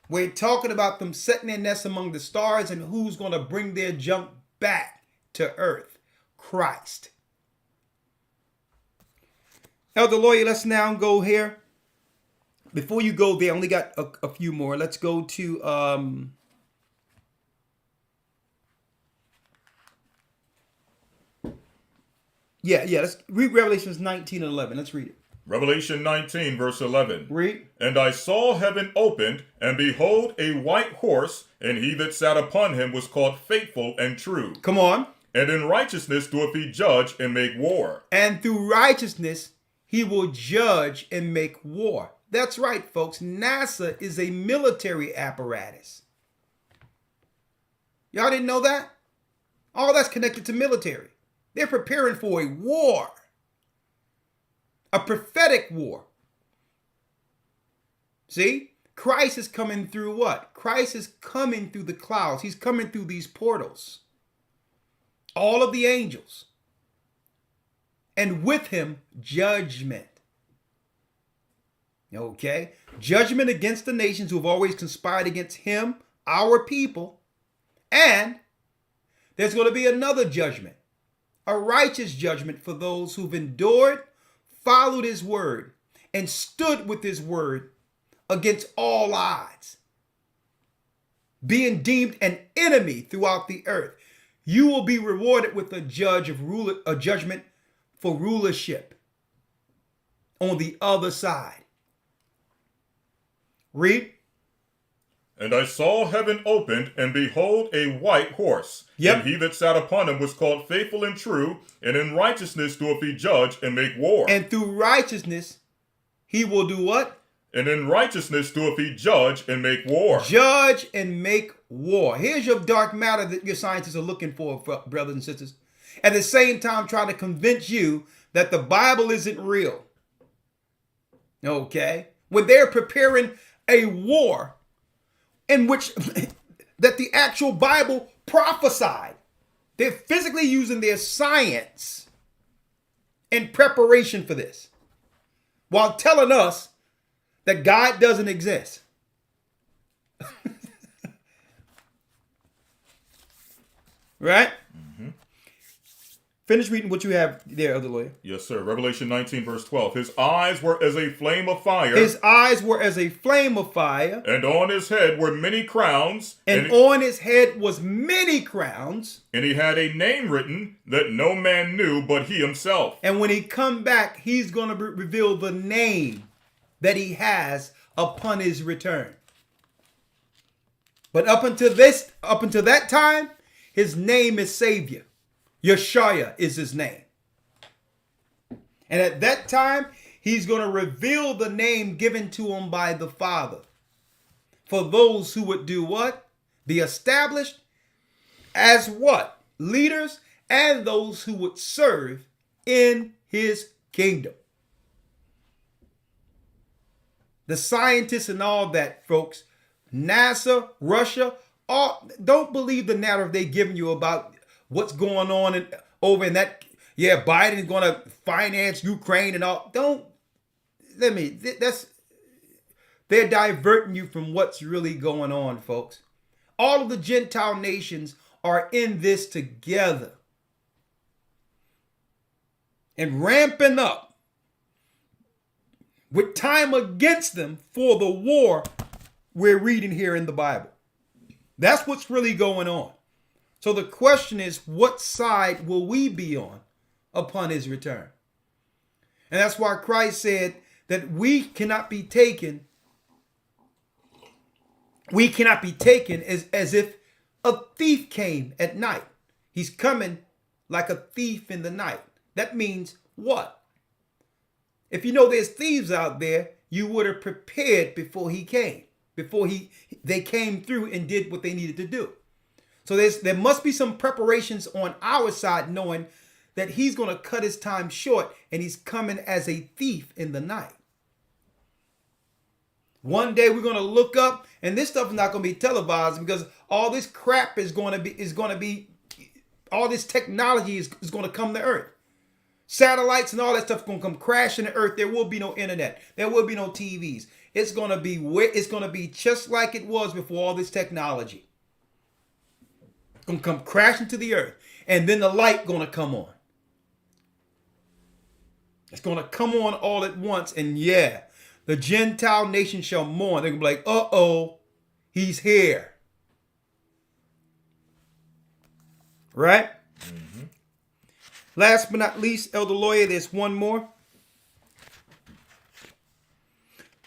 We're talking about them setting their nests among the stars, and who's going to bring their junk back to earth? Christ. Elder Lawyer, let's now go here. Before you go there, I only got a few more. Let's go to let's read Revelations 19:11. Let's read it. Revelation 19, verse 11. Read. And I saw heaven opened, and behold, a white horse, and he that sat upon him was called Faithful and True. Come on. And in righteousness doeth he judge and make war. And through righteousness, he will judge and make war. That's right, folks. NASA is a military apparatus. Y'all didn't know that? All that's connected to military. They're preparing for a war. A prophetic war. See? Christ is coming through what? Christ is coming through the clouds. He's coming through these portals. All of the angels. And with him, judgment. Okay? Judgment against the nations who have always conspired against him, our people. And there's going to be another judgment. A righteous judgment for those who've endured, followed his word, and stood with his word against all odds. Being deemed an enemy throughout the earth. You will be rewarded with a judgment for rulership on the other side. Read. And I saw heaven opened, and behold, a white horse. Yep. And he that sat upon him was called Faithful and True, and in righteousness doeth he judge and make war. And through righteousness, he will do what? And in righteousness doeth he judge and make war. Judge and make war. Here's your dark matter that your scientists are looking for, brothers and sisters. At the same time, trying to convince you that the Bible isn't real. Okay? When they're preparing a war in which that the actual Bible prophesied. They're physically using their science in preparation for this, while telling us that God doesn't exist. Right? Mm-hmm. Finish reading what you have there, Elder Lawyer. Yes, sir. Revelation 19, verse 12. His eyes were as a flame of fire. His eyes were as a flame of fire. And on his head were many crowns. And on his head was many crowns. And he had a name written that no man knew but he himself. And when he come back, he's going to reveal the name that he has upon his return. But up until that time, his name is Savior. Yeshua is his name. And at that time, he's going to reveal the name given to him by the Father. For those who would do what? Be established as what? Leaders, and those who would serve in his kingdom. The scientists and all that, folks, NASA, Russia, don't believe the narrative they're giving you about what's going on over in that. Yeah, Biden is going to finance Ukraine and all. They're diverting you from what's really going on, folks. All of the Gentile nations are in this together and ramping up with time against them for the war we're reading here in the Bible. That's what's really going on. So the question is, what side will we be on upon his return? And that's why Christ said that we cannot be taken as if a thief came at night. He's coming like a thief in the night. That means what? If you know there's thieves out there, you would have prepared before he came, before they came through and did what they needed to do. So there must be some preparations on our side, knowing that he's going to cut his time short and he's coming as a thief in the night. One day we're going to look up, and this stuff is not going to be televised because all this crap is going to be all this technology is going to come to earth. Satellites and all that stuff going to come crashing to earth. There will be no internet. There will be no TVs. It's going to be just like it was before all this technology. It's going to come crashing to the earth. And then the light going to come on. It's going to come on all at once. And yeah, the Gentile nation shall mourn. They're going to be like, uh-oh, he's here. Right? Mm-hmm. Last but not least, Elder Lawyer, there's one more.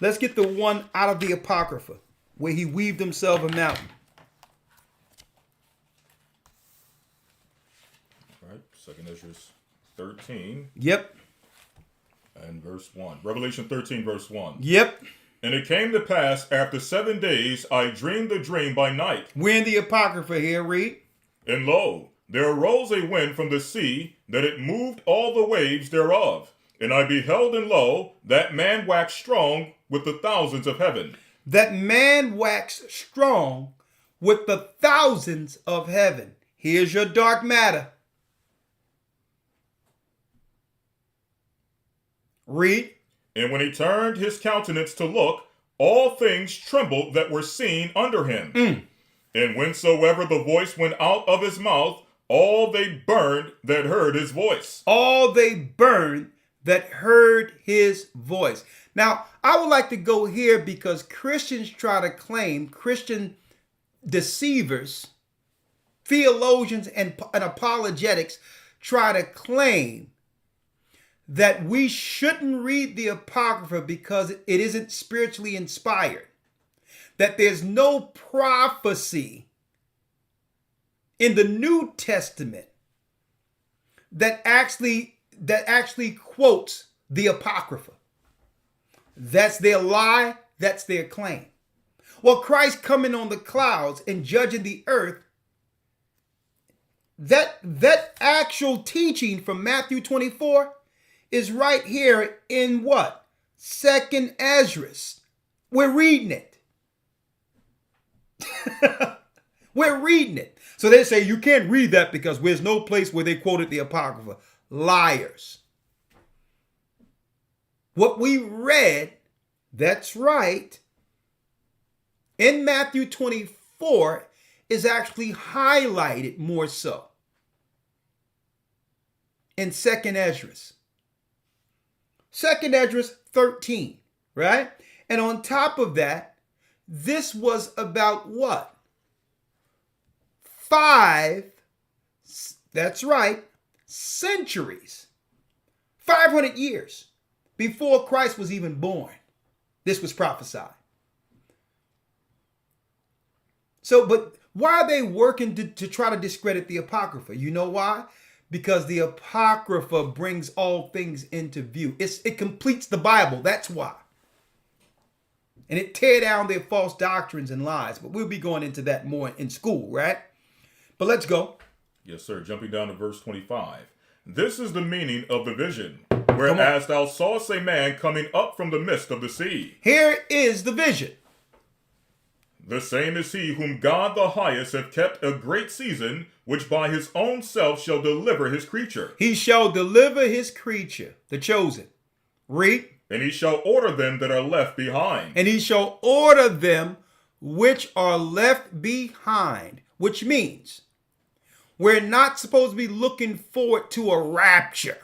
Let's get the one out of the Apocrypha, where he weaved himself a mountain. All right, 2nd Ezra 13. Yep. And verse 1. Revelation 13, verse 1. Yep. And it came to pass, after 7 days, I dreamed a dream by night. We're in the Apocrypha here, read. And lo, there arose a wind from the sea, that it moved all the waves thereof. And I beheld, and lo, that man waxed strong with the thousands of heaven. That man waxed strong with the thousands of heaven. Here's your dark matter. Read. And when he turned his countenance to look, all things trembled that were seen under him. And whensoever the voice went out of his mouth, all they burned that heard his voice. All they burned that heard his voice. Now, I would like to go here because Christians try to claim, Christian deceivers, theologians, and apologetics try to claim that we shouldn't read the Apocrypha because it isn't spiritually inspired. That there's no prophecy in the New Testament that actually quotes the Apocrypha. That's their lie. That's their claim. Well, Christ coming on the clouds and judging the earth, that actual teaching from Matthew 24 is right here in what? 2nd Ezra. We're reading it. We're reading it. So they say you can't read that because there's no place where they quoted the Apocrypha. Liars. What we read, that's right, in Matthew 24 is actually highlighted more so in 2nd Ezra. 2nd Ezra 13, right? And on top of that, this was about what? 5, that's right, centuries, 500 years before Christ was even born. This was prophesied. So, but why are they working to try to discredit the Apocrypha? You know why? Because the Apocrypha brings all things into view. It completes the Bible. That's why. And it tear down their false doctrines and lies. But we'll be going into that more in school, right? But let's go. Yes, sir. Jumping down to verse 25. This is the meaning of the vision. Whereas thou sawest a man coming up from the midst of the sea. Here is the vision. The same is he whom God the highest hath kept a great season, which by his own self shall deliver his creature. He shall deliver his creature, the chosen. Read. And he shall order them that are left behind. And he shall order them which are left behind. Which means we're not supposed to be looking forward to a rapture.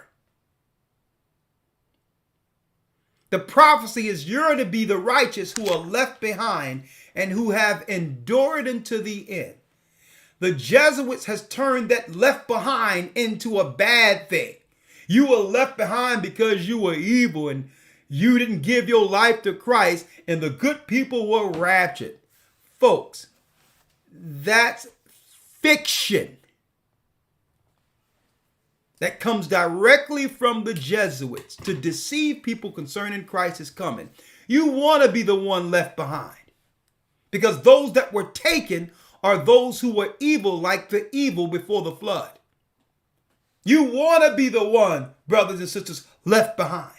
The prophecy is you're to be the righteous who are left behind and who have endured unto the end. The Jesuits has turned that left behind into a bad thing. You were left behind because you were evil and you didn't give your life to Christ, and the good people were raptured. Folks, that's fiction. That comes directly from the Jesuits to deceive people concerning Christ's coming. You want to be the one left behind. Because those that were taken are those who were evil like the evil before the flood. You want to be the one, brothers and sisters, left behind.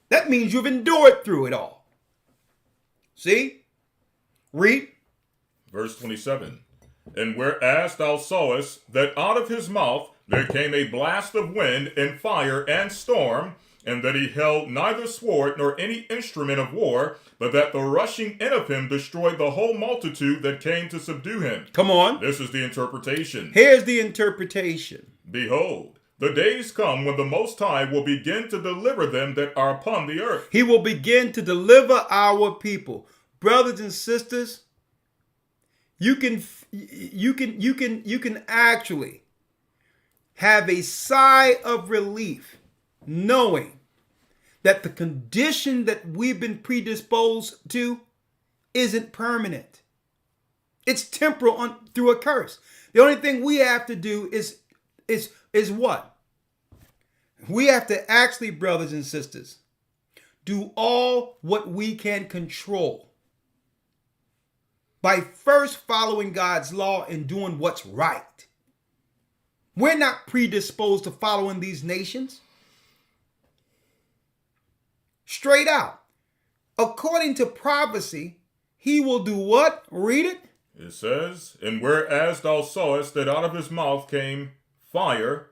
That means you've endured through it all. See? Read. Verse 27. And whereas thou sawest that out of his mouth there came a blast of wind and fire and storm, and that he held neither sword nor any instrument of war, but that the rushing in of him destroyed the whole multitude that came to subdue him. Come on. This is the interpretation. Here's the interpretation. Behold, the days come when the Most High will begin to deliver them that are upon the earth. He will begin to deliver our people. Brothers and sisters, you can actually have a sigh of relief knowing that the condition that we've been predisposed to isn't permanent. It's temporal through a curse. The only thing we have to do is what? We have to actually, brothers and sisters, do all what we can control by first following God's law and doing what's right. We're not predisposed to following these nations. Straight out. According to prophecy, he will do what? Read it. It says, and whereas thou sawest that out of his mouth came fire,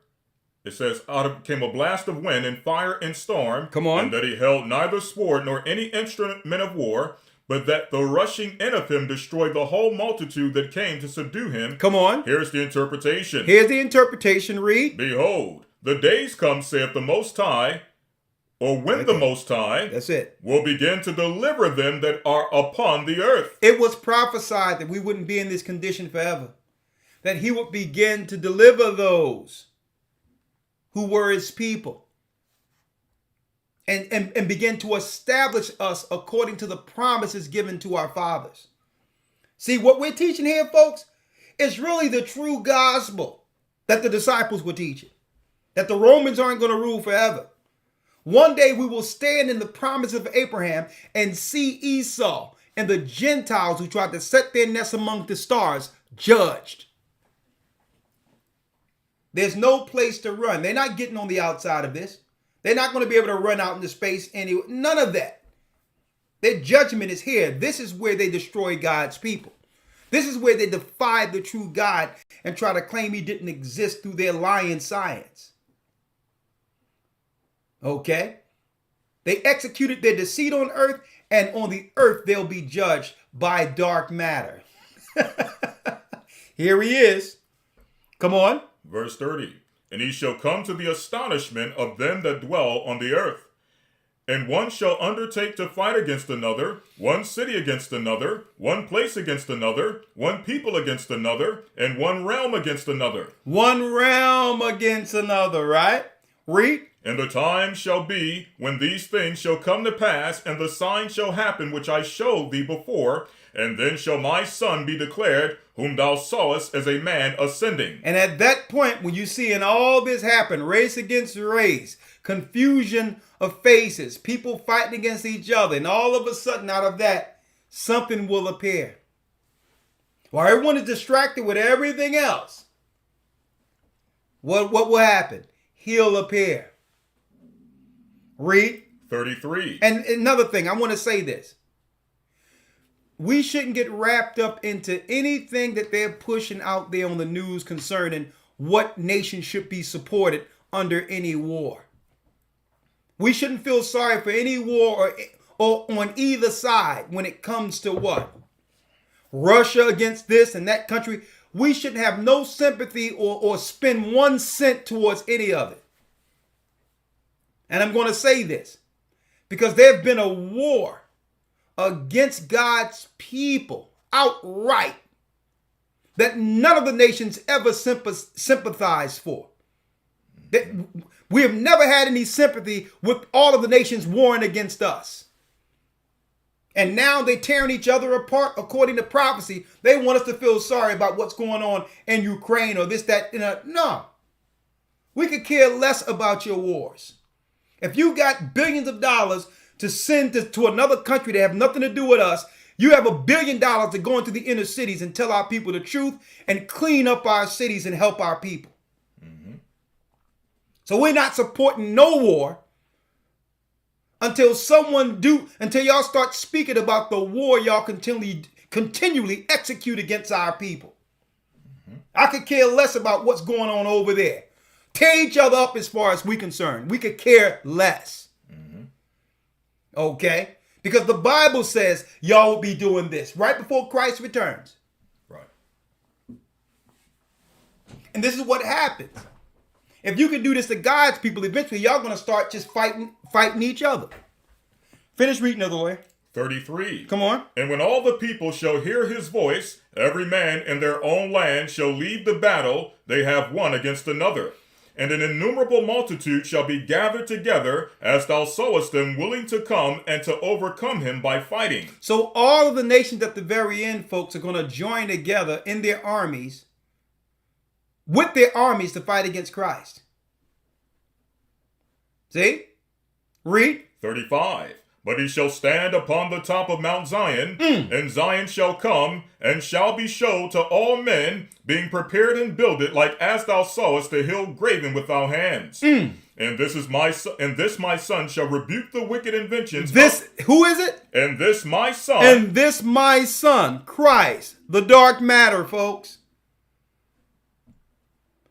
it says, came a blast of wind and fire and storm. Come on. And that he held neither sword nor any instrument of war, but that the rushing in of him destroyed the whole multitude that came to subdue him. Come on. Here's the interpretation. Here's the interpretation. Read. Behold, the days come, saith the Most High, or when the Most High That's it. will begin to deliver them that are upon the earth. It was prophesied that we wouldn't be in this condition forever. That he would begin to deliver those who were his people. And begin to establish us according to the promises given to our fathers. See, what we're teaching here, folks, is really the true gospel that the disciples were teaching. That the Romans aren't going to rule forever. One day we will stand in the promise of Abraham and see Esau and the Gentiles who tried to set their nests among the stars judged. There's no place to run. They're not getting on the outside of this. They're not going to be able to run out into space anyway. None of that. Their judgment is here. This is where they destroy God's people. This is where they defy the true God and try to claim he didn't exist through their lying science. Okay? They executed their deceit on earth, and on the earth they'll be judged by dark matter. Here he is. Come on. Verse 30. And he shall come to the astonishment of them that dwell on the earth. And one shall undertake to fight against another, one city against another, one place against another, one people against another, and one realm against another. One realm against another, right? Read. And the time shall be when these things shall come to pass, and the sign shall happen which I showed thee before, and then shall my son be declared, whom thou sawest as a man ascending. And at that point, when you see in all this happen, race against race, confusion of faces, people fighting against each other, and all of a sudden out of that, something will appear. While everyone is distracted with everything else, what will happen? He'll appear. Read. 33. And another thing, I want to say this. We shouldn't get wrapped up into anything that they're pushing out there on the news concerning what nation should be supported under any war. We shouldn't feel sorry for any war or on either side when it comes to what? Russia against this and that country. We shouldn't have no sympathy or spend 1 cent towards any of it. And I'm going to say this because there's been a war against God's people outright that none of the nations ever sympathized for. We have never had any sympathy with all of the nations warring against us. And now they're tearing each other apart according to prophecy. They want us to feel sorry about what's going on in Ukraine or this, that. No. We could care less about your wars. If you got billions of dollars to send to another country that have nothing to do with us, you have $1 billion to go into the inner cities and tell our people the truth and clean up our cities and help our people. Mm-hmm. So we're not supporting no war until y'all start speaking about the war y'all continually execute against our people. Mm-hmm. I could care less about what's going on over there. tear each other up as far as we're concerned. We could care less. Okay? Because the Bible says y'all will be doing this right before Christ returns. Right. And this is what happens. If you can do this to God's people, eventually y'all going to start just fighting each other. Finish reading, Elder Lawyer. 33. Come on. And when all the people shall hear his voice, every man in their own land shall leave the battle they have one against another. And an innumerable multitude shall be gathered together, as thou sawest them willing to come and to overcome him by fighting. So all of the nations at the very end, folks, are going to join together in their armies, with their armies to fight against Christ. See? Read. 35. But he shall stand upon the top of Mount Zion, and Zion shall come, and shall be showed to all men, being prepared and builded, like as thou sawest the hill graven with thy hands. And this my son shall rebuke the wicked inventions. Who is it? And this my son. And this my son, Christ, the dark matter, folks.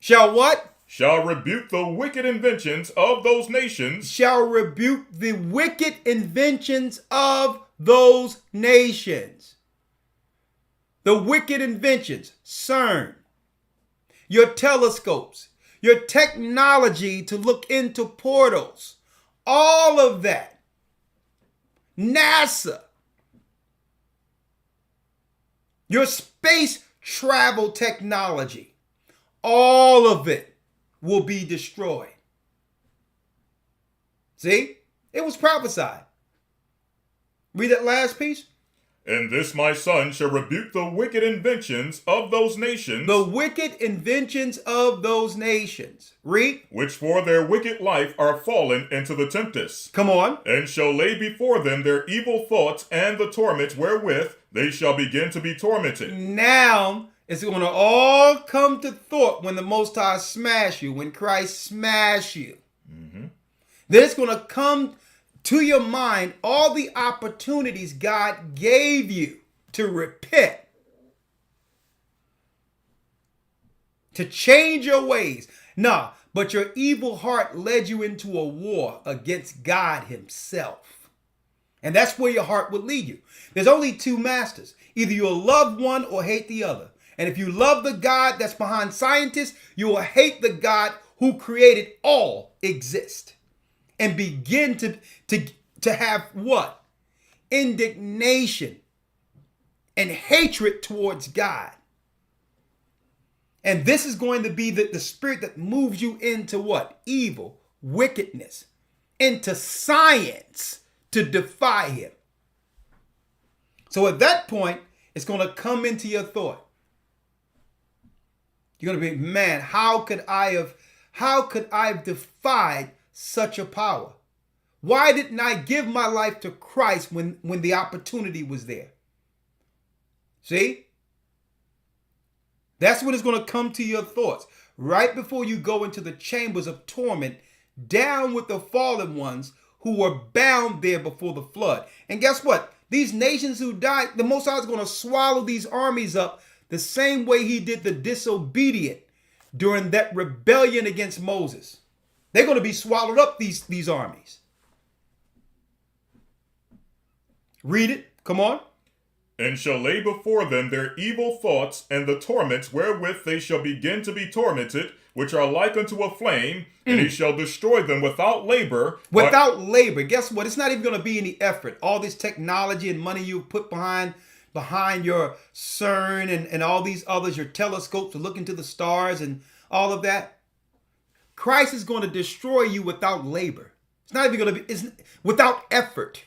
Shall what? Shall rebuke the wicked inventions of those nations. Shall rebuke the wicked inventions of those nations. The wicked inventions, CERN, your telescopes, your technology to look into portals, all of that. NASA, your space travel technology, all of it will be destroyed. See? It was prophesied. Read that last piece. And this my son shall rebuke the wicked inventions of those nations. The wicked inventions of those nations. Read. Which for their wicked life are fallen into the tempest. Come on. And shall lay before them their evil thoughts and the torments wherewith they shall begin to be tormented. Now, it's going to all come to thought when the Most High smash you, when Christ smash you. Then it's going to come to your mind all the opportunities God gave you to repent, to change your ways. Nah, but your evil heart led you into a war against God himself. And that's where your heart would lead you. There's only two masters. Either you'll love one or hate the other. And if you love the God that's behind scientists, you will hate the God who created all exist. And begin to have what? Indignation and hatred towards God. And this is going to be the spirit that moves you into what? Evil, wickedness, into science to defy him. So at that point, it's going to come into your thought. You're going to be, man, how could I have defied such a power? Why didn't I give my life to Christ when the opportunity was there? See? That's when it's going to come to your thoughts. Right before you go into the chambers of torment, down with the fallen ones who were bound there before the flood. And guess what? These nations who died, the Most High is going to swallow these armies up the same way he did the disobedient during that rebellion against Moses. They're going to be swallowed up, these armies. Read it. Come on. And shall lay before them their evil thoughts and the torments wherewith they shall begin to be tormented, which are like unto a flame, and he shall destroy them without labor. Without labor. Guess what? It's not even going to be any effort. All this technology and money you put behind your CERN and all these others, your telescopes to look into the stars and all of that. Christ is going to destroy you without labor. It's not even going to be, it's without effort.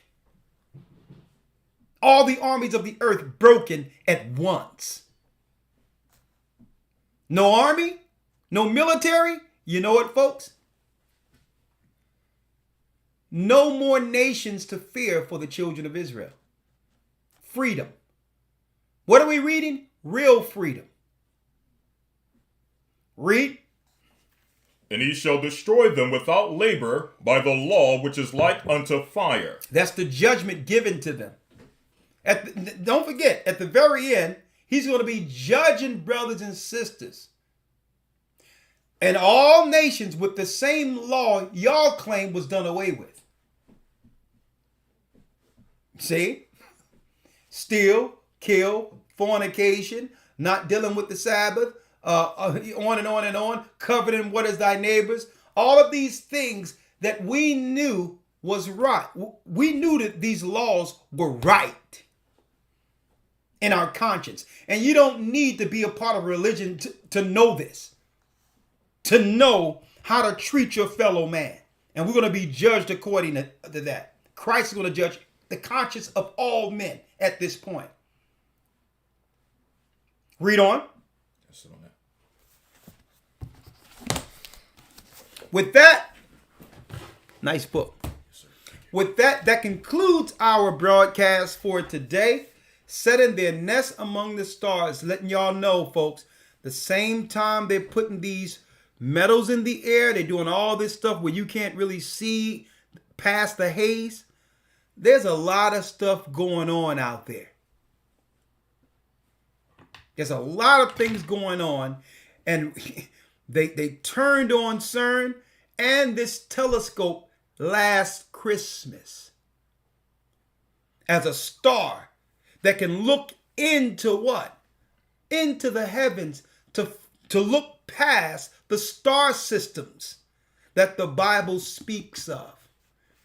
All the armies of the earth broken at once. No army, no military. You know what, folks? No more nations to fear for the children of Israel. Freedom. What are we reading? Real freedom. Read. And he shall destroy them without labor by the law which is like unto fire. That's the judgment given to them. Don't forget, at the very end, he's going to be judging brothers and sisters. And all nations with the same law y'all claim was done away with. See? Steal, kill, fornication, not dealing with the Sabbath, on and on and on, coveting what is thy neighbor's. All of these things that we knew was right. We knew that these laws were right in our conscience. And you don't need to be a part of religion to know this, to know how to treat your fellow man. And we're going to be judged according to that. Christ is going to judge the conscience of all men at this point. Read on. With that, nice book. With that, that concludes our broadcast for today. Setting their nest among the stars, letting y'all know, folks, the same time they're putting these metals in the air, they're doing all this stuff where you can't really see past the haze. There's a lot of stuff going on out there. There's a lot of things going on, and they turned on CERN and this telescope last Christmas as a star that can look into what? Into the heavens to look past the star systems that the Bible speaks of.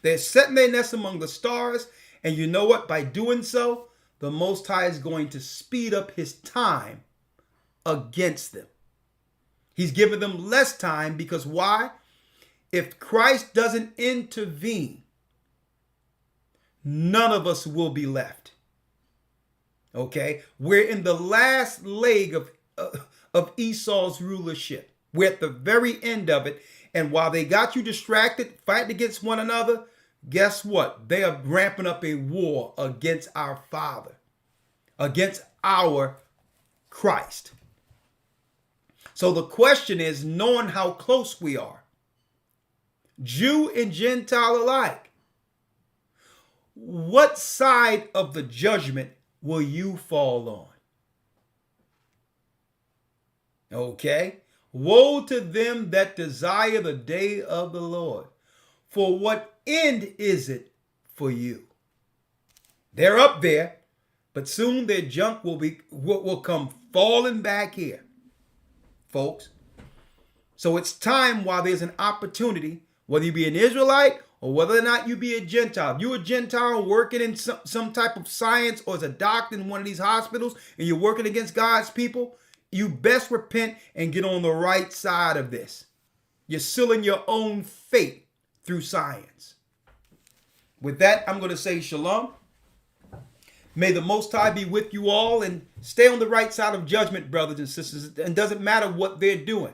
They're setting their nest among the stars, and you know what? By doing so, the Most High is going to speed up his time against them. He's giving them less time because why? If Christ doesn't intervene, none of us will be left. Okay? We're in the last leg of Esau's rulership. We're at the very end of it. And while they got you distracted, fighting against one another, guess what? They are ramping up a war against our Father, against our Christ. So the question is, knowing how close we are, Jew and Gentile alike, what side of the judgment will you fall on? Okay? Woe to them that desire the day of the Lord. For what end is it for you? They're up there, but soon their junk will come falling back here, folks. So it's time while there's an opportunity, whether you be an Israelite or whether or not you be a Gentile. If you're a Gentile working in some type of science or as a doctor in one of these hospitals and you're working against God's people, you best repent and get on the right side of this. You're sealing your own fate through science. With that, I'm going to say shalom. May the Most High be with you all and stay on the right side of judgment, brothers and sisters. It doesn't matter what they're doing.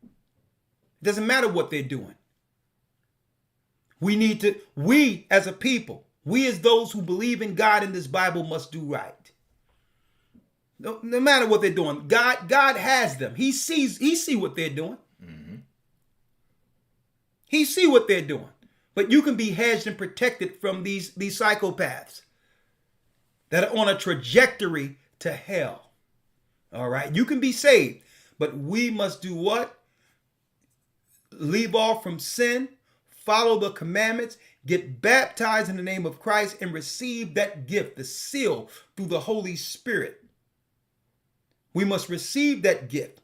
It doesn't matter what they're doing. We as a people, we as those who believe in God and this Bible must do right. No matter what they're doing, God has them. He see what they're doing. Mm-hmm. He see what they're doing. But you can be hedged and protected from these psychopaths that are on a trajectory to hell. All right, you can be saved, but we must do what? Leave off from sin, follow the commandments, get baptized in the name of Christ, and receive that gift, the seal through the Holy Spirit. We must receive that gift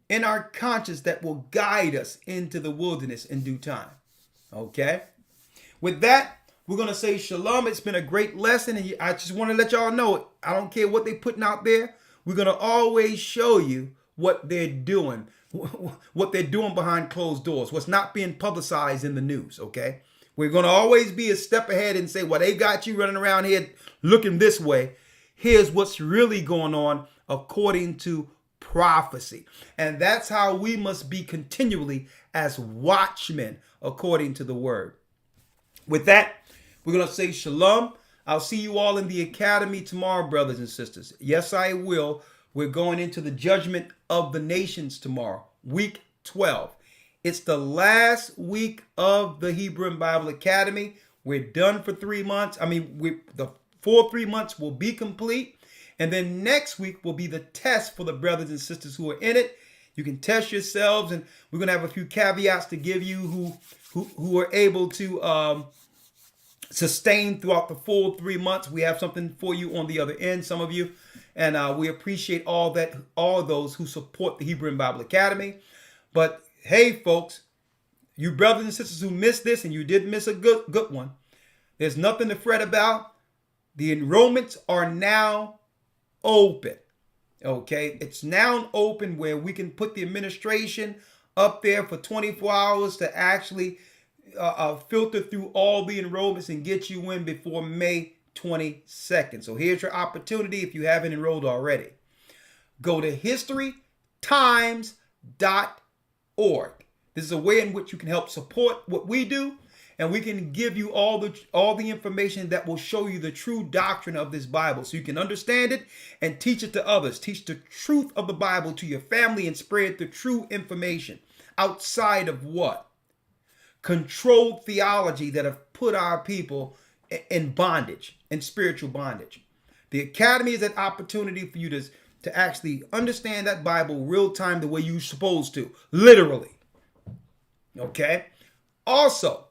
in our conscience that will guide us into the wilderness in due time. Okay? With that, we're going to say shalom. It's been a great lesson, and I just want to let y'all know, I don't care what they're putting out there. We're going to always show you what they're doing, what they're doing behind closed doors, what's not being publicized in the news, okay? We're going to always be a step ahead and say, well, they got you running around here looking this way. Here's what's really going on according to prophecy. And that's how we must be continually as watchmen according to the word. With that, we're going to say shalom. I'll see you all in the academy tomorrow, brothers and sisters. Yes, I will. We're going into the judgment of the nations tomorrow, week 12. It's the last week of the Hebrew and Bible Academy. We're done for 3 months. The full 3 months will be complete. And then next week will be the test for the brothers and sisters who are in it. You can test yourselves, and we're gonna have a few caveats to give you who are able to sustain throughout the full 3 months. We have something for you on the other end, some of you, and we appreciate all those who support the Hebrew and Bible Academy. But hey, folks, you brothers and sisters who missed this, and you did miss a good one, there's nothing to fret about. The enrollments are now open. Okay, it's now open where we can put the administration up there for 24 hours to actually filter through all the enrollments and get you in before May 22nd. So here's your opportunity if you haven't enrolled already. Go to historytimes.org. This is a way in which you can help support what we do, and we can give you all the information that will show you the true doctrine of this Bible so you can understand it and teach it to others. Teach the truth of the Bible to your family and spread the true information outside of what? Controlled theology that have put our people in bondage, in spiritual bondage. The Academy is an opportunity for you to actually understand that Bible real time the way you're supposed to, literally. Okay? Also,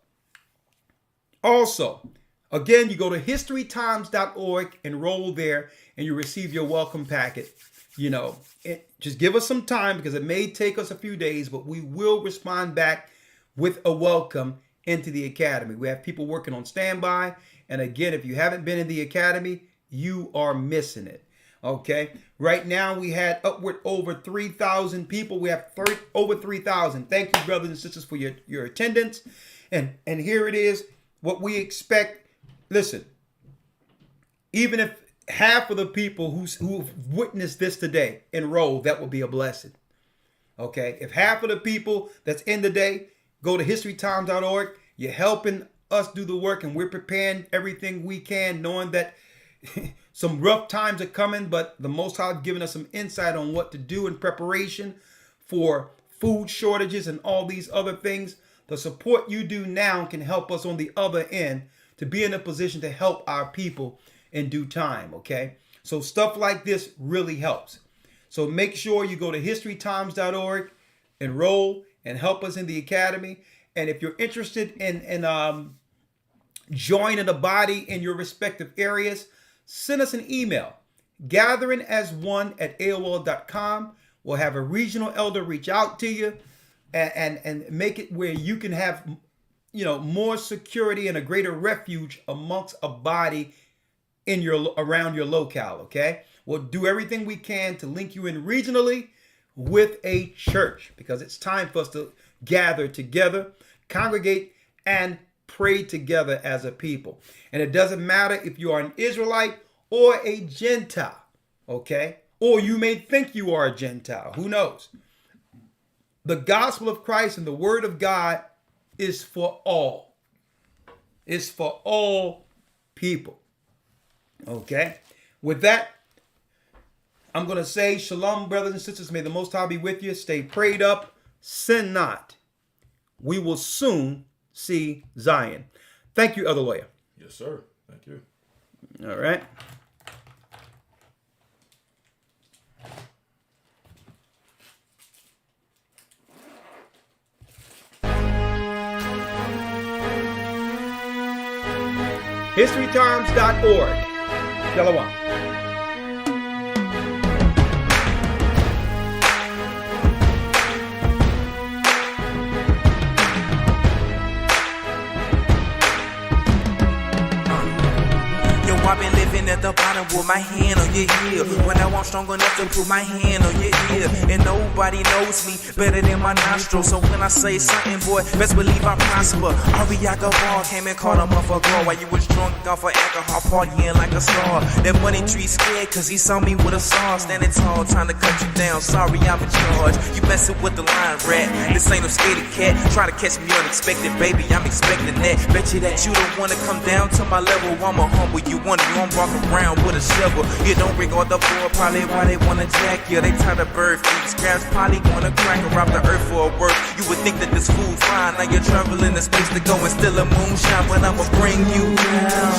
again, you go to historytimes.org, enroll there, and you receive your welcome packet. Just give us some time because it may take us a few days, but we will respond back with a welcome into the Academy. We have people working on standby. And again, if you haven't been in the Academy, you are missing it. Okay. Right now we had upward over 3,000 people. We have over 3,000. Thank you, brothers and sisters, for your attendance. And here it is, what we expect. Listen, even if half of the people who witnessed this today enroll, that will be a blessing. Okay. If half of the people that's in today go to historytimes.org, you're helping us do the work, and we're preparing everything we can, knowing that some rough times are coming, but the Most High has given us some insight on what to do in preparation for food shortages and all these other things. The support you do now can help us on the other end to be in a position to help our people in due time, okay? So stuff like this really helps. So make sure you go to historytimes.org, enroll, and help us in the Academy. And if you're interested in joining the body in your respective areas, send us an email, gatheringasone@aol.com. We'll have a regional elder reach out to you and make it where you can have, more security and a greater refuge amongst a body around your locale. Okay, we'll do everything we can to link you in regionally with a church, because it's time for us to gather together, congregate, and pray together as a people. And it doesn't matter if you are an Israelite or a Gentile, okay? Or you may think you are a Gentile, who knows? The gospel of Christ and the word of God is for all. It's for all people, okay? With that, I'm going to say shalom, brothers and sisters. May the Most High be with you. Stay prayed up. Sin not. We will soon see Zion. Thank you, Elder Lawyer. Yes, sir. Thank you. All right. historytimes.org. Shalom. I've been living at the bottom with my hand on your heel. When I want strong enough to put my hand on your ear. And nobody knows me better than my nostrils. So when I say something, boy, best believe I prosper. Ariaga Ball came and caught him off a girl while you was drunk off of alcohol, partying like a star. That money tree scared cause he saw me with a saw. Standing tall, trying to cut you down. Sorry, I'm in charge. You messing with the lion rat. This ain't no scaredy cat. Try to catch me unexpected, baby. I'm expecting that. Bet you that you don't wanna come down to my level. I'ma humble you. You don't walk around with a shovel. You don't regard the poor, probably why they wanna jack you. They tie the bird feet, scraps probably gonna crack or rob the earth for a work. You would think that this food fine. Now you're traveling the space to go and steal a moonshine, but I'ma bring you down.